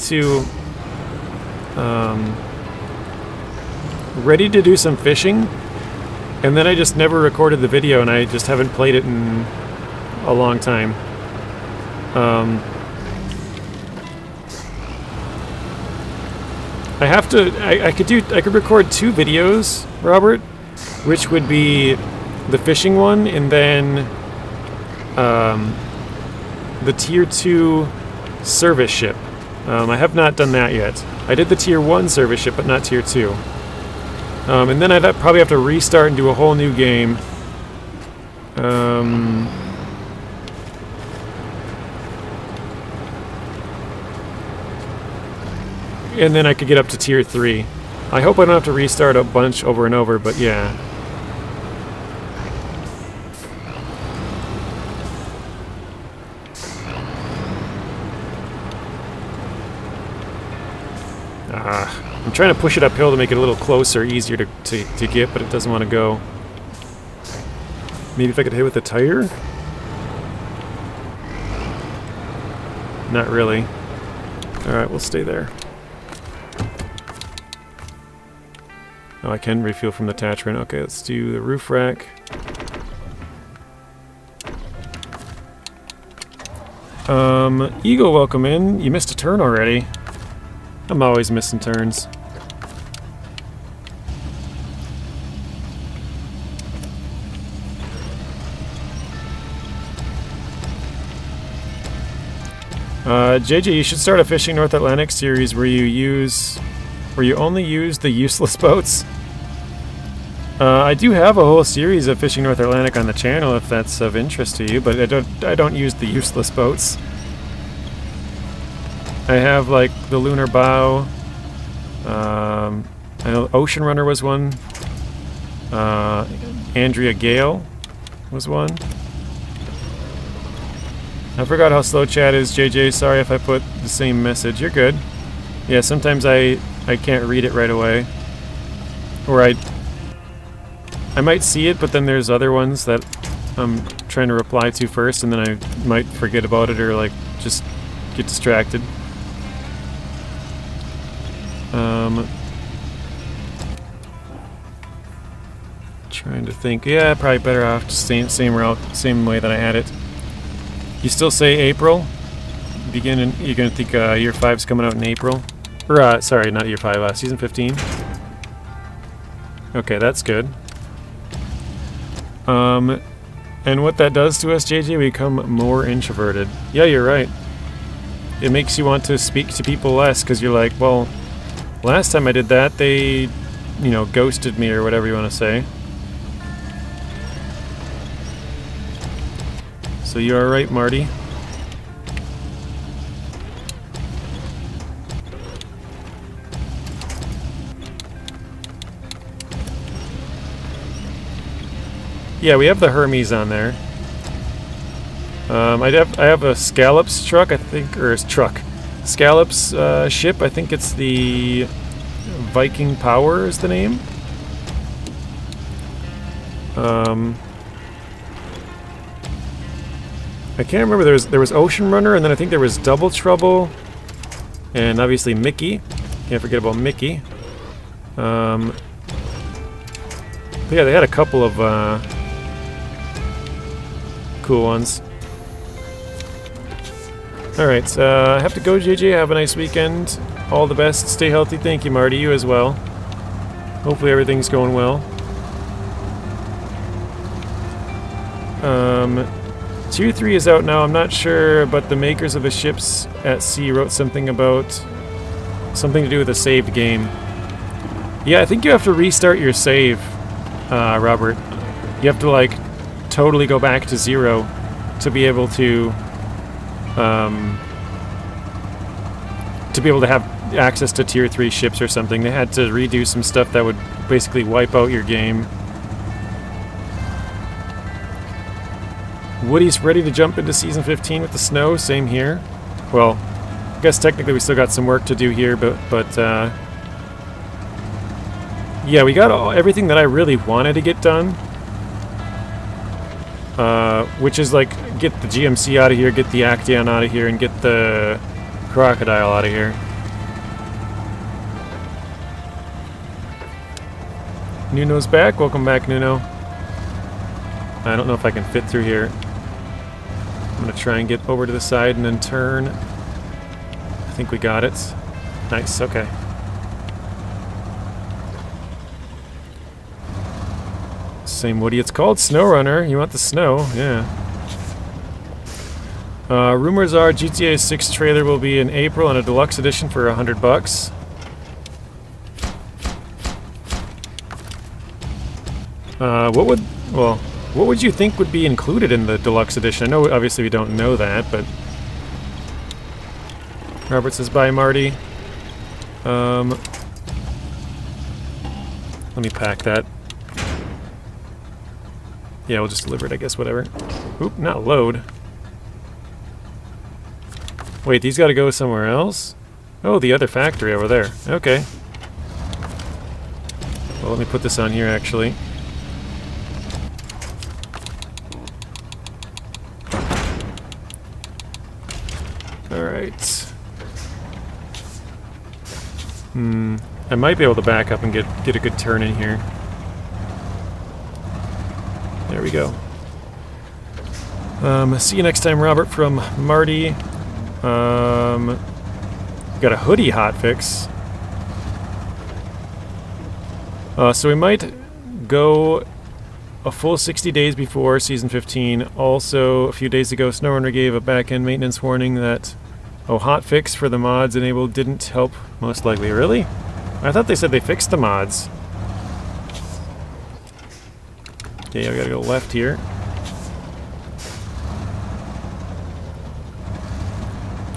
to do some fishing, and then I just never recorded the video, and I just haven't played it in a long time. I could record 2 videos, Robert, which would be the fishing one and then the tier 2 service ship. I have not done that yet. I did the tier 1 service ship, but not tier 2. And then I'd probably have to restart and do a whole new game. And then I could get up to tier 3. I hope I don't have to restart a bunch over and over, but yeah. I'm trying to push it uphill to make it a little closer, easier to get, but it doesn't want to go. Maybe if I could hit with the tire? Not really. Alright, we'll stay there. Oh, I can refuel from the attachment. Okay, let's do the roof rack. Eagle, welcome in. You missed a turn already. I'm always missing turns. JJ, you should start a Fishing North Atlantic series where you only use the useless boats. I do have a whole series of Fishing North Atlantic on the channel if that's of interest to you, but I don't use the useless boats. I have like the Lunar Bow. I know Ocean Runner was one. Andrea Gale was one. I forgot how slow chat is, JJ. Sorry if I put the same message. You're good. Yeah, sometimes I can't read it right away. Or I might see it, but then there's other ones that I'm trying to reply to first, and then I might forget about it or like just get distracted. Trying to think. Yeah, probably better off just same route, same way that I had it. You still say April? You're gonna think year 5's coming out in April? Or sorry, not year 5. Season 15. Okay, that's good. And what that does to us, JJ, we become more introverted. Yeah, you're right. It makes you want to speak to people less because you're like, well, last time I did that, they you know, ghosted me or whatever you want to say. So you are right, Marty. Yeah, we have the Hermes on there. I have a Scallops truck, I think, or truck. Scallops ship, I think it's the Viking Power is the name. I can't remember, there was Ocean Runner, and then I think there was Double Trouble, and obviously Mickey. Can't forget about Mickey. But yeah, they had a couple of cool ones. Alright, I have to go, JJ. Have a nice weekend. All the best. Stay healthy. Thank you, Marty. You as well. Hopefully everything's going well. Tier 3 is out now. I'm not sure, but the makers of the ships at sea wrote something about something to do with a saved game. Yeah, I think you have to restart your save, Robert. You have to, like, totally go back to 0 to be able to have access to Tier 3 ships or something. They had to redo some stuff that would basically wipe out your game. Woody's ready to jump into Season 15 with the snow. Same here. Well, I guess technically we still got some work to do here, but yeah, we got everything that I really wanted to get done. Which is like, get the GMC out of here, get the Actaeon out of here, and get the Crocodile out of here. Nuno's back. Welcome back, Nuno. I don't know if I can fit through here. I'm going to try and get over to the side and then turn. I think we got it. Nice, okay. Same Woody. It's called SnowRunner. You want the snow, yeah. Rumors are GTA 6 trailer will be in April and a deluxe edition for $100. What would you think would be included in the deluxe edition? I know obviously we don't know that, but Robert says bye, Marty. Let me pack that. Yeah, we'll just deliver it, I guess, whatever. Oop, not load. Wait, these gotta go somewhere else? Oh, the other factory over there. Okay. Well, let me put this on here, actually. Alright. I might be able to back up and get a good turn in here. There we go. See you next time, Robert, from Marty. Got a hoodie hotfix. So we might go a full 60 days before Season 15. Also, a few days ago, SnowRunner gave a back-end maintenance warning that hotfix for the mods enabled didn't help, most likely. Really? I thought they said they fixed the mods. Okay, I gotta go left here.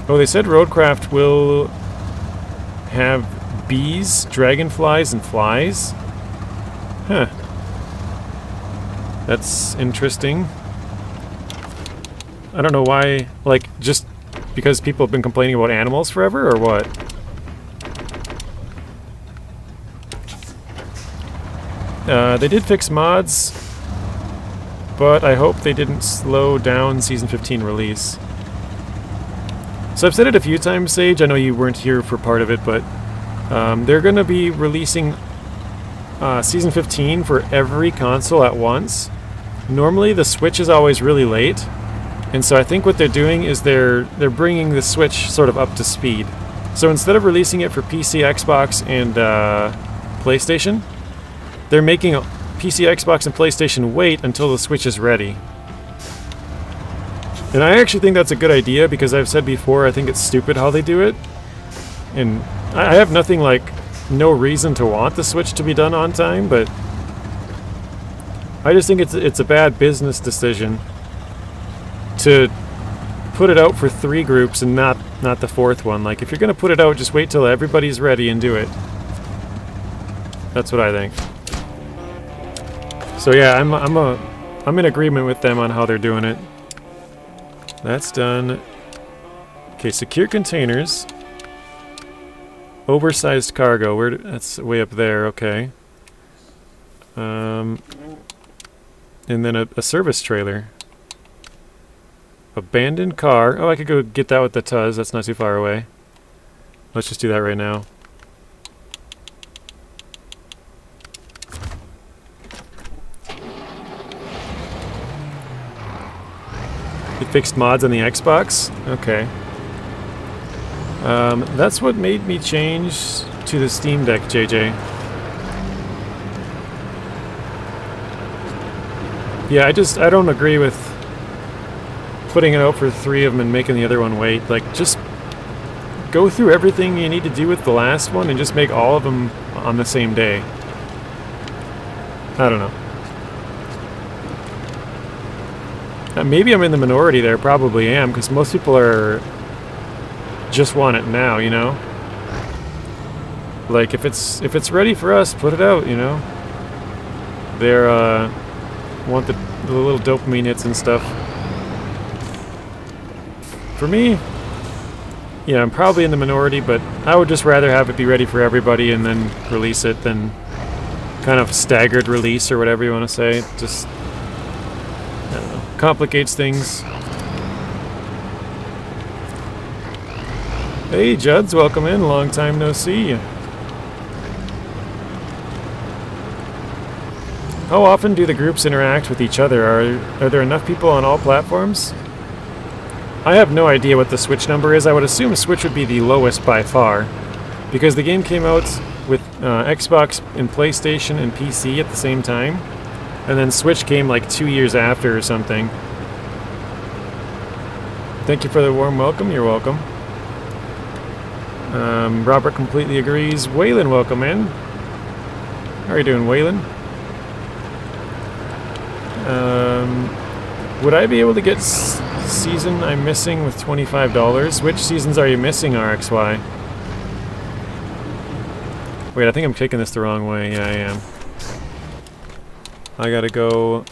Oh, they said Roadcraft will have bees, dragonflies, and flies. Huh. That's interesting. I don't know why, like, just because people have been complaining about animals forever, or what? They did fix mods, but I hope they didn't slow down Season 15 release. So I've said it a few times, Sage. I know you weren't here for part of it, but they're going to be releasing Season 15 for every console at once. Normally the Switch is always really late, and so I think what they're doing is they're bringing the Switch sort of up to speed. So instead of releasing it for PC, Xbox, and PlayStation, they're making PC, Xbox, and PlayStation wait until the Switch is ready. And I actually think that's a good idea, because I've said before, I think it's stupid how they do it. And I have nothing like no reason to want the Switch to be done on time, but I just think it's a bad business decision to put it out for 3 groups and not the 4th one. Like, if you're gonna put it out, just wait till everybody's ready and do it. That's what I think. So yeah, I'm in agreement with them on how they're doing it. That's done. Okay, secure containers. Oversized cargo. That's way up there. Okay. And then a service trailer. Abandoned car. Oh, I could go get that with the Tuz. That's not too far away. Let's just do that right now. You fixed mods on the Xbox? Okay. That's what made me change to the Steam Deck, JJ. Yeah, I don't agree with putting it out for 3 of them and making the other one wait. Like, just go through everything you need to do with the last one and just make all of them on the same day. I don't know. Maybe I'm in the minority there, probably am, because most people are just want it now, you know? Like, if it's ready for us, put it out, you know? They're, want the little dopamine hits and stuff. For me, yeah, I'm probably in the minority, but I would just rather have it be ready for everybody and then release it than kind of staggered release or whatever you want to say. Just, I don't know, complicates things. Hey, Juds, welcome in. Long time no see. How often do the groups interact with each other? Are there enough people on all platforms? I have no idea what the Switch number is. I would assume Switch would be the lowest by far, because the game came out with Xbox and PlayStation and PC at the same time, and then Switch came like 2 years after or something. Thank you for the warm welcome. You're welcome. Robert completely agrees. Waylon, welcome in. How are you doing, Waylon? Would I be able to get season I'm missing with $25? Which seasons are you missing, RXY? Wait, I think I'm taking this the wrong way. Yeah, I am. I gotta go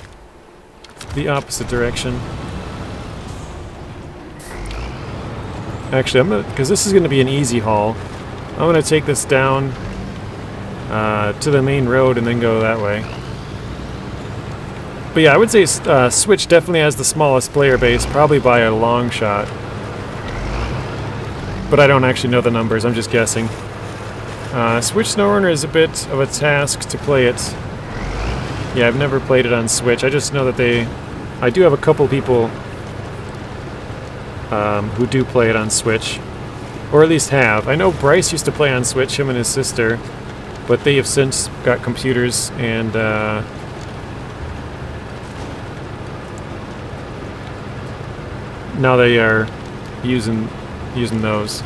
the opposite direction. Actually, I'm gonna, because this is gonna be an easy haul, I'm gonna take this down to the main road and then go that way. But yeah, I would say Switch definitely has the smallest player base, probably by a long shot. But I don't actually know the numbers, I'm just guessing. Switch SnowRunner is a bit of a task to play it. Yeah, I've never played it on Switch. I just know that I do have a couple people who do play it on Switch. Or at least have. I know Bryce used to play on Switch, him and his sister. But they have since got computers and... now they are using those.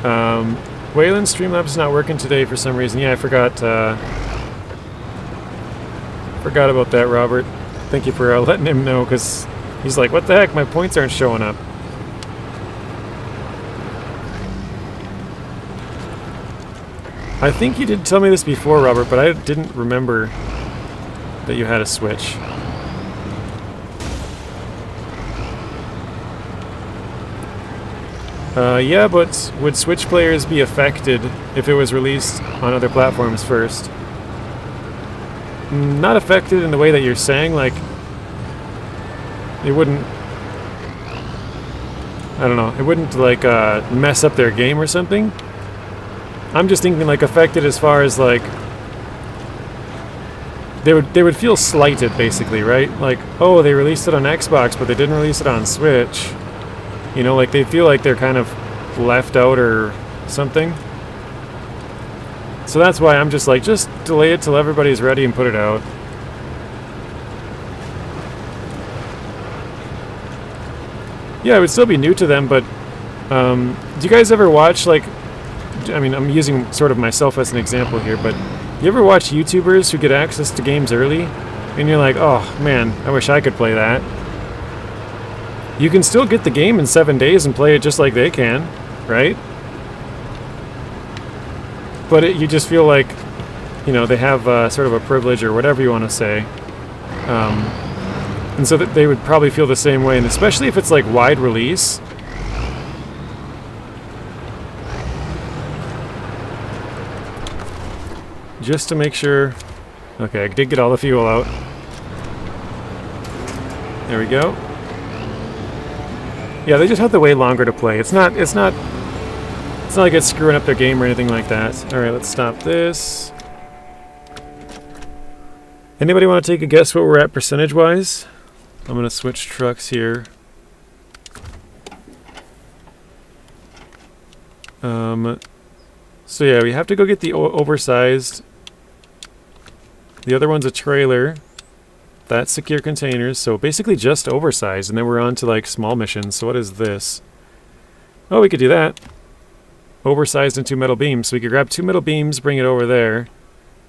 Waylon, Streamlabs not working today for some reason. Yeah, I forgot about that, Robert. Thank you for letting him know, because he's like, what the heck, my points aren't showing up. I think you did tell me this before, Robert, but I didn't remember that you had a Switch. Yeah, but would Switch players be affected if it was released on other platforms first? Not affected in the way that you're saying, like, it wouldn't, I don't know, it wouldn't, like, mess up their game or something. I'm just thinking, like, affected as far as, like, they would feel slighted, basically, right? Like, oh, they released it on Xbox, but they didn't release it on Switch. You know, like, they feel like they're kind of left out or something. So that's why I'm just like, just delay it till everybody's ready and put it out. Yeah, it would still be new to them, but do you guys ever watch, like, I mean, I'm using sort of myself as an example here, but you ever watch YouTubers who get access to games early, and you're like, oh man, I wish I could play that. You can still get the game in 7 days and play it just like they can, right? But you just feel like, you know, they have sort of a privilege or whatever you want to say. And so that they would probably feel the same way, and especially if it's like wide release. Just to make sure. Okay, I did get all the fuel out. There we go. Yeah, they just have to wait longer to play. It's not like it's screwing up their game or anything like that. Alright, let's stop this. Anybody want to take a guess what we're at percentage-wise? I'm going to switch trucks here. So yeah, we have to go get the oversized. The other one's a trailer. That's secure containers, so basically just oversized, and then we're on to like small missions. So what is this? Oh, we could do that. Oversized and 2 metal beams. So we could grab 2 metal beams, bring it over there.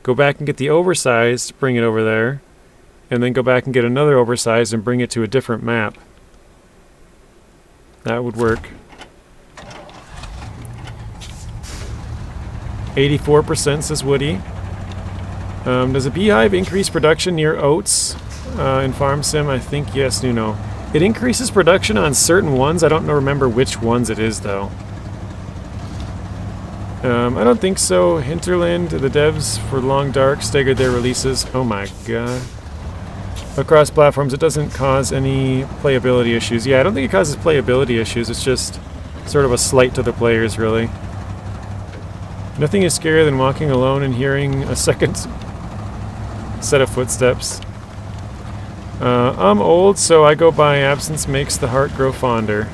Go back and get the oversized, bring it over there. And then go back and get another oversized and bring it to a different map. That would work. 84% says Woody. Does a beehive increase production near oats in Farm Sim? I think yes, Nuno. It increases production on certain ones. I don't remember which ones it is, though. I don't think so. Hinterland, the devs for Long Dark staggered their releases. Oh my god. Across platforms, it doesn't cause any playability issues. Yeah, I don't think it causes playability issues. It's just sort of a slight to the players, really. Nothing is scarier than walking alone and hearing a second set of footsteps. I'm old, so I go by absence makes the heart grow fonder.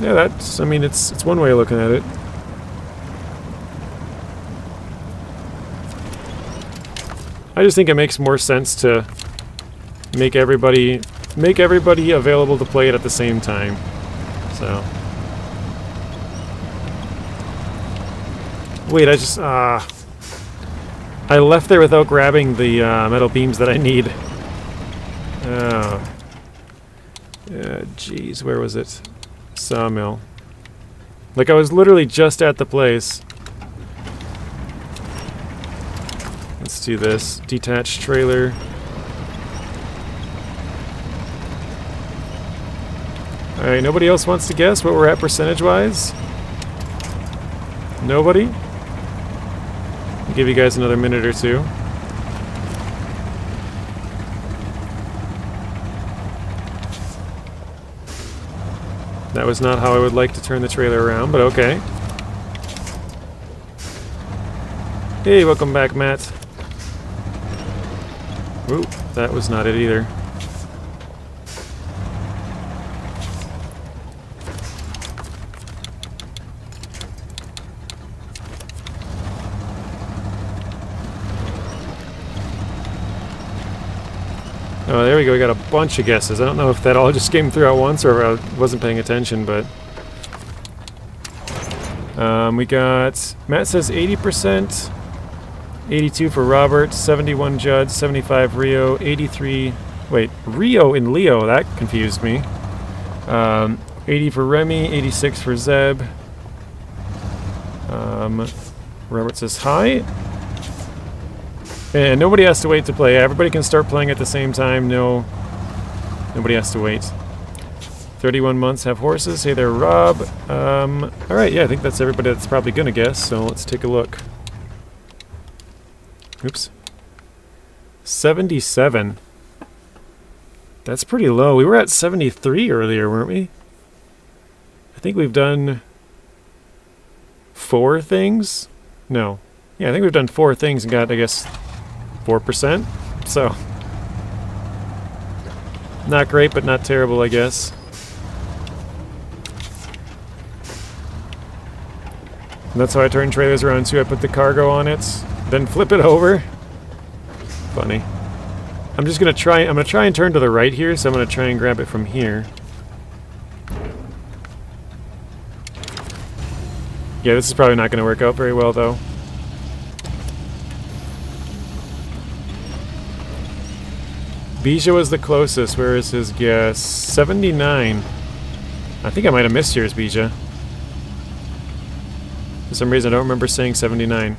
Yeah, that's, I mean, it's one way of looking at it. I just think it makes more sense to make everybody available to play it at the same time. So. Wait, I left there without grabbing the metal beams that I need. Oh. Jeez, where was it? Sawmill. Like, I was literally just at the place. Let's do this. Detached trailer. Alright, nobody else wants to guess what we're at percentage-wise? Nobody? I'll give you guys another minute or two. That was not how I would like to turn the trailer around, but okay. Hey, welcome back, Matt. Ooh, that was not it either. Oh, there we go. We got a bunch of guesses. I don't know if that all just came through at once or if I wasn't paying attention, but... we got... Matt says 80%. 82 for Robert. 71 Judd. 75 Rio. 83... Wait, Rio and Leo. That confused me. 80 for Remy. 86 for Zeb. Robert says hi. And nobody has to wait to play. Everybody can start playing at the same time. No, nobody has to wait. 31 months have horses. Hey there, Rob. Alright, yeah, I think that's everybody that's probably gonna guess, so let's take a look. Oops. 77. That's pretty low. We were at 73 earlier, weren't we? I think we've done 4 things? No. Yeah, I think we've done 4 things and got, I guess, 4%. So, not great, but not terrible, I guess. And that's how I turn trailers around too. I put the cargo on it, then flip it over. Funny. I'm just gonna try. I'm gonna try and turn to the right here, so I'm gonna try and grab it from here. Yeah, this is probably not going to work out very well, though. Bija was the closest. Where is his guess? 79. I think I might have missed yours, Bija. For some reason, I don't remember saying 79.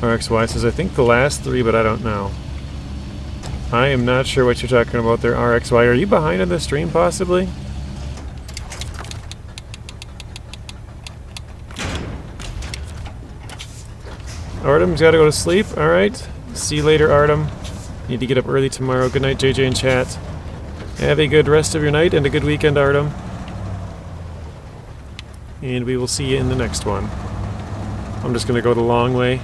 RXY says, I think the last 3, but I don't know. I am not sure what you're talking about there, RXY. Are you behind in the stream, possibly? Artem's got to go to sleep. Alright. See you later, Artem. Need to get up early tomorrow. Good night, JJ in chat. Have a good rest of your night and a good weekend, Artem. And we will see you in the next one. I'm just going to go the long way.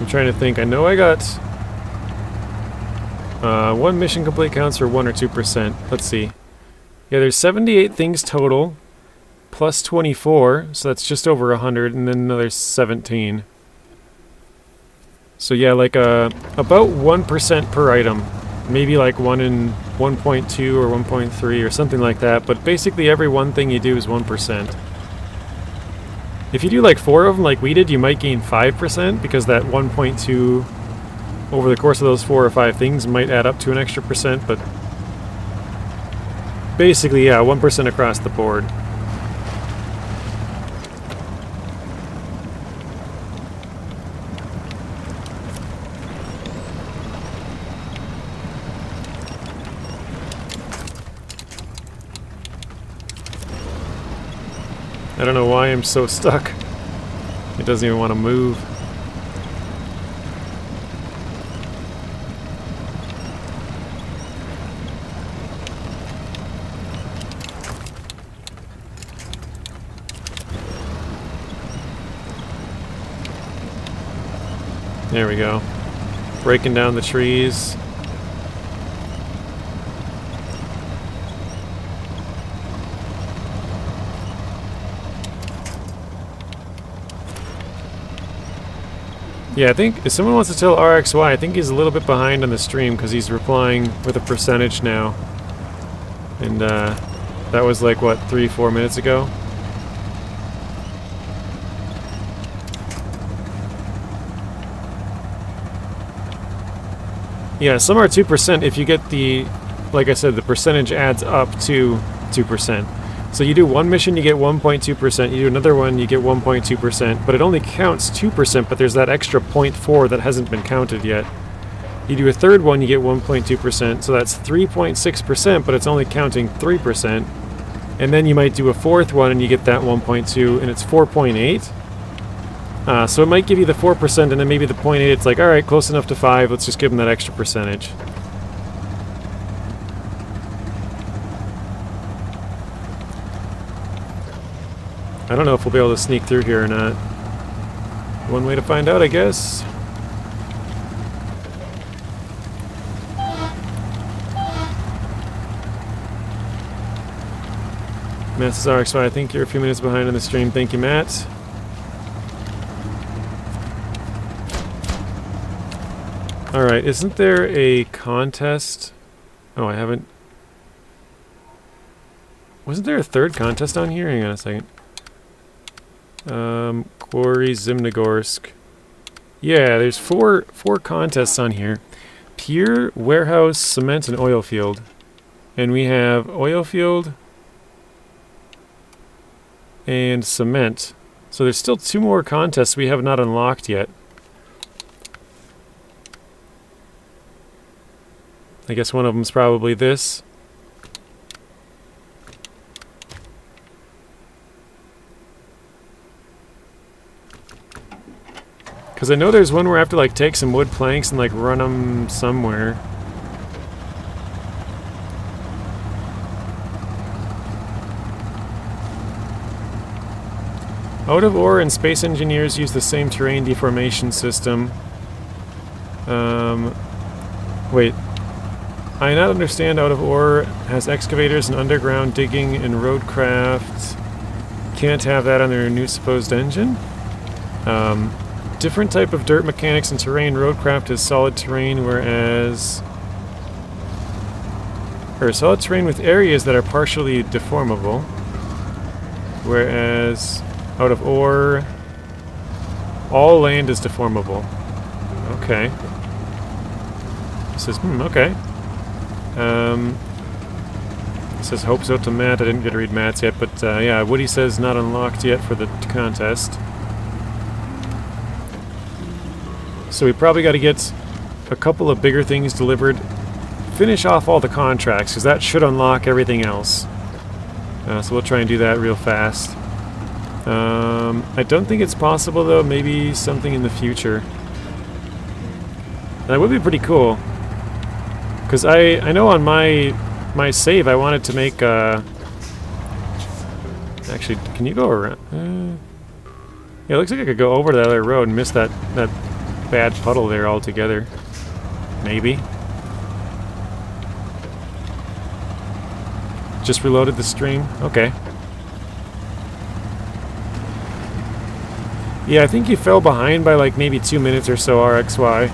I'm trying to think. I know I got... one mission complete counts for 1 or 2%. Let's see. Yeah, there's 78 things total, plus 24, so that's just over 100, and then another 17. So yeah, like about 1% per item. Maybe like 1 in 1.2 or 1.3 or something like that, but basically every one thing you do is 1%. If you do like 4 of them like we did, you might gain 5% because that 1.2 over the course of those 4 or 5 things might add up to an extra percent, but basically, yeah, 1% across the board. I don't know why I'm so stuck. It doesn't even want to move. There we go. Breaking down the trees. Yeah, I think if someone wants to tell RXY, I think he's a little bit behind on the stream because he's replying with a percentage now. And that was like, what, 3-4 minutes ago? Yeah, some are 2% if you get the, like I said, the percentage adds up to 2%. So you do one mission, you get 1.2%, you do another one, you get 1.2%, but it only counts 2%, but there's that extra 0.4 that hasn't been counted yet. You do a third one, you get 1.2%, so that's 3.6%, but it's only counting 3%. And then you might do a fourth one and you get that 1.2, and it's 4.8. So it might give you the 4%, and then maybe the 0.8, it's like, alright, close enough to 5, let's just give them that extra percentage. I don't know if we'll be able to sneak through here or not. One way to find out, I guess. Matt says RXY, I think you're a few minutes behind on the stream. Thank you, Matt. Alright, isn't there a contest? Oh, I haven't... Wasn't there a third contest on here? Hang on a second. Quarry Zimnogorsk. Yeah, there's four contests on here. Pier, warehouse, cement, and oil field. And we have oil field and cement. So there's still 2 more contests we have not unlocked yet. I guess one of them's probably this. Because I know there's one where I have to like take some wood planks and like run them somewhere. Out of ore and space engineers use the same terrain deformation system. Wait. I not understand out of ore has excavators and underground digging and roadcraft. Can't have that on their new supposed engine. Different type of dirt mechanics and terrain. Roadcraft is solid terrain, whereas... Or solid terrain with areas that are partially deformable. Whereas... Out of ore, all land is deformable. Okay. It says, okay. It says, hopes out to Matt. I didn't get to read Matt's yet, but yeah, Woody says not unlocked yet for the contest. So we probably got to get a couple of bigger things delivered. Finish off all the contracts, because that should unlock everything else. So we'll try and do that real fast. I don't think it's possible though, maybe something in the future. That would be pretty cool. Because I know on my save I wanted to make actually, can you go around? Yeah, it looks like I could go over to the other road and miss that bad puddle there altogether. Maybe. Just reloaded the stream? Okay. Yeah, I think you fell behind by like maybe 2 minutes or so, RXY.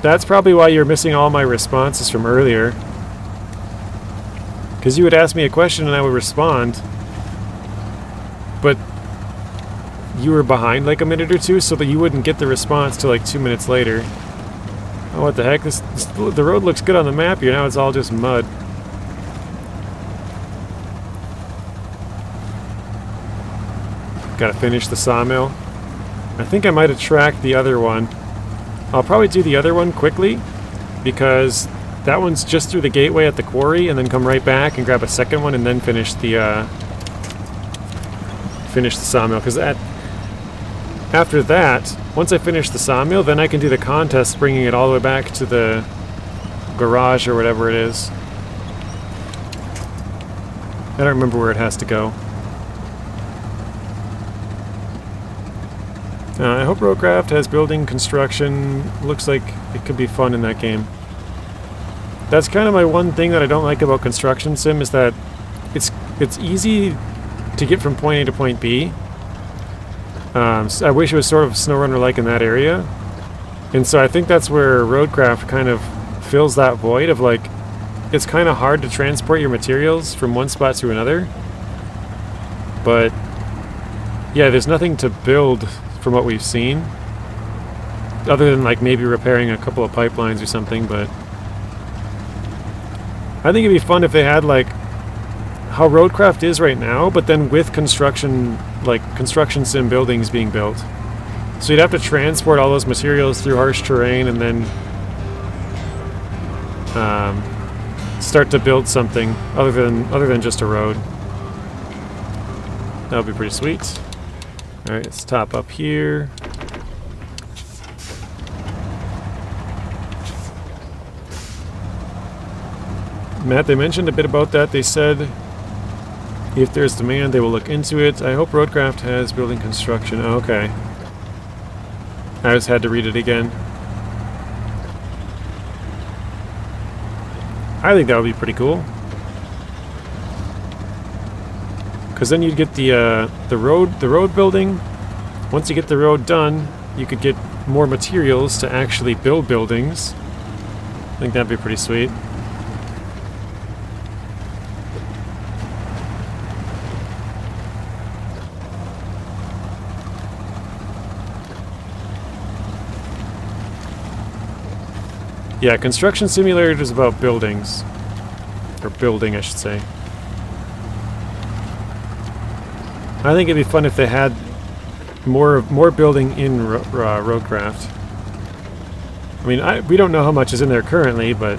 That's probably why you're missing all my responses from earlier. Because you would ask me a question and I would respond. But you were behind like a minute or two so that you wouldn't get the response till like 2 minutes later. Oh, what the heck? The road looks good on the map here. Now it's all just mud. Gotta finish the sawmill. I think I might have tracked the other one. I'll probably do the other one quickly because that one's just through the gateway at the quarry and then come right back and grab a second one and then finish the sawmill. Because after that, once I finish the sawmill, then I can do the contest bringing it all the way back to the garage or whatever it is. I don't remember where it has to go. I hope Roadcraft has building construction. Looks like it could be fun in that game. That's kind of my one thing that I don't like about Construction Sim is that it's easy to get from point A to point B. So I wish it was sort of SnowRunner-like in that area. And so I think that's where Roadcraft kind of fills that void of like, it's kind of hard to transport your materials from one spot to another. But yeah, there's nothing to build from what we've seen, other than like maybe repairing a couple of pipelines or something. But I think it'd be fun if they had like how Roadcraft is right now, but then with construction, like construction sim buildings being built. So you'd have to transport all those materials through harsh terrain and then start to build something other than just a road. That would be pretty sweet. Alright, let's top up here. Matt, they mentioned a bit about that. They said if there's demand, they will look into it. I hope Roadcraft has building construction. Oh, okay. I just had to read it again. I think that would be pretty cool. Because then you'd get the road building. Once you get the road done, you could get more materials to actually build buildings. I think that'd be pretty sweet. Yeah, Construction Simulator is about buildings. Or building, I should say. I think it'd be fun if they had more building in Roadcraft. I mean, we don't know how much is in there currently, but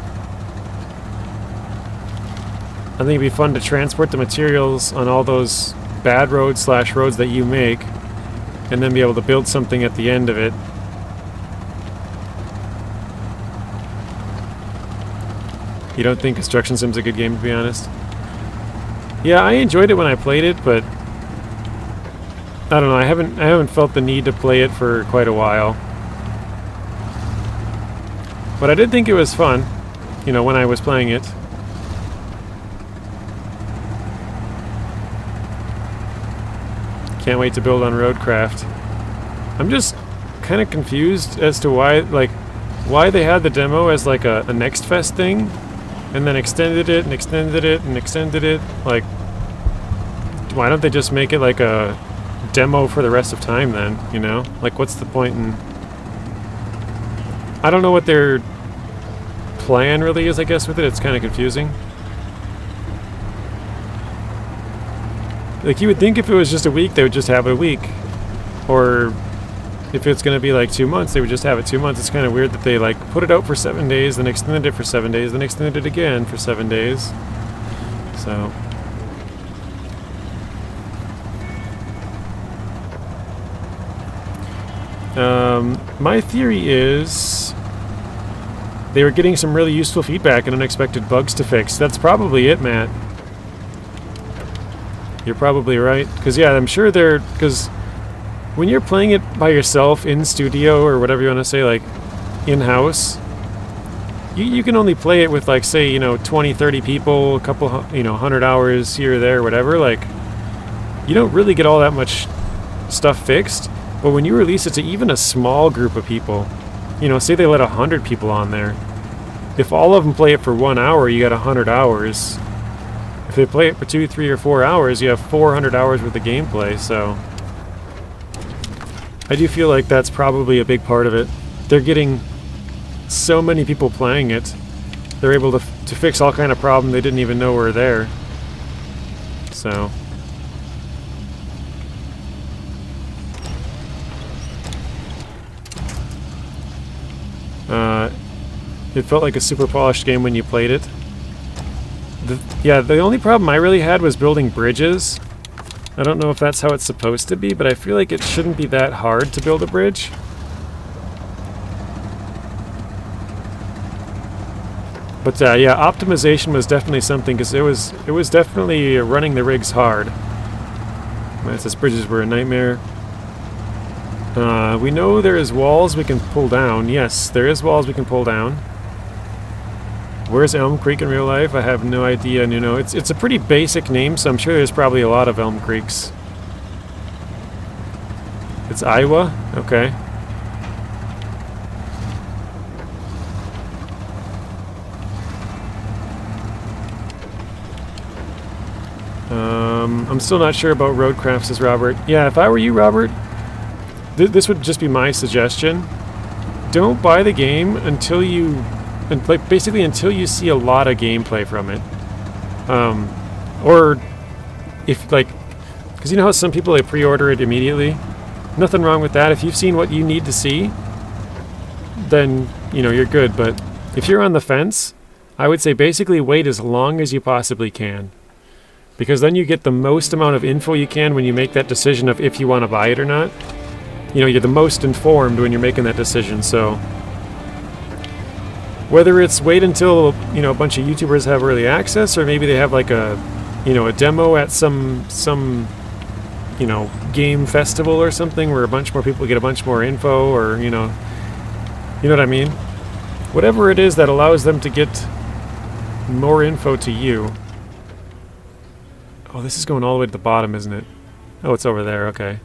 I think it'd be fun to transport the materials on all those bad roads / roads that you make and then be able to build something at the end of it. You don't think Construction Sim's a good game, to be honest? Yeah, I enjoyed it when I played it, but I don't know. I haven't felt the need to play it for quite a while. But I did think it was fun, you know, when I was playing it. Can't wait to build on Roadcraft. I'm just kind of confused as to why they had the demo as like a Next Fest thing, and then extended it and extended it and extended it. Like, why don't they just make it like a demo for the rest of time then, you know? Like, what's the point in... I don't know what their plan really is, I guess, with it. It's kind of confusing. Like, you would think if it was just a week, they would just have it a week. Or if it's going to be like 2 months, they would just have it 2 months. It's kind of weird that they like put it out for 7 days, then extended it for 7 days, then extended it again for 7 days. So... my theory is they were getting some really useful feedback and unexpected bugs to fix. That's probably it, Matt. You're probably right. Because, yeah, I'm sure they're... Because when you're playing it by yourself in studio, or whatever you want to say, like, in-house, you can only play it with, like, say, you know, 20, 30 people, a couple, you know, 100 hours here or there, whatever. Like, you don't really get all that much stuff fixed. But when you release it to even a small group of people, you know, say they let 100 people on there, if all of them play it for 1 hour, you got 100 hours. If they play it for 2, 3, or 4 hours, you have 400 hours worth of gameplay, so... I do feel like that's probably a big part of it. They're getting so many people playing it, they're able to fix all kind of problems they didn't even know were there. So... it felt like a super polished game when you played it. The only problem I really had was building bridges. I don't know if that's how it's supposed to be, but I feel like it shouldn't be that hard to build a bridge. But yeah, optimization was definitely something, because it was definitely running the rigs hard. These bridges were a nightmare. We know there is walls we can pull down. Yes, there is walls we can pull down. Where's Elm Creek in real life? I have no idea. You know, it's a pretty basic name, so I'm sure there's probably a lot of Elm Creeks. It's Iowa? Okay. I'm still not sure about Roadcraft, says Robert. Yeah, if I were you, Robert, this would just be my suggestion. Don't buy the game until you... basically until you see a lot of gameplay from it. Or if, like... Because you know how some people, they pre-order it immediately? Nothing wrong with that. If you've seen what you need to see, then, you know, you're good. But if you're on the fence, I would say basically wait as long as you possibly can. Because then you get the most amount of info you can when you make that decision of if you want to buy it or not. You know, you're the most informed when you're making that decision, so... Whether it's wait until, you know, a bunch of YouTubers have early access, or maybe they have like a, you know, a demo at some, you know, game festival or something where a bunch more people get a bunch more info, or, you know what I mean? Whatever it is that allows them to get more info to you. Oh, this is going all the way to the bottom, isn't it? Oh, it's over there, okay.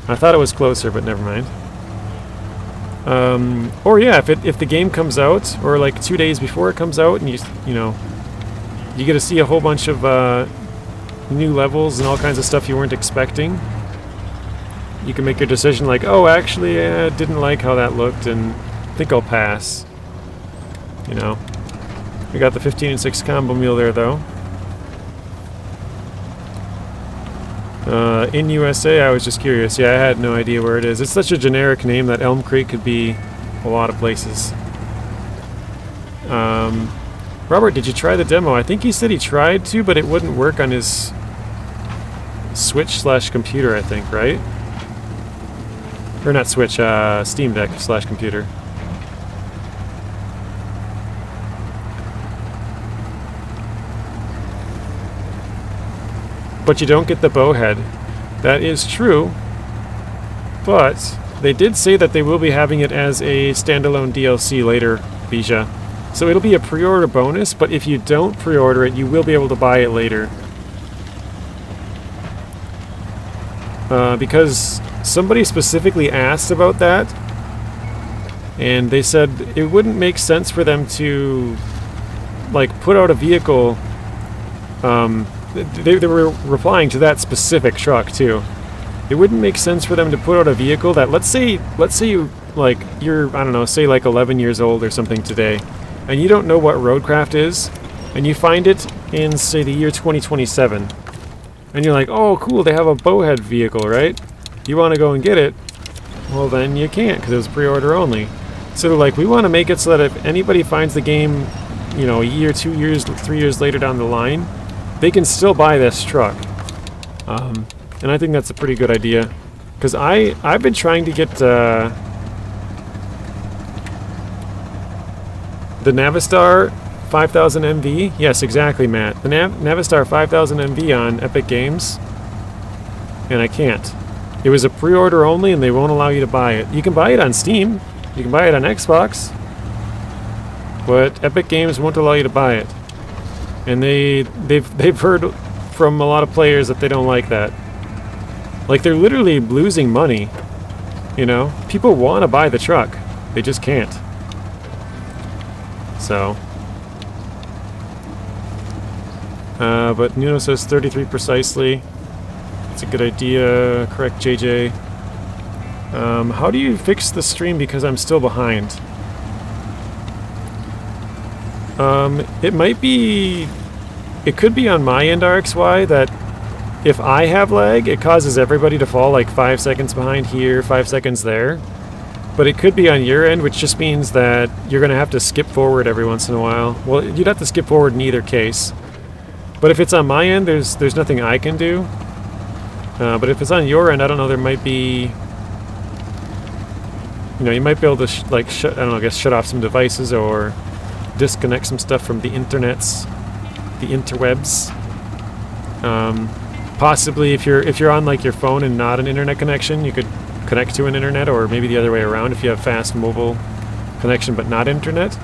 I thought it was closer, but never mind. Or yeah, if the game comes out, or like 2 days before it comes out, and you know, you get to see a whole bunch of new levels and all kinds of stuff you weren't expecting, you can make your decision like, oh, actually, I didn't like how that looked, and I think I'll pass. You know, we got the 15 and 6 combo meal there though. In USA, I was just curious. Yeah, I had no idea where it is. It's such a generic name that Elm Creek could be a lot of places. Robert, did you try the demo? I think he said he tried to, but it wouldn't work on his Switch/computer, I think, right? Or not Switch, Steam Deck / computer. But you don't get the bowhead. That is true, but they did say that they will be having it as a standalone DLC later, Bija. So it'll be a pre-order bonus, but if you don't pre-order it, you will be able to buy it later. Because somebody specifically asked about that, and they said it wouldn't make sense for them to, like, put out a vehicle. They were replying to that specific truck too. It wouldn't make sense for them to put out a vehicle that, let's say you, like, you're, I don't know, say like 11 years old or something today, and you don't know what roadcraft is, and you find it in, say, the year 2027, and you're like, oh cool, they have a bowhead vehicle, right? You want to go and get it? Well, then you can't, because it was pre-order only. So they're like, we want to make it so that if anybody finds the game, you know, a year, 2 years, 3 years later down the line, they can still buy this truck. And I think that's a pretty good idea. Because I've been trying to get the Navistar 5000 MV. Yes, exactly, Matt. The Navistar 5000 MV on Epic Games. And I can't. It was a pre-order only and they won't allow you to buy it. You can buy it on Steam. You can buy it on Xbox. But Epic Games won't allow you to buy it. And they've heard from a lot of players that they don't like that. Like, they're literally losing money. You know? People want to buy the truck. They just can't. So. But Nuno says 33 precisely. It's a good idea. Correct, JJ. How do you fix the stream because I'm still behind? It might be... It could be on my end, RXY, that if I have lag, it causes everybody to fall like 5 seconds behind here, 5 seconds there. But it could be on your end, which just means that you're going to have to skip forward every once in a while. Well, you'd have to skip forward in either case. But if it's on my end, there's nothing I can do. But if it's on your end, I don't know, there might be... You know, you might be able to, shut, I don't know, I guess shut off some devices or disconnect some stuff from the internets, the interwebs. Possibly if you're on like your phone and not an internet connection, you could connect to an internet, or maybe the other way around if you have fast mobile connection but not internet.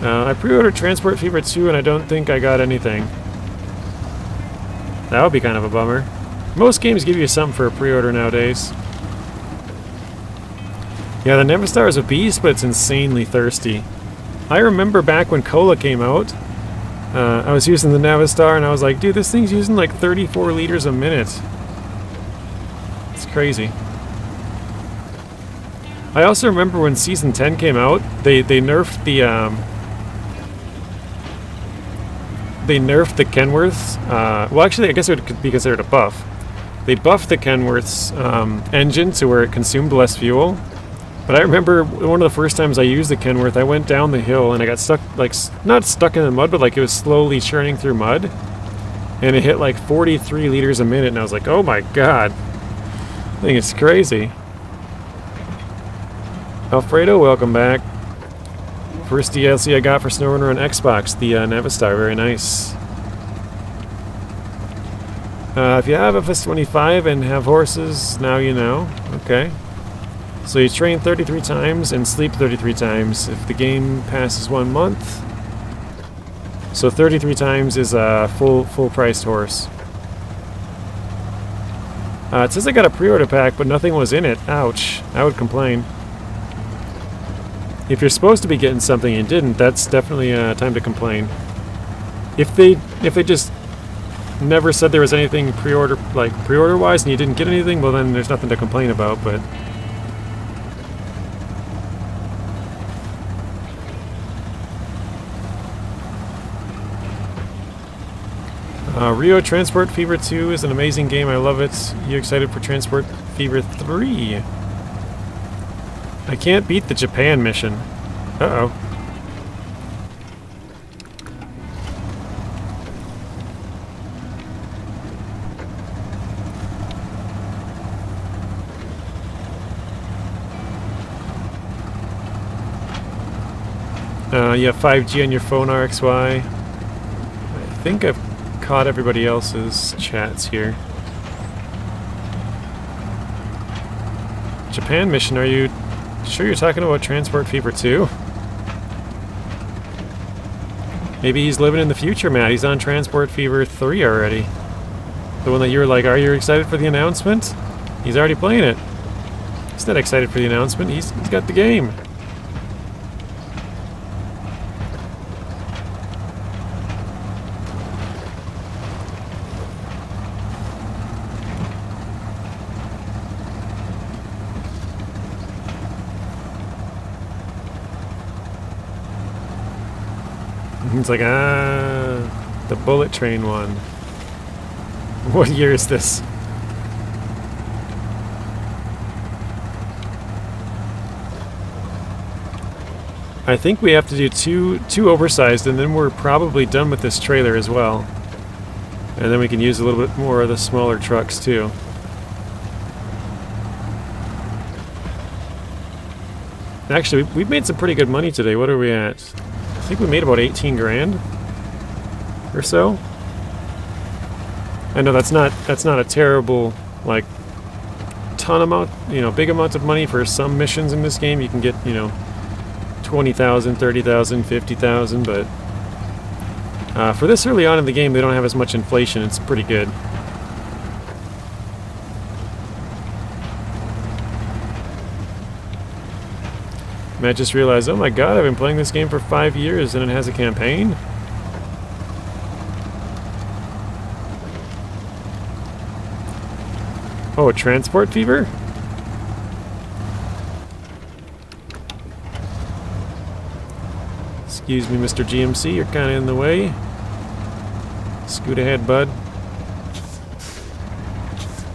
I pre-ordered Transport Fever 2 and I don't think I got anything. That would be kind of a bummer. Most games give you something for a pre-order nowadays. Yeah, the Navistar is a beast, but it's insanely thirsty. I remember back when Cola came out, I was using the Navistar and I was like, dude, this thing's using like 34 liters a minute. It's crazy. I also remember when Season 10 came out, they nerfed the Kenworth's, well actually I guess it would be considered a buff. They buffed the Kenworth's engine to where it consumed less fuel. But I remember one of the first times I used the Kenworth, I went down the hill and I got stuck, like, not stuck in the mud, but like it was slowly churning through mud. And it hit like 43 liters a minute and I was like, oh my god. I think it's crazy. Alfredo, welcome back. First DLC I got for SnowRunner on Xbox, the Navistar, very nice. If you have FS25 and have horses, now you know. Okay. So you train 33 times and sleep 33 times if the game passes 1 month. So 33 times is a full-priced horse. It says I got a pre-order pack, but nothing was in it. Ouch. I would complain. If you're supposed to be getting something and didn't, that's definitely time to complain. If they just never said there was anything pre-order wise and you didn't get anything, well then there's nothing to complain about, but Rio Transport Fever 2 is an amazing game. I love it. You excited for Transport Fever 3? I can't beat the Japan mission. Uh-oh. You have 5G on your phone, RXY. I think I've caught everybody else's chats here. Japan mission, are you sure you're talking about Transport Fever 2? Maybe he's living in the future, Matt. He's on Transport Fever 3 already. The one that you were like, are you excited for the announcement? He's already playing it. He's not excited for the announcement. He's got the game. He's like, the bullet train one. What year is this? I think we have to do two oversized, and then we're probably done with this trailer as well. And then we can use a little bit more of the smaller trucks too. Actually, we've made some pretty good money today. What are we at? I think we made about 18 grand or so. I know that's not a terrible, like, ton amount, you know, big amount of money for some missions in this game. You can get, you know, 20,000, 30,000, 50,000, but for this early on in the game, they don't have as much inflation. It's pretty good. Matt just realized, oh my god, I've been playing this game for 5 years and it has a campaign? Oh, Transport Fever? Excuse me, Mr. GMC, you're kind of in the way. Scoot ahead, bud.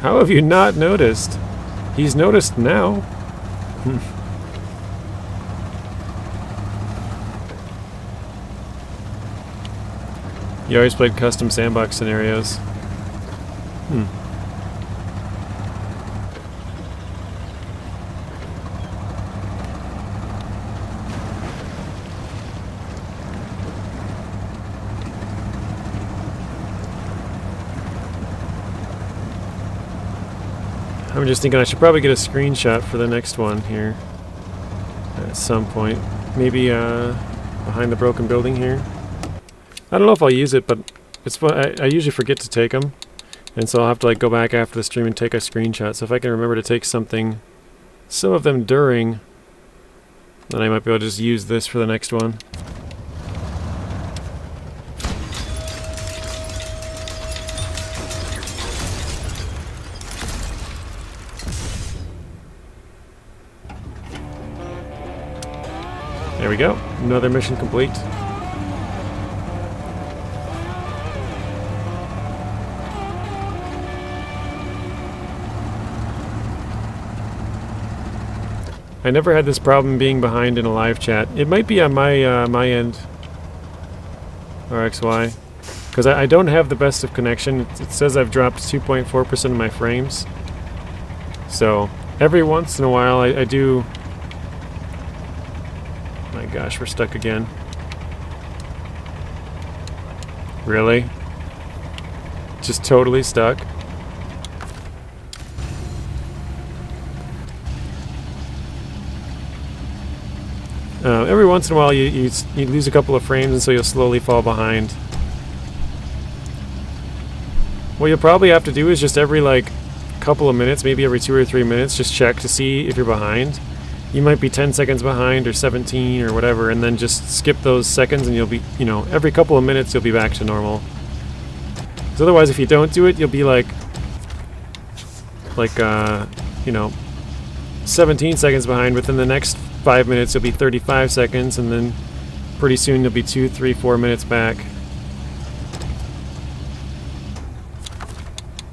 How have you not noticed? He's noticed now. You always played custom sandbox scenarios. I'm just thinking I should probably get a screenshot for the next one here at some point. Maybe behind the broken building here. I don't know if I'll use it, but it's fun. I usually forget to take them, and so I'll have to like go back after the stream and take a screenshot. So if I can remember to take some of them during, then I might be able to just use this for the next one. There we go. Another mission complete. I never had this problem being behind in a live chat. It might be on my my end, RXY, because I don't have the best of connection. It says I've dropped 2.4% of my frames. So every once in a while I do. My gosh, we're stuck again. Really? Just totally stuck? Every once in a while you lose a couple of frames, and so you'll slowly fall behind. What you'll probably have to do is just every like couple of minutes, maybe every 2 or 3 minutes, just check to see if you're behind. You might be 10 seconds behind or 17 or whatever, and then just skip those seconds and you'll be, you know, every couple of minutes you'll be back to normal. Because otherwise if you don't do it, you'll be like you know, 17 seconds behind. Within the next 5 minutes you'll be 35 seconds, and then pretty soon you'll be 2, 3, 4 minutes back.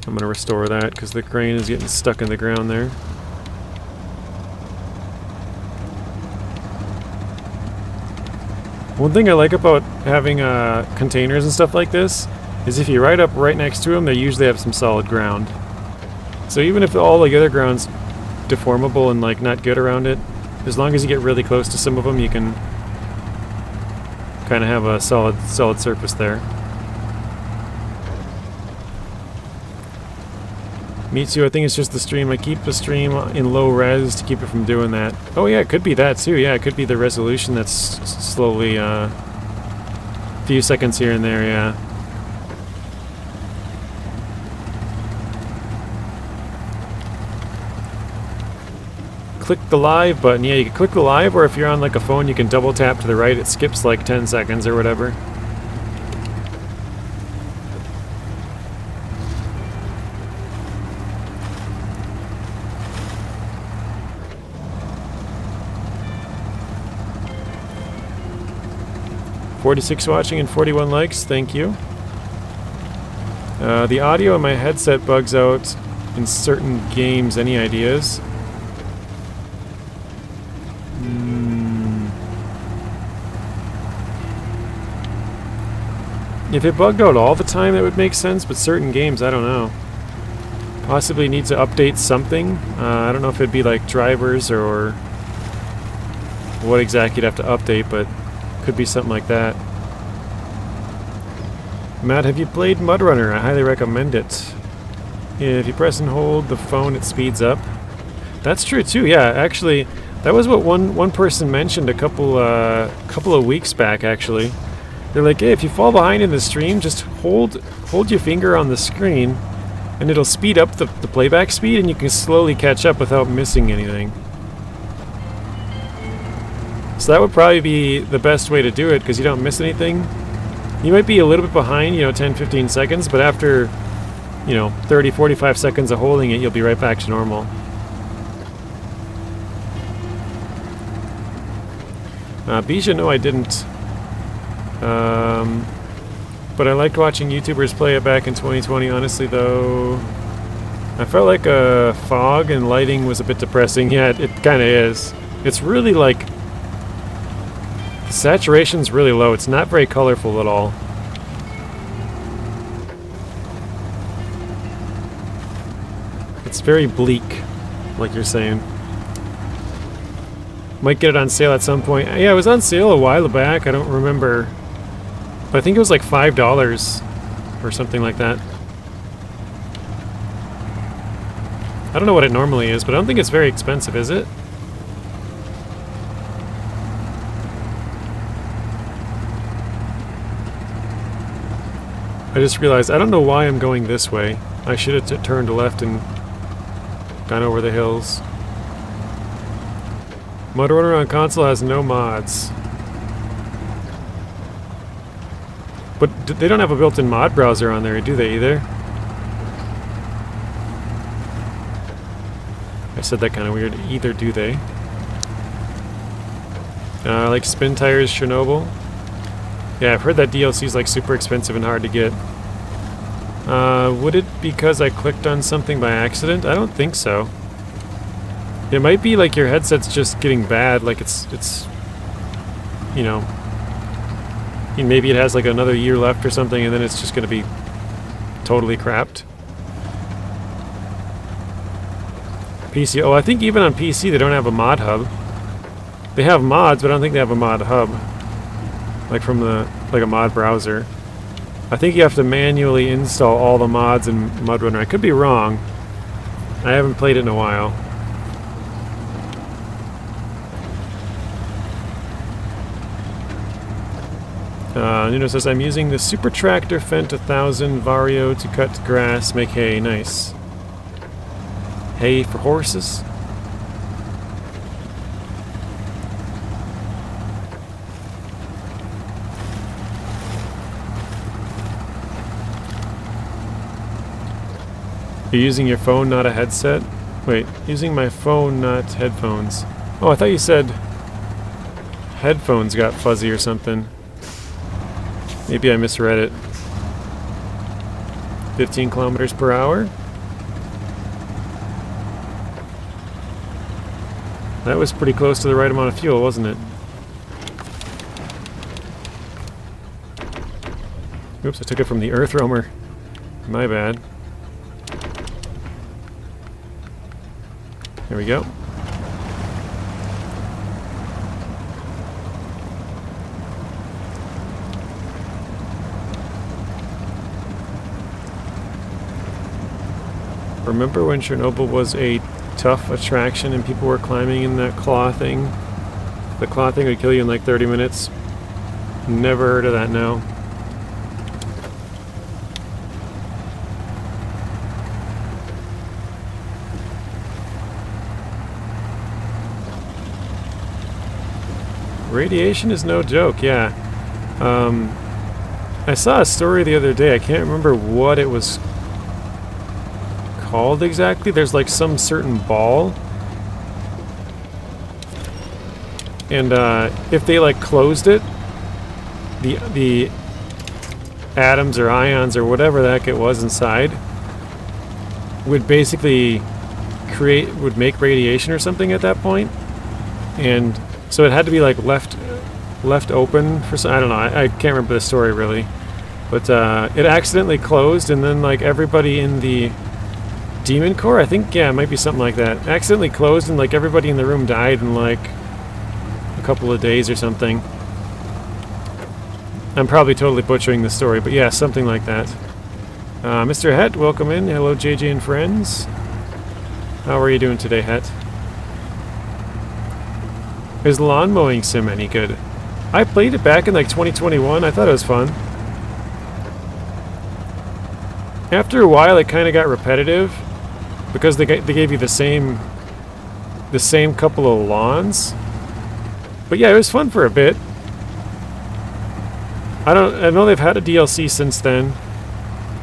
I'm gonna restore that because the crane is getting stuck in the ground there. One thing I like about having containers and stuff like this is if you ride up right next to them, they usually have some solid ground. So even if all the other ground's deformable and like not good around it, as long as you get really close to some of them, you can kind of have a solid surface there. Me too. I think it's just the stream. I keep the stream in low res to keep it from doing that. Oh yeah, it could be that too. Yeah, it could be the resolution that's slowly few seconds here and there. Yeah. Click the live button. Yeah, you can click the live, or if you're on like a phone, you can double tap to the right. It skips like 10 seconds or whatever. "46 watching and 41 likes. Thank you. The audio in my headset bugs out in certain games. Any ideas? If it bugged out all the time, that would make sense, but certain games, I don't know. Possibly need to update something. I don't know if it'd be like drivers or what exactly you'd have to update, but could be something like that. Matt, have you played MudRunner? I highly recommend it. If you press and hold the phone, it speeds up. That's true too, yeah. Actually, that was what one person mentioned a couple of weeks back, actually. They're like, hey, if you fall behind in the stream, just hold your finger on the screen, and it'll speed up the playback speed, and you can slowly catch up without missing anything. So that would probably be the best way to do it, because you don't miss anything. You might be a little bit behind, 10, 15 seconds, but after, 30, 45 seconds of holding it, you'll be right back to normal. Bija, no, I didn't. But I liked watching YouTubers play it back in 2020, honestly, though. I felt like fog and lighting was a bit depressing. Yeah, it kind of is. It's really like... the saturation's really low. It's not very colorful at all. It's very bleak, like you're saying. Might get it on sale at some point. Yeah, it was on sale a while back. I don't remember. But I think it was like $5 or something like that. I don't know what it normally is, but I don't think it's very expensive, is it? I just realized I don't know why I'm going this way. I should have turned left and gone over the hills. MudRunner on console has no mods. But they don't have a built-in mod browser on there, do they, either? I said that kind of weird. Either do they? Like Spin Tires Chernobyl? Yeah, I've heard that DLC is like super expensive and hard to get. Would it because I clicked on something by accident? I don't think so. It might be like your headset's just getting bad, like it's maybe it has like another year left or something, and then it's just going to be totally crapped. PC, oh, I think even on PC they don't have a mod hub. They have mods, but I don't think they have a mod hub. Like from like a mod browser. I think you have to manually install all the mods in MudRunner. I could be wrong. I haven't played it in a while. Nuno says, I'm using the Super Tractor Fendt 1000 Vario to cut grass, make hay. Nice. Hay for horses? You're using your phone, not a headset? Wait, using my phone, not headphones. Oh, I thought you said headphones got fuzzy or something. Maybe I misread it. 15 kilometers per hour? That was pretty close to the right amount of fuel, wasn't it? Oops, I took it from the Earth Roamer. My bad. There we go. Remember when Chernobyl was a tough attraction and people were climbing in that claw thing? The claw thing would kill you in like 30 minutes. Never heard of that now. Radiation is no joke, yeah. I saw a story the other day. I can't remember what it was called exactly. There's like some certain ball. And if they like closed it, the atoms or ions or whatever the heck it was inside would basically would make radiation or something at that point. And so it had to be like left open for some, I don't know, I can't remember the story really. But it accidentally closed, and then like everybody in the Demon Core, I think, yeah, it might be something like that. Accidentally closed, and like everybody in the room died in like a couple of days or something. I'm probably totally butchering the story, but yeah, something like that. Mr. Het, welcome in. Hello, JJ and friends. How are you doing today, Het? Is lawn mowing sim any good? I played it back in like 2021. I thought it was fun. After a while, it kind of got repetitive because they gave you the same couple of lawns. But yeah, it was fun for a bit. I know they've had a DLC since then,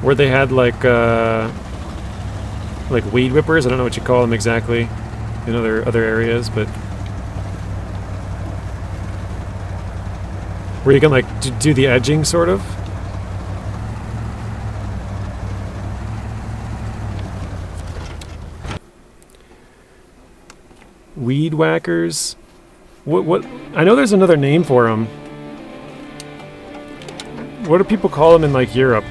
where they had like weed whippers. I don't know what you call them exactly in other areas, but where you can like do the edging sort of. Weed whackers. What? I know there's another name for them. What do people call them in like Europe?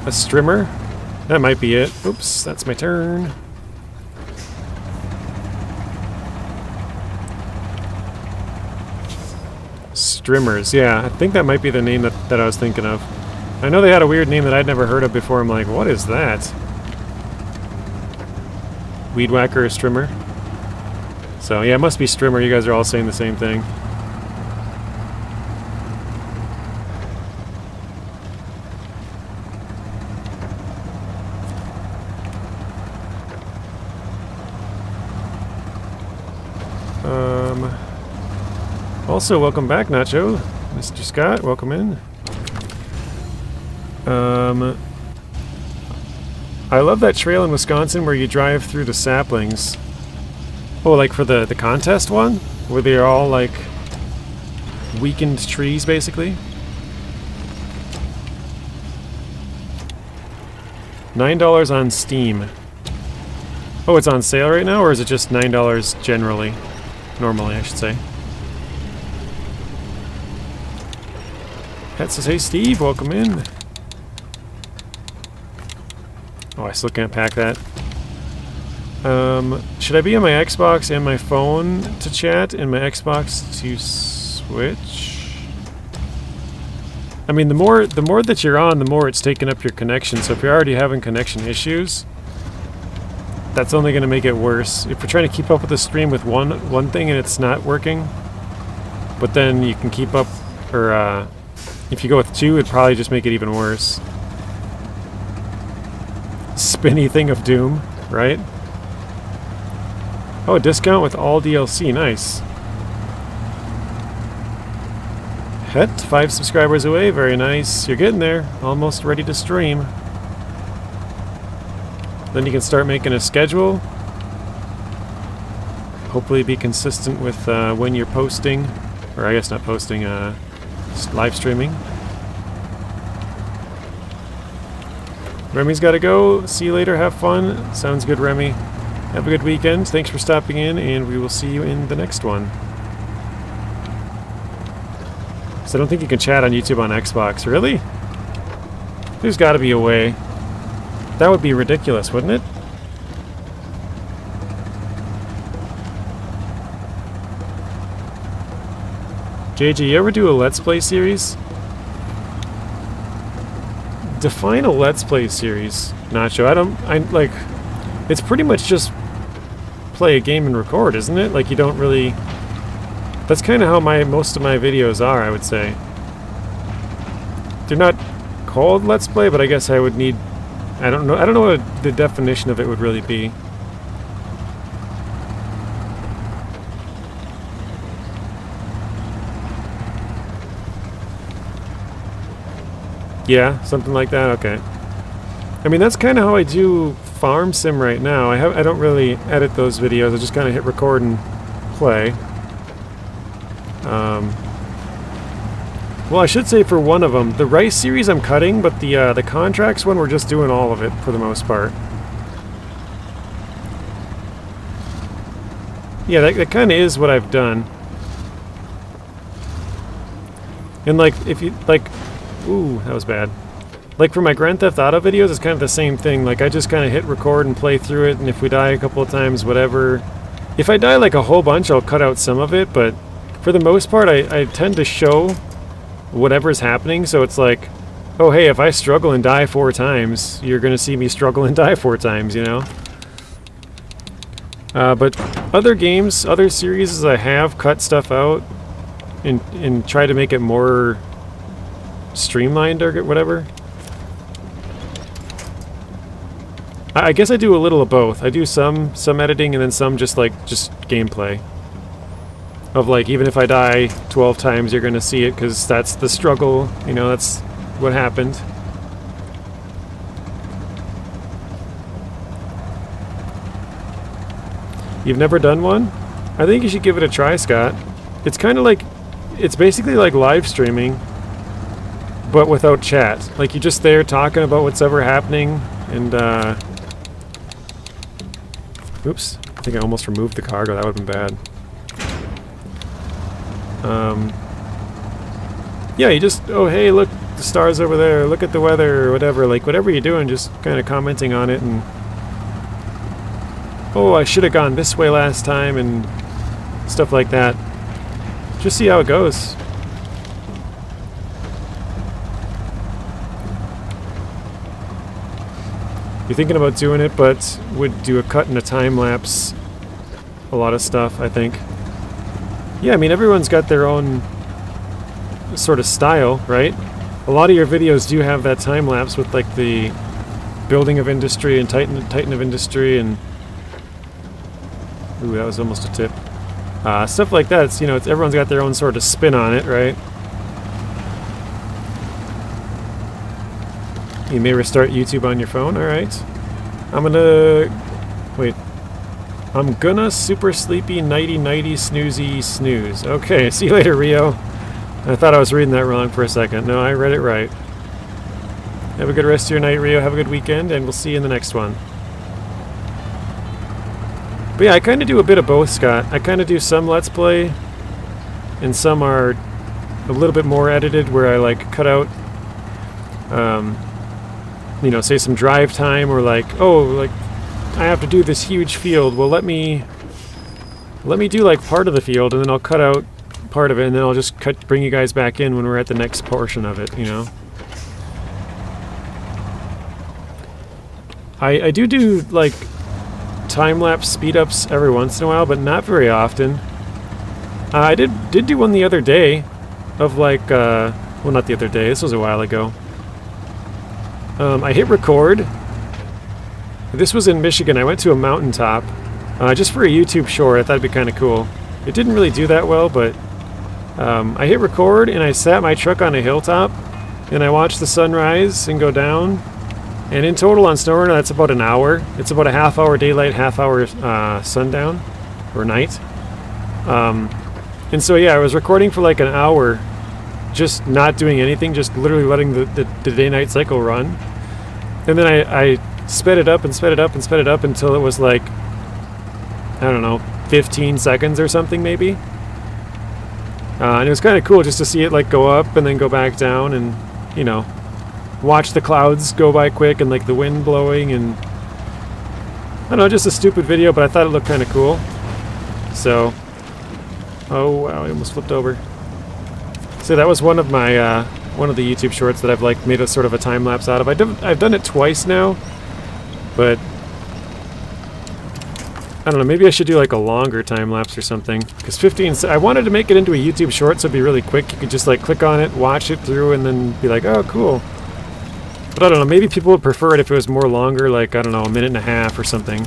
A strimmer? That might be it. Oops, that's my turn. Strimmers, yeah. I think that might be the name that I was thinking of. I know they had a weird name that I'd never heard of before. I'm like, what is that? Weed whacker or strimmer? So yeah, it must be strimmer. You guys are all saying the same thing. Also, welcome back, Nacho. Mr. Scott, welcome in. I love that trail in Wisconsin where you drive through the saplings. Oh, like for the contest one? Where they're all like weakened trees, basically? $9 on Steam. Oh, it's on sale right now, or is it just $9 generally? Normally, I should say. Pet says, hey Steve, welcome in. Oh, I still can't pack that. Should I be on my Xbox and my phone to chat, and my Xbox to switch? I mean, the more that you're on, the more it's taking up your connection. So if you're already having connection issues, that's only going to make it worse. If you're trying to keep up with the stream with one thing and it's not working, but then you can keep up, or if you go with two, it'd probably just make it even worse. Spinny thing of doom, right? Oh, a discount with all DLC, nice. Het, 5 subscribers away, very nice. You're getting there, almost ready to stream. Then you can start making a schedule. Hopefully be consistent with when you're posting, or I guess not posting, live streaming. Remy's gotta go. See you later. Have fun. Sounds good, Remy. Have a good weekend. Thanks for stopping in, and we will see you in the next one. So I don't think you can chat on YouTube on Xbox. Really? There's gotta be a way. That would be ridiculous, wouldn't it? JJ, you ever do a Let's Play series? Define a Let's Play series, Nacho. Like, it's pretty much just play a game and record, isn't it? Like, you don't really... That's kind of how most of my videos are, I would say. They're not called Let's Play, but I guess I would need... I don't know what the definition of it would really be. Yeah, something like that. Okay. I mean, that's kind of how I do Farm Sim right now. I don't really edit those videos. I just kind of hit record and play. Well, I should say for one of them, the rice series I'm cutting, but the contracts one, we're just doing all of it for the most part. Yeah, that kind of is what I've done. And like, if you like. Ooh, that was bad. Like for my Grand Theft Auto videos, it's kind of the same thing. Like I just kind of hit record and play through it, and if we die a couple of times, whatever. If I die like a whole bunch, I'll cut out some of it, but for the most part, I tend to show whatever's happening, so it's like, oh hey, if I struggle and die 4 times, you're gonna see me struggle and die 4 times, you know? But other games, other series, I have cut stuff out and try to make it more streamlined or whatever. I guess I do a little of both. I do some editing and then some just gameplay. Of like, even if I die 12 times, you're gonna see it because that's the struggle, you know, that's what happened. You've never done one? I think you should give it a try, Scott. It's kind of like, it's basically like live streaming, but without chat. Like, you're just there talking about what's ever happening, and, oops. I think I almost removed the cargo. That would have been bad. Yeah, you just, oh, hey, look, the stars over there. Look at the weather, or whatever. Like, whatever you're doing, just kind of commenting on it, and... oh, I should have gone this way last time, and stuff like that. Just see how it goes. You're thinking about doing it, but would do a cut and a time lapse. A lot of stuff, I think. Yeah, I mean, everyone's got their own sort of style, right? A lot of your videos do have that time lapse with like the building of industry and Titan of industry and... ooh, that was almost a tip. Stuff like that. It's, you know, everyone's got their own sort of spin on it, right? You may restart YouTube on your phone. All right. I'm gonna super sleepy nighty snoozy snooze. Okay. See you later, Rio. I thought I was reading that wrong for a second. No, I read it right. Have a good rest of your night, Rio. Have a good weekend, and we'll see you in the next one. But yeah, I kind of do a bit of both, Scott. I kind of do some Let's Play, and some are a little bit more edited, where I like cut out, you know, say some drive time, or like, oh, like I have to do this huge field. Well, let me do like part of the field, and then I'll cut out part of it, and then I'll just bring you guys back in when we're at the next portion of it, you know. I do like time-lapse speed-ups every once in a while, but not very often. I did do one the other day of like, well, not the other day, this was a while ago. I hit record. This was in Michigan. I went to a mountaintop, just for a YouTube short. I thought it'd be kind of cool. It didn't really do that well, but I hit record, and I sat my truck on a hilltop, and I watched the sunrise and go down. And in total on SnowRunner, that's about an hour. It's about a half-hour daylight, half-hour sundown, or night. And so, yeah, I was recording for like an hour, just not doing anything, just literally letting the day-night cycle run. And then I sped it up and sped it up and sped it up until it was like, I don't know, 15 seconds or something maybe. And it was kind of cool just to see it like go up and then go back down, and, you know, watch the clouds go by quick and like the wind blowing, and I don't know, just a stupid video, but I thought it looked kind of cool. So, oh wow, I almost flipped over. So that was one of my one of the YouTube shorts that I've like made a sort of a time lapse out of. I've done it twice now, but I don't know. Maybe I should do like a longer time lapse or something. Because 15, I wanted to make it into a YouTube short, so it'd be really quick. You could just like click on it, watch it through, and then be like, oh, cool. But I don't know. Maybe people would prefer it if it was more longer, like I don't know, a minute and a half or something.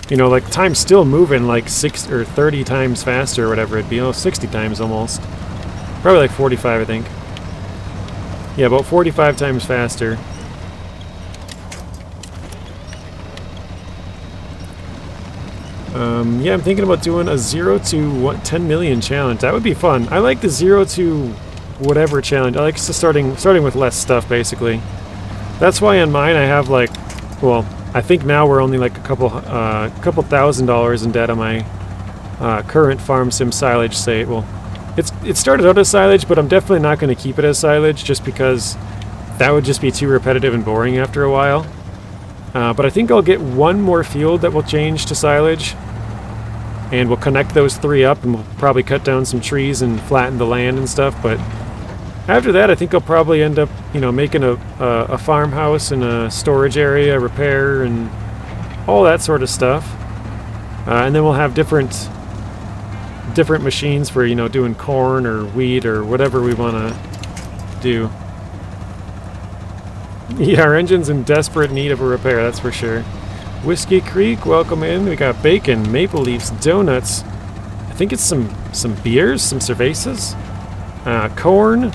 You know, like time's still moving like 6 or 30 times faster or whatever it'd be. Oh, 60 times almost. Probably like 45, I think. Yeah, about 45 times faster. Yeah, I'm thinking about doing a 0 to 10 million challenge. That would be fun. I like the 0 to whatever challenge. I like starting with less stuff, basically. That's why on mine I have like, well, I think now we're only like a couple $1,000s in debt on my current farm sim silage site. Well, it started out as silage, but I'm definitely not going to keep it as silage just because that would just be too repetitive and boring after a while. But I think I'll get one more field that will change to silage, and we'll connect those 3 up, and we'll probably cut down some trees and flatten the land and stuff. But after that, I think I'll probably end up, you know, making a farmhouse and a storage area, repair, and all that sort of stuff. And then we'll have different machines for, you know, doing corn or wheat or whatever we want to do. Yeah, our engine's in desperate need of a repair, that's for sure. Whiskey Creek, welcome in. We got bacon, maple leaves, donuts. I think it's some beers, some cervezas, corn,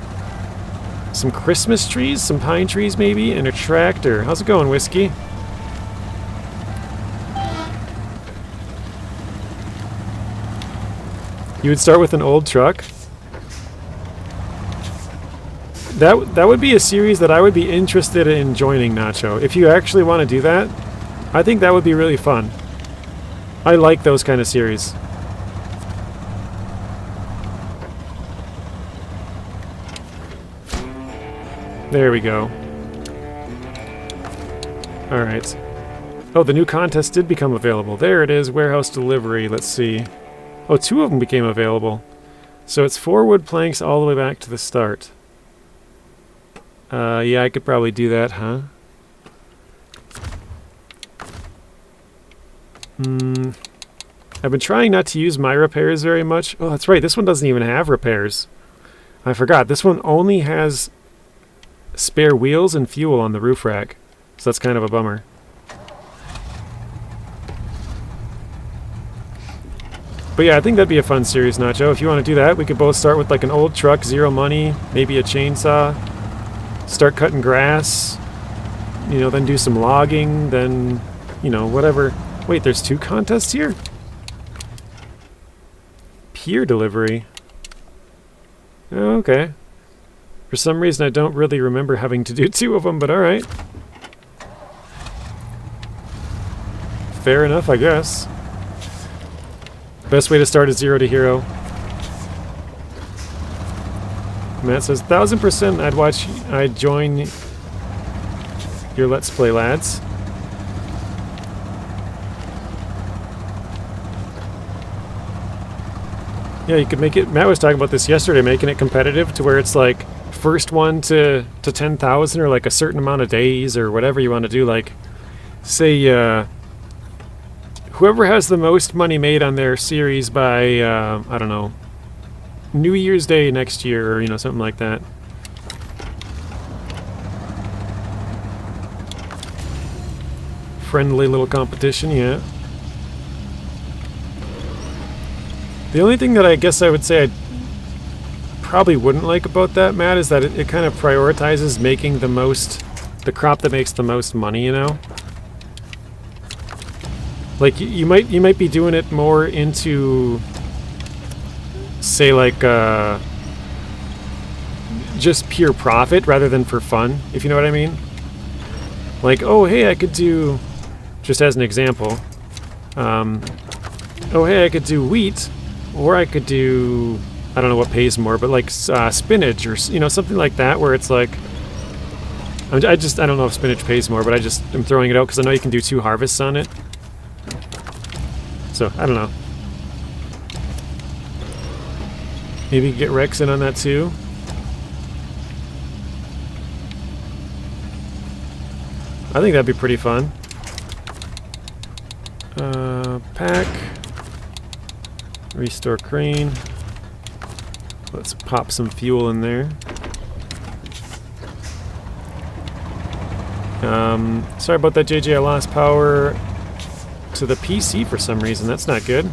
some Christmas trees, some pine trees maybe, and a tractor. How's it going, Whiskey? You would start with an old truck? That would be a series that I would be interested in joining, Nacho. If you actually want to do that, I think that would be really fun. I like those kind of series. There we go. Alright. Oh, the new contest did become available. There it is, warehouse delivery. Let's see. Oh, 2 of them became available. So it's 4 wood planks all the way back to the start. Yeah, I could probably do that, huh? I've been trying not to use my repairs very much. Oh, that's right, this one doesn't even have repairs. I forgot, this one only has spare wheels and fuel on the roof rack. So that's kind of a bummer. But yeah, I think that'd be a fun series, Nacho. If you want to do that, we could both start with like an old truck, 0 money, maybe a chainsaw. Start cutting grass, you know, then do some logging, then, you know, whatever. Wait, there's 2 contests here? Pier delivery. Oh, okay. For some reason, I don't really remember having to do 2 of them, but alright. Fair enough, I guess. Best way to start is 0 to hero. Matt says, 1000% I'd join your Let's Play, lads. Yeah, you could make it, Matt was talking about this yesterday, making it competitive to where it's like first one to 10,000 or like a certain amount of days or whatever you want to do. Like, say, whoever has the most money made on their series by, I don't know, New Year's Day next year, or, you know, something like that. Friendly little competition, yeah. The only thing that I guess I would say I probably wouldn't like about that, Matt, is that it kind of prioritizes making the crop that makes the most money, you know? Like, you might be doing it more into, say, like, just pure profit rather than for fun, if you know what I mean. Like, oh, hey, I could do, just as an example, oh, hey, I could do wheat, or I could do, I don't know what pays more, but like spinach or, you know, something like that, where it's like, I don't know if spinach pays more, but I'm throwing it out because I know you can do 2 harvests on it. So, I don't know. Maybe get Rex in on that too. I think that'd be pretty fun. Pack. Restore crane. Let's pop some fuel in there. Sorry about that, JJ. I lost power to the PC for some reason. That's not good.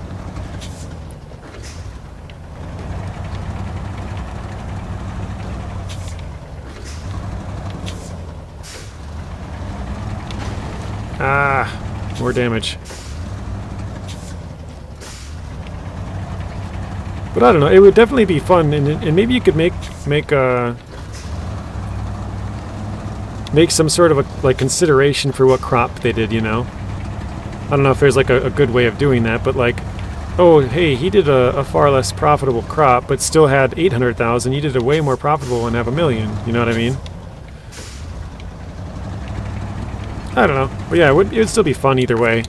Ah, more damage. But I don't know. It would definitely be fun, and maybe you could make some sort of a like consideration for what crop they did. You know, I don't know if there's like a good way of doing that, but like, oh hey, he did a far less profitable crop, but still had 800,000. You did a way more profitable and have 1 million. You know what I mean? I don't know, but yeah, it would still be fun either way.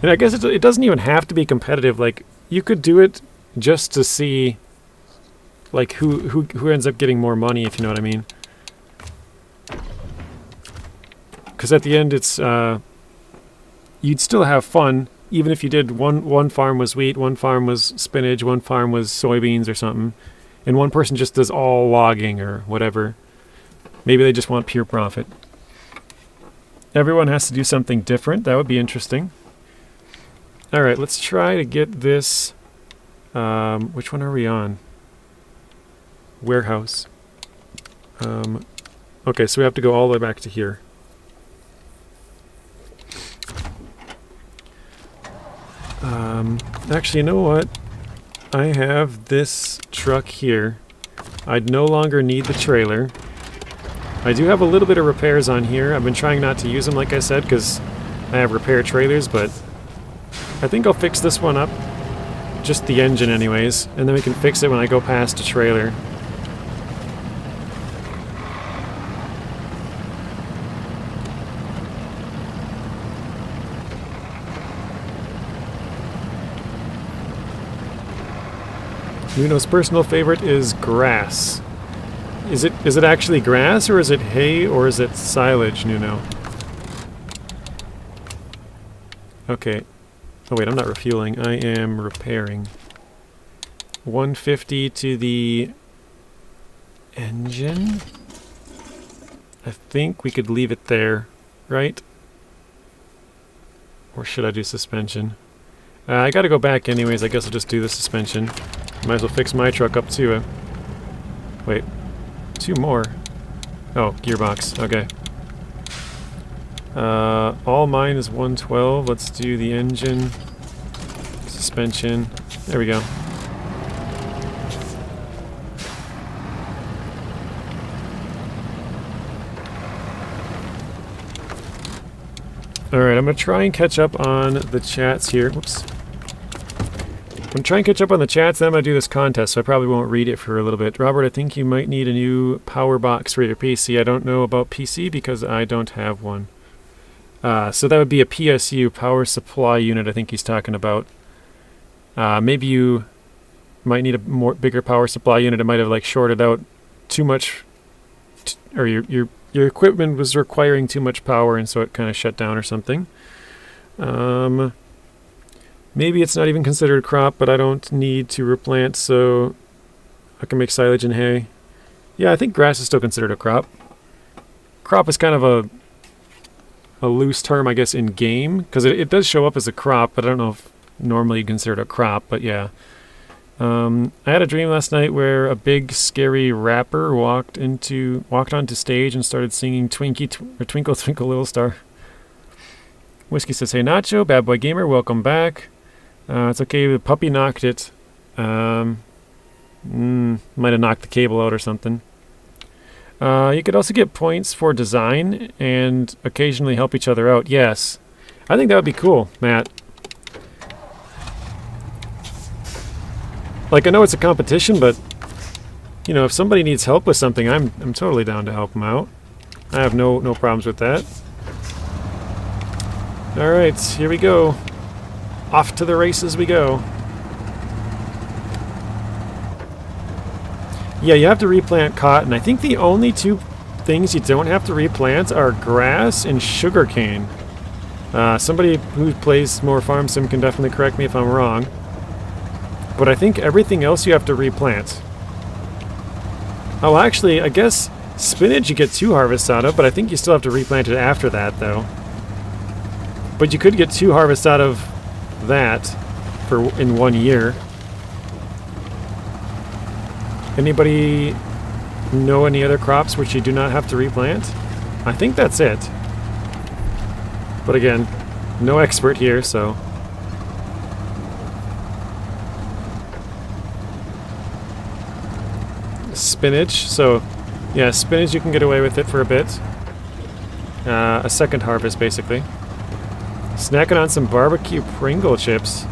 And I guess it doesn't even have to be competitive. Like, you could do it just to see, like, who ends up getting more money, if you know what I mean. Because at the end, it's you'd still have fun, even if you did one farm was wheat, one farm was spinach, one farm was soybeans or something, and one person just does all logging or whatever. Maybe they just want pure profit. Everyone has to do something different. That would be interesting. All right, let's try to get this. Which one are we on? Warehouse. Okay, so we have to go all the way back to here. Actually, you know what? I have this truck here. I'd no longer need the trailer. I do have a little bit of repairs on here. I've been trying not to use them, like I said, because I have repair trailers, but I think I'll fix this one up. Just the engine anyways, and then we can fix it when I go past a trailer. Nuno's personal favorite is grass. Is it actually grass, or is it hay, or is it silage, Nuno? Okay. Oh wait, I'm not refueling. I am repairing. 150 to the engine. I think we could leave it there, right? Or should I do suspension? I gotta go back anyways. I guess I'll just do the suspension. Might as well fix my truck up too. Wait. 2 more. Oh, gearbox. Okay. All mine is 112. Let's do the engine. Suspension. There we go. Alright, I'm going to try and catch up on the chats here. Whoops. I'm going to try and catch up on the chats, then I'm going to do this contest, so I probably won't read it for a little bit. Robert, I think you might need a new power box for your PC. I don't know about PC because I don't have one. So that would be a PSU, power supply unit, I think he's talking about. Maybe you might need a bigger power supply unit. It might have like shorted out too much, or your equipment was requiring too much power, and so it kind of shut down or something. Maybe it's not even considered a crop, but I don't need to replant, so I can make silage and hay. Yeah, I think grass is still considered a crop. Crop is kind of a loose term, I guess, in game, because it does show up as a crop, but I don't know if normally considered a crop, but yeah. I had a dream last night where a big scary rapper walked onto stage and started singing Twinkle Twinkle Little Star. Whiskey says, hey Nacho, Bad Boy Gamer, welcome back. It's okay, the puppy knocked it. Might have knocked the cable out or something. You could also get points for design and occasionally help each other out. Yes. I think that would be cool, Matt. Like, I know it's a competition, but you know, if somebody needs help with something, I'm totally down to help them out. I have no problems with that. All right, here we go. Off to the races we go. Yeah, you have to replant cotton. I think the only two things you don't have to replant are grass and sugarcane. Somebody who plays more Farm Sim can definitely correct me if I'm wrong. But I think everything else you have to replant. Oh, actually, I guess spinach you get 2 harvests out of, but I think you still have to replant it after that, though. But you could get 2 harvests out of that in 1 year. Anybody know any other crops which you do not have to replant? I think that's it. But again, no expert here, so... Spinach, so yeah, spinach you can get away with it for a bit. A second harvest, basically. Snacking on some barbecue Pringle chips.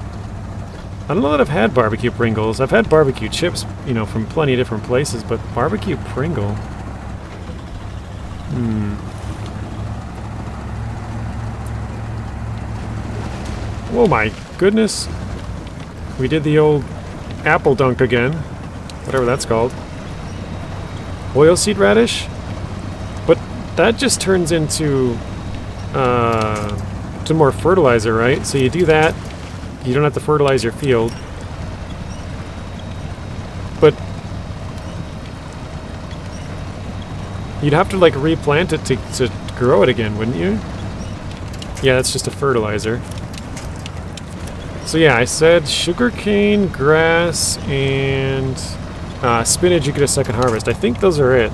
I don't know that I've had barbecue Pringles. I've had barbecue chips, you know, from plenty of different places, but barbecue Pringle... Oh my goodness. We did the old apple dunk again. Whatever that's called. Oilseed radish? But that just turns into to more fertilizer, right? So you do that, you don't have to fertilize your field. But you'd have to like replant it to grow it again, wouldn't you? Yeah, that's just a fertilizer. So yeah, I said sugarcane, grass, and spinach you get a second harvest. I think those are it.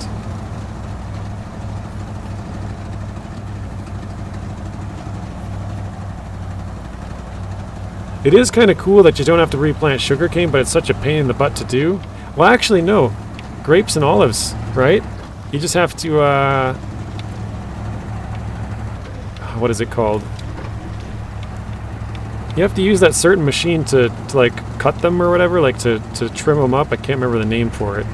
It is kind of cool that you don't have to replant sugarcane, but it's such a pain in the butt to do. Well, actually, no. Grapes and olives, right? You just have to, what is it called? You have to use that certain machine to like cut them or whatever, like to trim them up. I can't remember the name for it.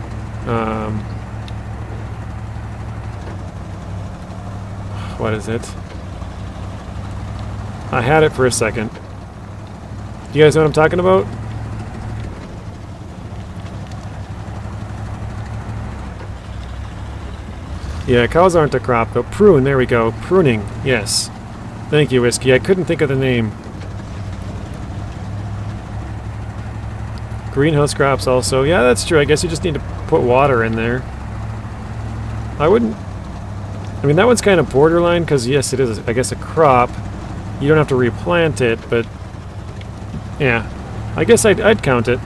What is it? I had it for a second. Do you guys know what I'm talking about? Yeah, cows aren't a crop, though. Prune, there we go. Pruning, yes. Thank you, Whiskey. I couldn't think of the name. Greenhouse crops also. Yeah, that's true. I guess you just need to put water in there. I wouldn't... I mean, that one's kind of borderline, because yes, it is, I guess, a crop. You don't have to replant it, but... yeah. I guess I'd count it.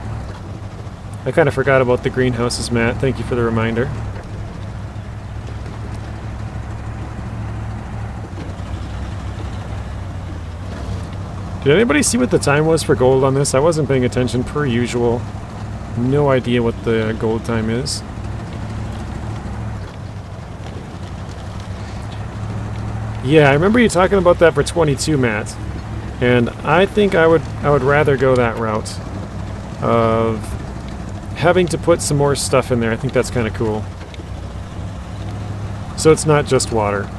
I kind of forgot about the greenhouses, Matt. Thank you for the reminder. Did anybody see what the time was for gold on this? I wasn't paying attention per usual. No idea what the gold time is. Yeah, I remember you talking about that for 22, Matt. And I think I would rather go that route of having to put some more stuff in there. I think that's kind of cool. So it's not just water.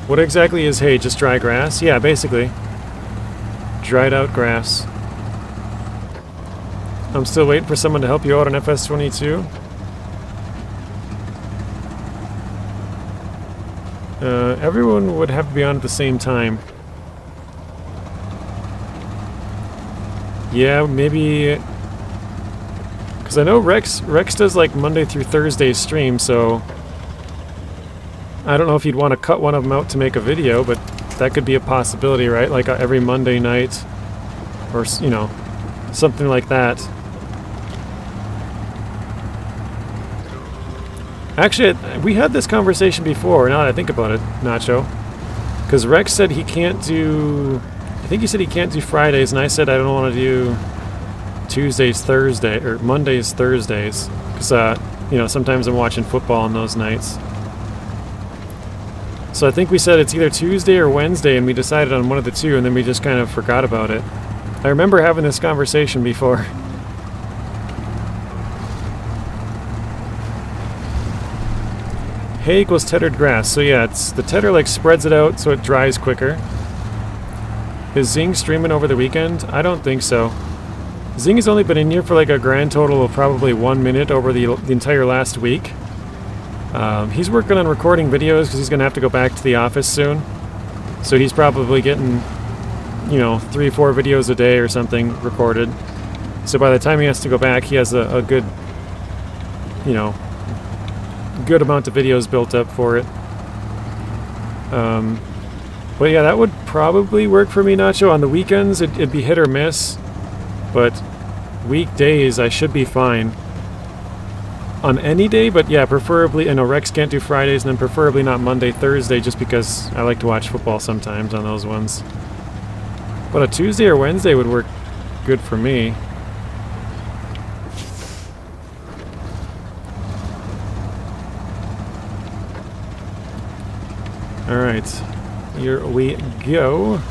What exactly is hay? Just dry grass? Yeah, basically. Dried out grass. I'm still waiting for someone to help you out on FS22. Everyone would have to be on at the same time. Yeah, maybe... because I know Rex does like Monday through Thursday stream, so... I don't know if you'd want to cut one of them out to make a video, but that could be a possibility, right? Like every Monday night, or, you know, something like that. Actually, we had this conversation before, now that I think about it, Nacho. Because Rex said he can't do... I think he said he can't do Fridays, and I said I don't want to do Tuesdays, Thursday, or Mondays, Thursdays. Because, you know, sometimes I'm watching football on those nights. So I think we said it's either Tuesday or Wednesday, and we decided on one of the two, and then we just kind of forgot about it. I remember having this conversation before. Hay equals tethered grass. So yeah, it's the tether like spreads it out so it dries quicker. Is Zing streaming over the weekend? I don't think so. Zing has only been in here for like a grand total of probably 1 minute over the entire last week. He's working on recording videos because he's going to have to go back to the office soon. So he's probably getting, you know, 3-4 videos a day or something recorded. So by the time he has to go back, he has a good, you know, good amount of videos built up for it. But yeah, that would probably work for me, Nacho. On the weekends, it'd be hit or miss. But weekdays, I should be fine. On any day, but yeah, preferably, I know Rex can't do Fridays, and then preferably not Monday, Thursday, just because I like to watch football sometimes on those ones. But a Tuesday or Wednesday would work good for me. Alright, here we go.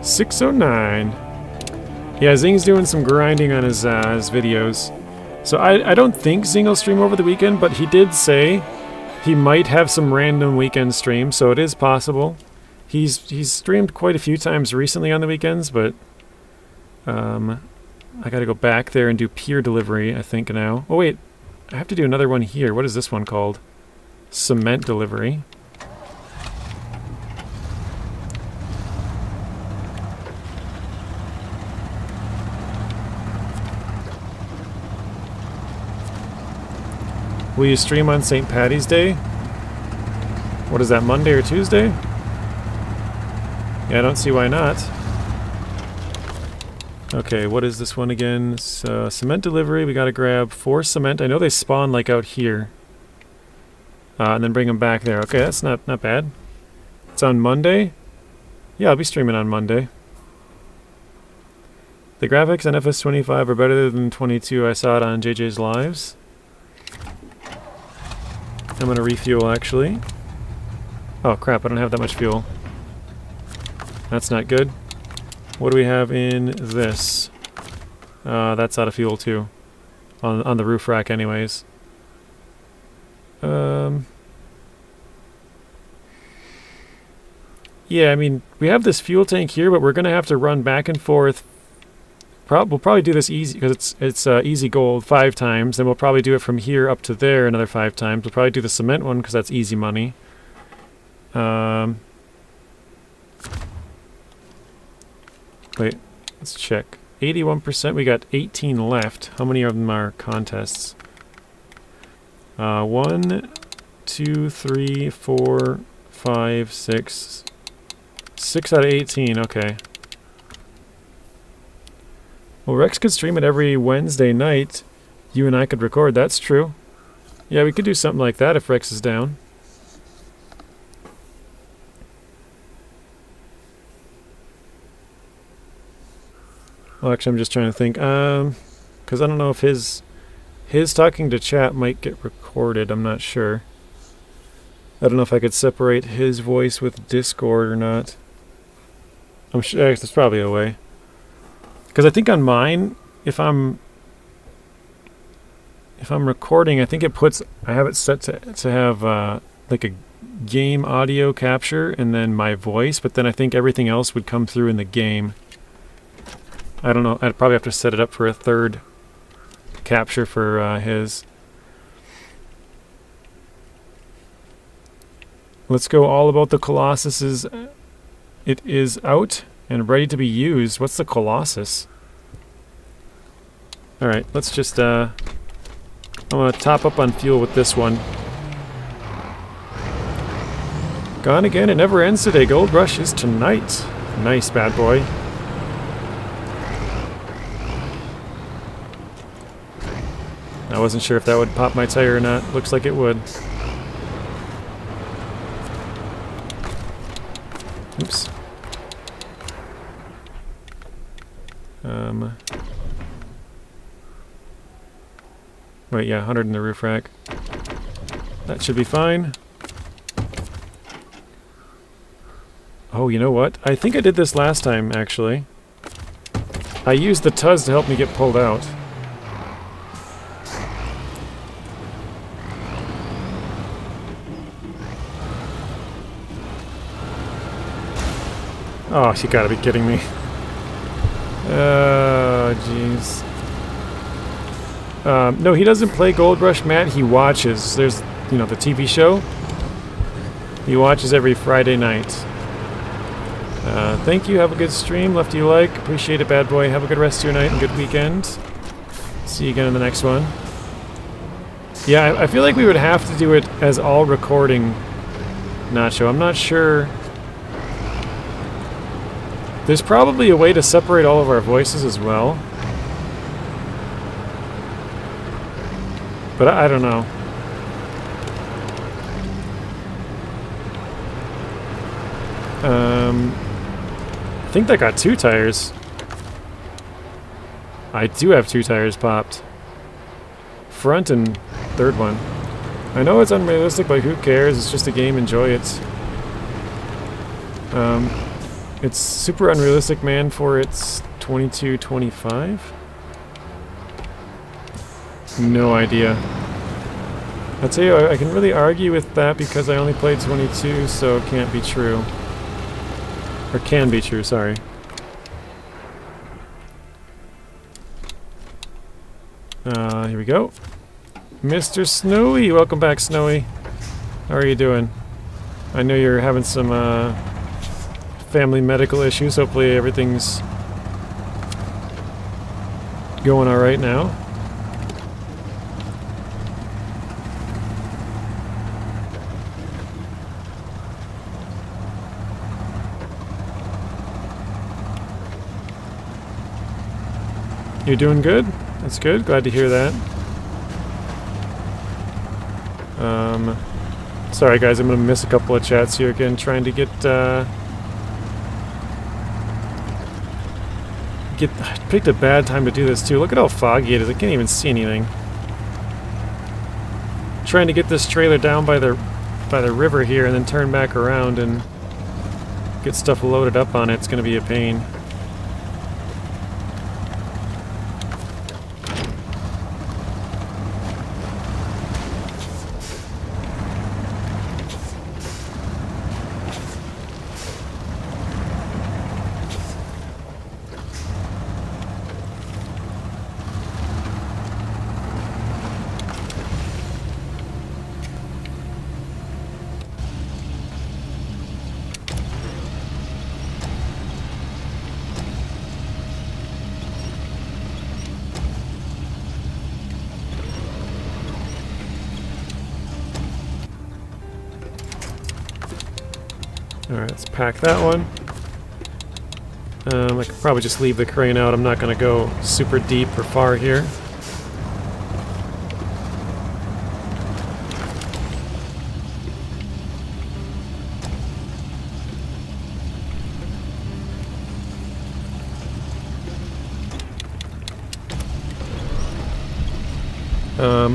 609. Yeah, Zing's doing some grinding on his videos. So I don't think Zing will stream over the weekend, but he did say he might have some random weekend streams, so it is possible. He's streamed quite a few times recently on the weekends, but I gotta go back there and do peer delivery, I think now. Oh wait, I have to do another one here. What is this one called? Cement delivery. Will you stream on St. Paddy's Day? What is that, Monday or Tuesday? Yeah, I don't see why not. Okay, what is this one again? So, cement delivery, we gotta grab 4 cement. I know they spawn like out here. And then bring them back there. Okay, that's not bad. It's on Monday? Yeah, I'll be streaming on Monday. The graphics on FS25 are better than 22. I saw it on JJ's lives. I'm gonna refuel, actually. Oh crap, I don't have that much fuel. That's not good. What do we have in this? That's out of fuel too. On the roof rack anyways. Yeah, I mean, we have this fuel tank here, but we're gonna have to run back and forth. We'll probably do this easy, because it's easy gold 5 times. Then we'll probably do it from here up to there another 5 times. We'll probably do the cement one, because that's easy money. Wait, let's check. 81%, we got 18 left. How many of them are contests? 1, 2, 3, 4, 5, 6. 6 out of 18, okay. Well, Rex could stream it every Wednesday night. You and I could record, that's true. Yeah, we could do something like that if Rex is down. Well, actually, I'm just trying to think. Because I don't know if his talking to chat might get recorded. I'm not sure. I don't know if I could separate his voice with Discord or not. I'm sure there's probably a way. Because I think on mine, if I'm recording, I think it puts, I have it set to have like a game audio capture and then my voice, but then I think everything else would come through in the game. I don't know, I'd probably have to set it up for a third capture for his. Let's go all about the Colossus. It is out and ready to be used. What's the Colossus? Alright, let's just, I'm gonna top up on fuel with this one. Gone again, it never ends today. Gold Rush is tonight. Nice, bad boy. I wasn't sure if that would pop my tire or not. Looks like it would. Oops. Wait, yeah, 100 in the roof rack. That should be fine. Oh, you know what? I think I did this last time, actually. I used the Tuz to help me get pulled out. Oh, you gotta be kidding me. Oh, jeez. No, he doesn't play Gold Rush, Matt. He watches. There's, you know, the TV show. He watches every Friday night. Thank you. Have a good stream. Left you like. Appreciate it, bad boy. Have a good rest of your night and good weekend. See you again in the next one. Yeah, I feel like we would have to do it as all recording, Nacho. I'm not sure. There's probably a way to separate all of our voices as well. But I don't know. I think that got 2 tires. I do have 2 tires popped. Front and third one. I know it's unrealistic, but who cares? It's just a game. Enjoy it. It's super unrealistic, man, for its 2225. No idea. I'll tell you, I can really argue with that because I only played 22, so it can't be true. Or can be true, sorry. Here we go. Mr. Snowy! Welcome back, Snowy. How are you doing? I know you're having some family medical issues. Hopefully everything's going alright now. You're doing good? That's good. Glad to hear that. Sorry guys, I'm gonna miss a couple of chats here again, trying to get I picked a bad time to do this too. Look at how foggy it is. I can't even see anything. Trying to get this trailer down by the river here and then turn back around and get stuff loaded up on it. It's gonna be a pain. Alright, let's pack that one. I could probably just leave the crane out. I'm not going to go super deep or far here.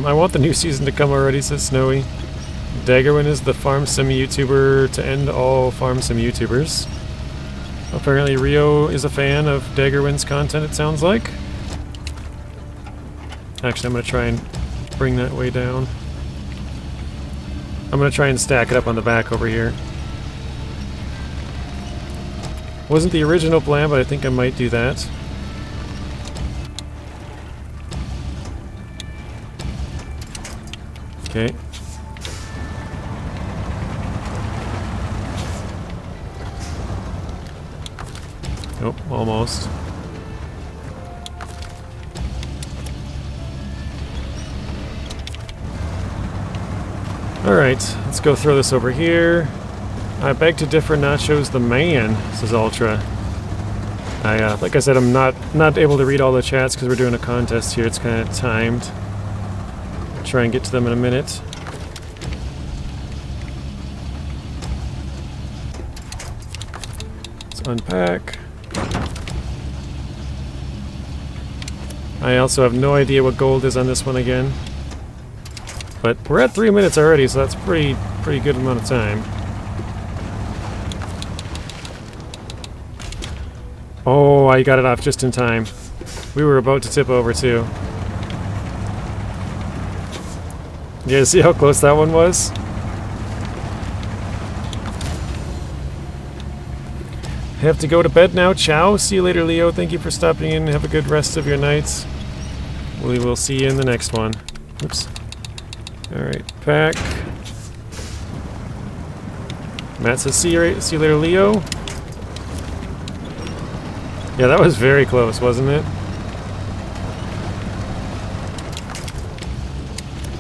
I want the new season to come already, says Snowy. Daggerwin is the farm sim YouTuber to end all farm sim YouTubers. Apparently Rio is a fan of Daggerwin's content, it sounds like. Actually, I'm going to try and bring that way down. I'm going to try and stack it up on the back over here. Wasn't the original plan, but I think I might do that. Okay. Nope, almost. Alright, let's go throw this over here. I beg to differ, Nacho's the man, says Ultra. Like I said, I'm not able to read all the chats because we're doing a contest here. It's kind of timed. I'll try and get to them in a minute. Let's unpack. I also have no idea what gold is on this one again. But we're at 3 minutes already, so that's pretty good amount of time. Oh, I got it off just in time. We were about to tip over too. You guys see how close that one was? have to go to bed now. Ciao. See you later, Leo. Thank you for stopping in. Have a good rest of your nights. We will see you in the next one. Oops. Alright, pack. Matt says, see you later, Leo. Yeah, that was very close, wasn't it?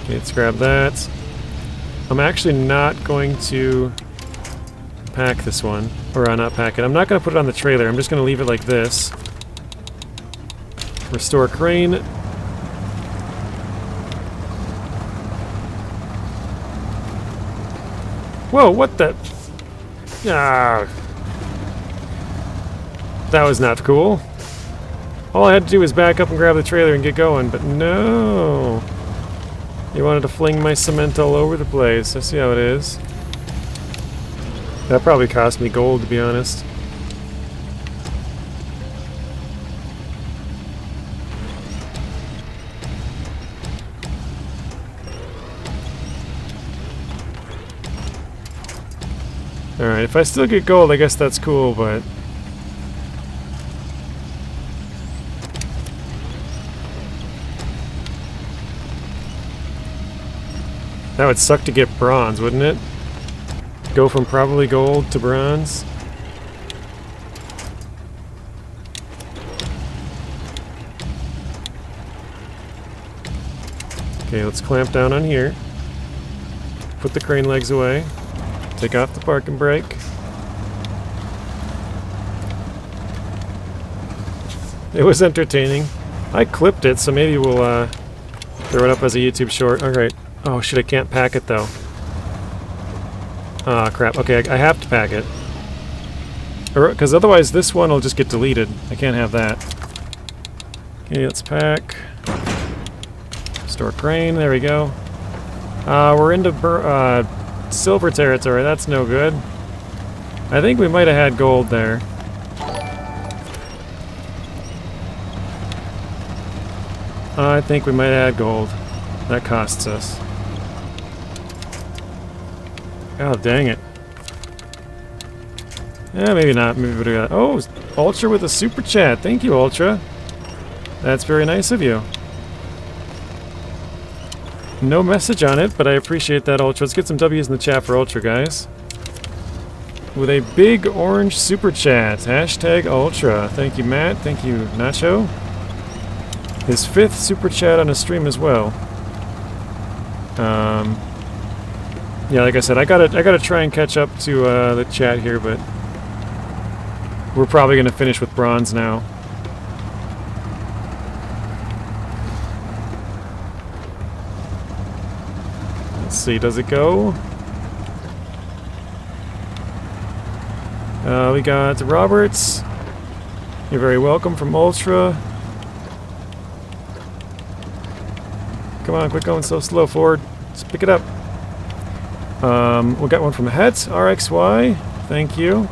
Okay, let's grab that. I'm actually not going to pack this one. Or not pack it. I'm not going to put it on the trailer. I'm just going to leave it like this. Restore crane. Whoa, what the... Ah. That was not cool. All I had to do was back up and grab the trailer and get going, but no. You wanted to fling my cement all over the place. I see how it is. That probably cost me gold, to be honest. Alright, if I still get gold, I guess that's cool, but... That would suck to get bronze, wouldn't it? Go from probably gold to bronze. Okay, let's clamp down on here. Put the crane legs away. Take off the parking brake. It was entertaining. I clipped it, so maybe we'll throw it up as a YouTube short. Alright. Oh shit, I can't pack it though. Ah, crap. Okay, I have to pack it. Because otherwise this one will just get deleted. I can't have that. Okay, let's pack. Store crane, there we go. We're into silver territory, that's no good. I think we might have had gold there. I think we might have had gold. That costs us. Oh, dang it. Yeah, maybe not. Maybe we got... Oh, Ultra with a super chat. Thank you, Ultra. That's very nice of you. No message on it, but I appreciate that, Ultra. Let's get some W's in the chat for Ultra, guys. With a big orange super chat. Hashtag Ultra. Thank you, Matt. Thank you, Nacho. His 5th super chat on a stream as well. Yeah, like I said, I gotta try and catch up to the chat here, but we're probably gonna finish with bronze now. Let's see, does it go? We got Roberts. You're very welcome from Ultra. Come on, quit going so slow, Ford. Just pick it up. We got one from Het, RXY. Thank you.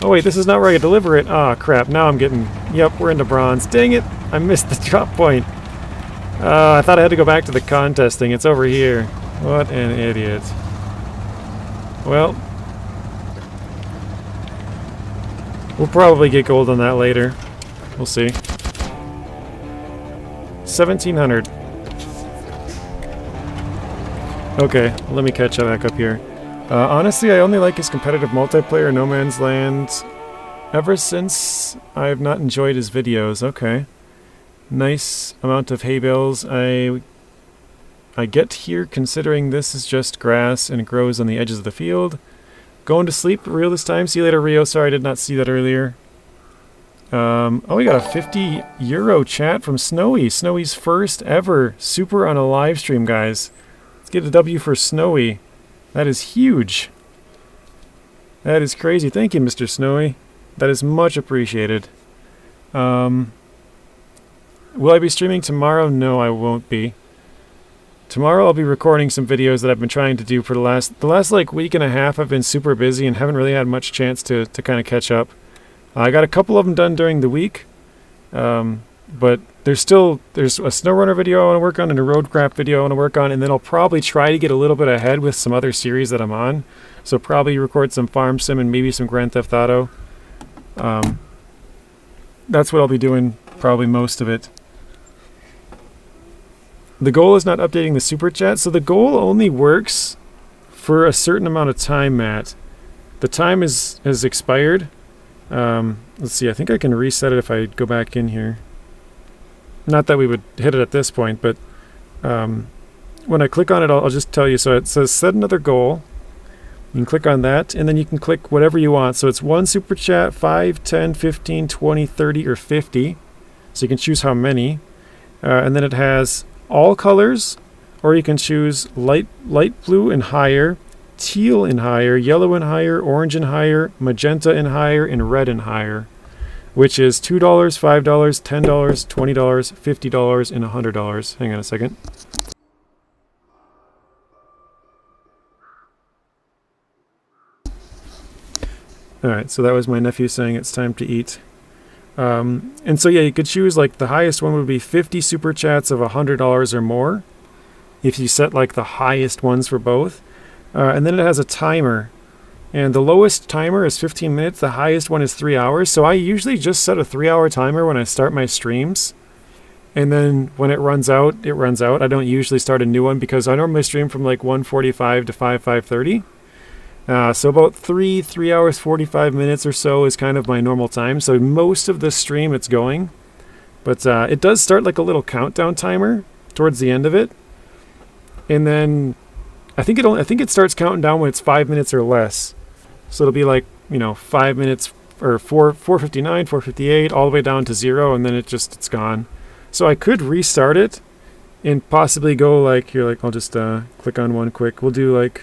Oh wait, this is not where I deliver it. Ah, crap. Now I'm getting... Yep, we're into bronze. Dang it! I missed the drop point. I thought I had to go back to the contest thing. It's over here. What an idiot. Well. We'll probably get gold on that later. We'll see. 1700. Okay, let me catch back up here. Honestly, I only like his competitive multiplayer No Man's Land ever since I have not enjoyed his videos. Okay. Nice amount of hay bales. I get here considering this is just grass and it grows on the edges of the field. Going to sleep real this time. See you later, Rio. Sorry I did not see that earlier. Oh, we got a 50 euro chat from Snowy. Snowy's first ever super on a live stream, guys. Let's get a W for Snowy. That is huge. That is crazy. Thank you, Mr. Snowy. That is much appreciated. Will I be streaming tomorrow? No, I won't be. Tomorrow I'll be recording some videos that I've been trying to do for the last like week and a half. I've been super busy and haven't really had much chance to kind of catch up. I got a couple of them done during the week. But there's a SnowRunner video I want to work on and a roadcraft video I want to work on, and then I'll probably try to get a little bit ahead with some other series that I'm on. So probably record some Farm Sim and maybe some Grand Theft Auto. That's what I'll be doing, probably most of it. The goal is not updating the super chat, so the goal only works for a certain amount of time, Matt. The time has expired. Let's see, I think I can reset it if I go back in here. Not that we would hit it at this point, but when I click on it, I'll just tell you. So it says set another goal. You can click on that, and then you can click whatever you want. So it's 1 super chat, 5, 10, 15, 20, 30, or 50. So you can choose how many. And then it has all colors, or you can choose light blue and higher, teal and higher, yellow and higher, orange and higher, magenta and higher, and red and higher, which is $2, $5, $10, $20, $50, and $100. Hang on a second. Alright, so that was my nephew saying it's time to eat. And so yeah, you could choose, like, the highest one would be 50 super chats of $100 or more, if you set like the highest ones for both. And then it has a timer, and the lowest timer is 15 minutes, the highest one is 3 hours. So I usually just set a 3-hour timer when I start my streams, and then when it runs out, it runs out. I don't usually start a new one because I normally stream from like 1:45 to 5:30. So about 3 hours 45 minutes or so is kind of my normal time. So most of the stream it's going, but it does start like a little countdown timer towards the end of it, and then I think it starts counting down when it's 5 minutes or less. So it'll be like, 5 minutes or 4:59, 4:58, all the way down to 0, and then it's gone. So I could restart it and possibly go like here. Like I'll just click on one quick. We'll do like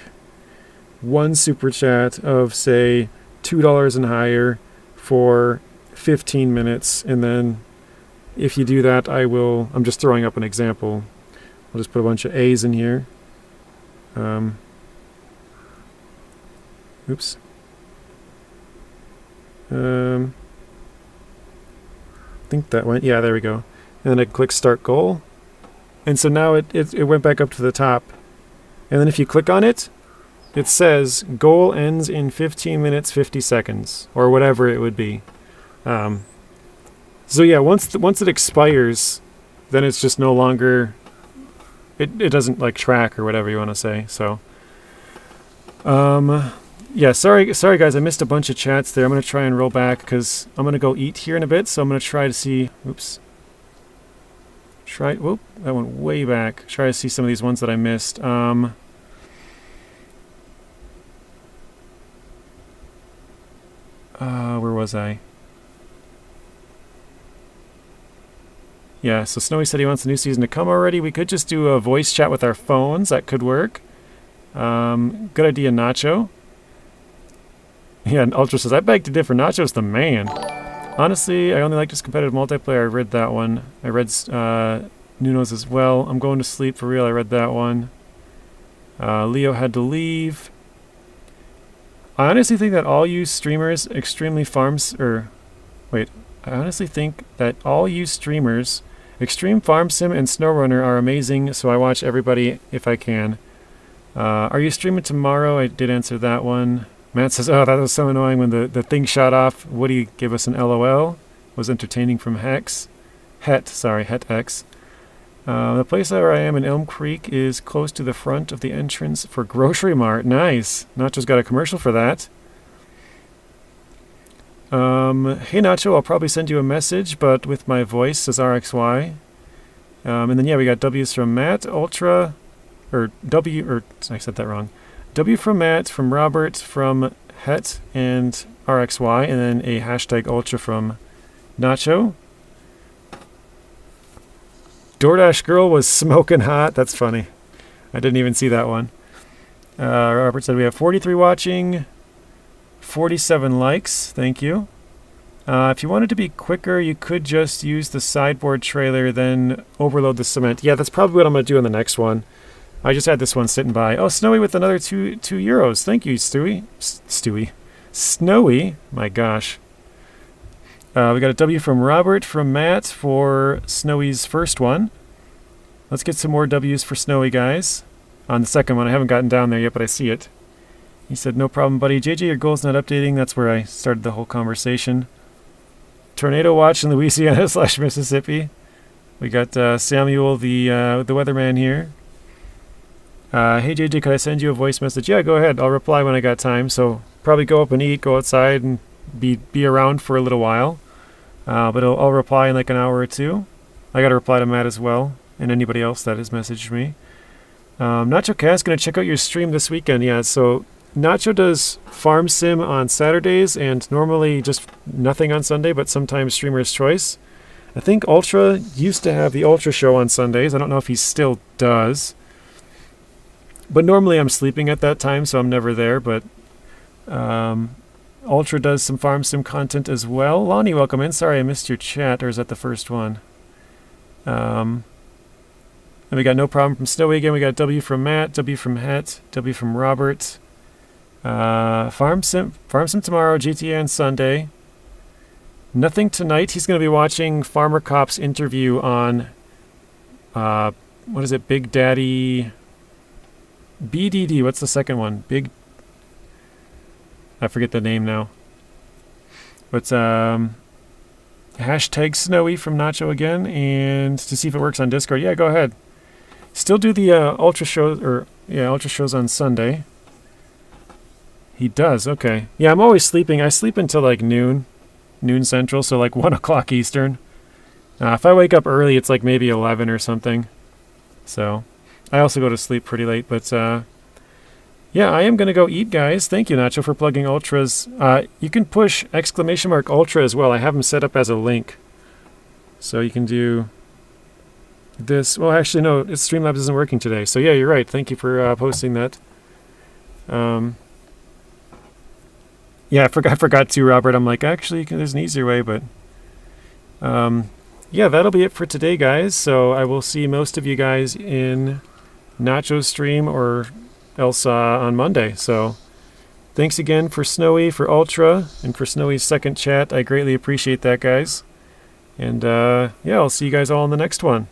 one super chat of say $2 and higher for 15 minutes, and then if you do that, I'm just throwing up an example. I'll just put a bunch of A's in here. Oops. I think that went, yeah, there we go. And then I click start goal, and so now it went back up to the top, and then if you click on it, it says goal ends in 15 minutes 50 seconds or whatever it would be. So yeah, once it expires, then it's just no longer, it doesn't like track or whatever you want to say. So yeah, sorry guys, I missed a bunch of chats there. I'm gonna try and roll back because I'm gonna go eat here in a bit, so I'm gonna try to see, whoop, that went way back. Try to see some of these ones that I missed. Where was I? Yeah, so Snowy said he wants the new season to come already. We could just do a voice chat with our phones. That could work. Good idea, Nacho. Yeah, and Ultra says, I beg to differ. Nacho's the man. Honestly, I only like just competitive multiplayer. I read that one. I read Nuno's as well. I'm going to sleep for real. I read that one. Leo had to leave. I honestly think that all you streamers Extreme Farm Sim and SnowRunner are amazing, so I watch everybody if I can. Are you streaming tomorrow? I did answer that one. Matt says, oh, that was so annoying when the thing shot off. Woody gave us an LOL. Was entertaining from Het X. The place where I am in Elm Creek is close to the front of the entrance for Grocery Mart. Nice. Nacho's got a commercial for that. Hey Nacho, I'll probably send you a message, but with my voice, says RXY. And then yeah, we got W's from Matt, Ultra, I said that wrong. W from Matt, from Robert, from Het, and RXY, and then a hashtag Ultra from Nacho. DoorDash girl was smoking hot. That's funny. I didn't even see that one. Robert said we have 43 watching, 47 likes. Thank you. If you wanted to be quicker, you could just use the sideboard trailer, then overload the cement. Yeah, that's probably what I'm going to do in the next one. I just had this one sitting by. Oh, Snowy with another two euros. Thank you, Stewie. Snowy. My gosh. We got a W from Robert, from Matt for Snowy's first one. Let's get some more W's for Snowy, guys. On the second one, I haven't gotten down there yet, but I see it. He said, no problem, buddy. JJ, your goal's not updating. That's where I started the whole conversation. Tornado watch in Louisiana / Mississippi. We got Samuel, the weatherman here. Hey, JJ, could I send you a voice message? Yeah, go ahead. I'll reply when I got time. So probably go up and eat, go outside, and be around for a little while. But I'll reply in like an hour or two. I got to reply to Matt as well, and anybody else that has messaged me. Nacho Cat's going to check out your stream this weekend. Yeah, so Nacho does Farm Sim on Saturdays and normally just nothing on Sunday, but sometimes Streamer's Choice. I think Ultra used to have the Ultra show on Sundays. I don't know if he still does. But normally I'm sleeping at that time, so I'm never there. But Ultra does some Farm Sim content as well. Lonnie, welcome in. Sorry I missed your chat, or is that the first one? And we got no problem from Snowy again. We got W from Matt, W from Het, W from Robert. Farm Sim tomorrow, GTA on Sunday. Nothing tonight. He's going to be watching Farmer Cop's interview on, what is it, Big Daddy... BDD, what's the second one? I forget the name now. But hashtag Snowy from Nacho again, and to see if it works on Discord. Yeah, go ahead. Still do the Ultra shows on Sunday. He does, okay. Yeah, I'm always sleeping. I sleep until like noon Central, so like 1 o'clock Eastern. If I wake up early, it's like maybe 11 or something. So I also go to sleep pretty late, but yeah, I am going to go eat, guys. Thank you, Nacho, for plugging Ultras. You can push !Ultra as well. I have them set up as a link. So you can do this. Well, actually, no, Streamlabs isn't working today. So yeah, you're right. Thank you for posting that. Yeah, I forgot to, Robert. I'm like, actually, there's an easier way, but... yeah, that'll be it for today, guys. So I will see most of you guys in Nacho's stream or else on Monday. So thanks again for Snowy, for Ultra, and for Snowy's second chat. I greatly appreciate that, guys. And yeah, I'll see you guys all in the next one.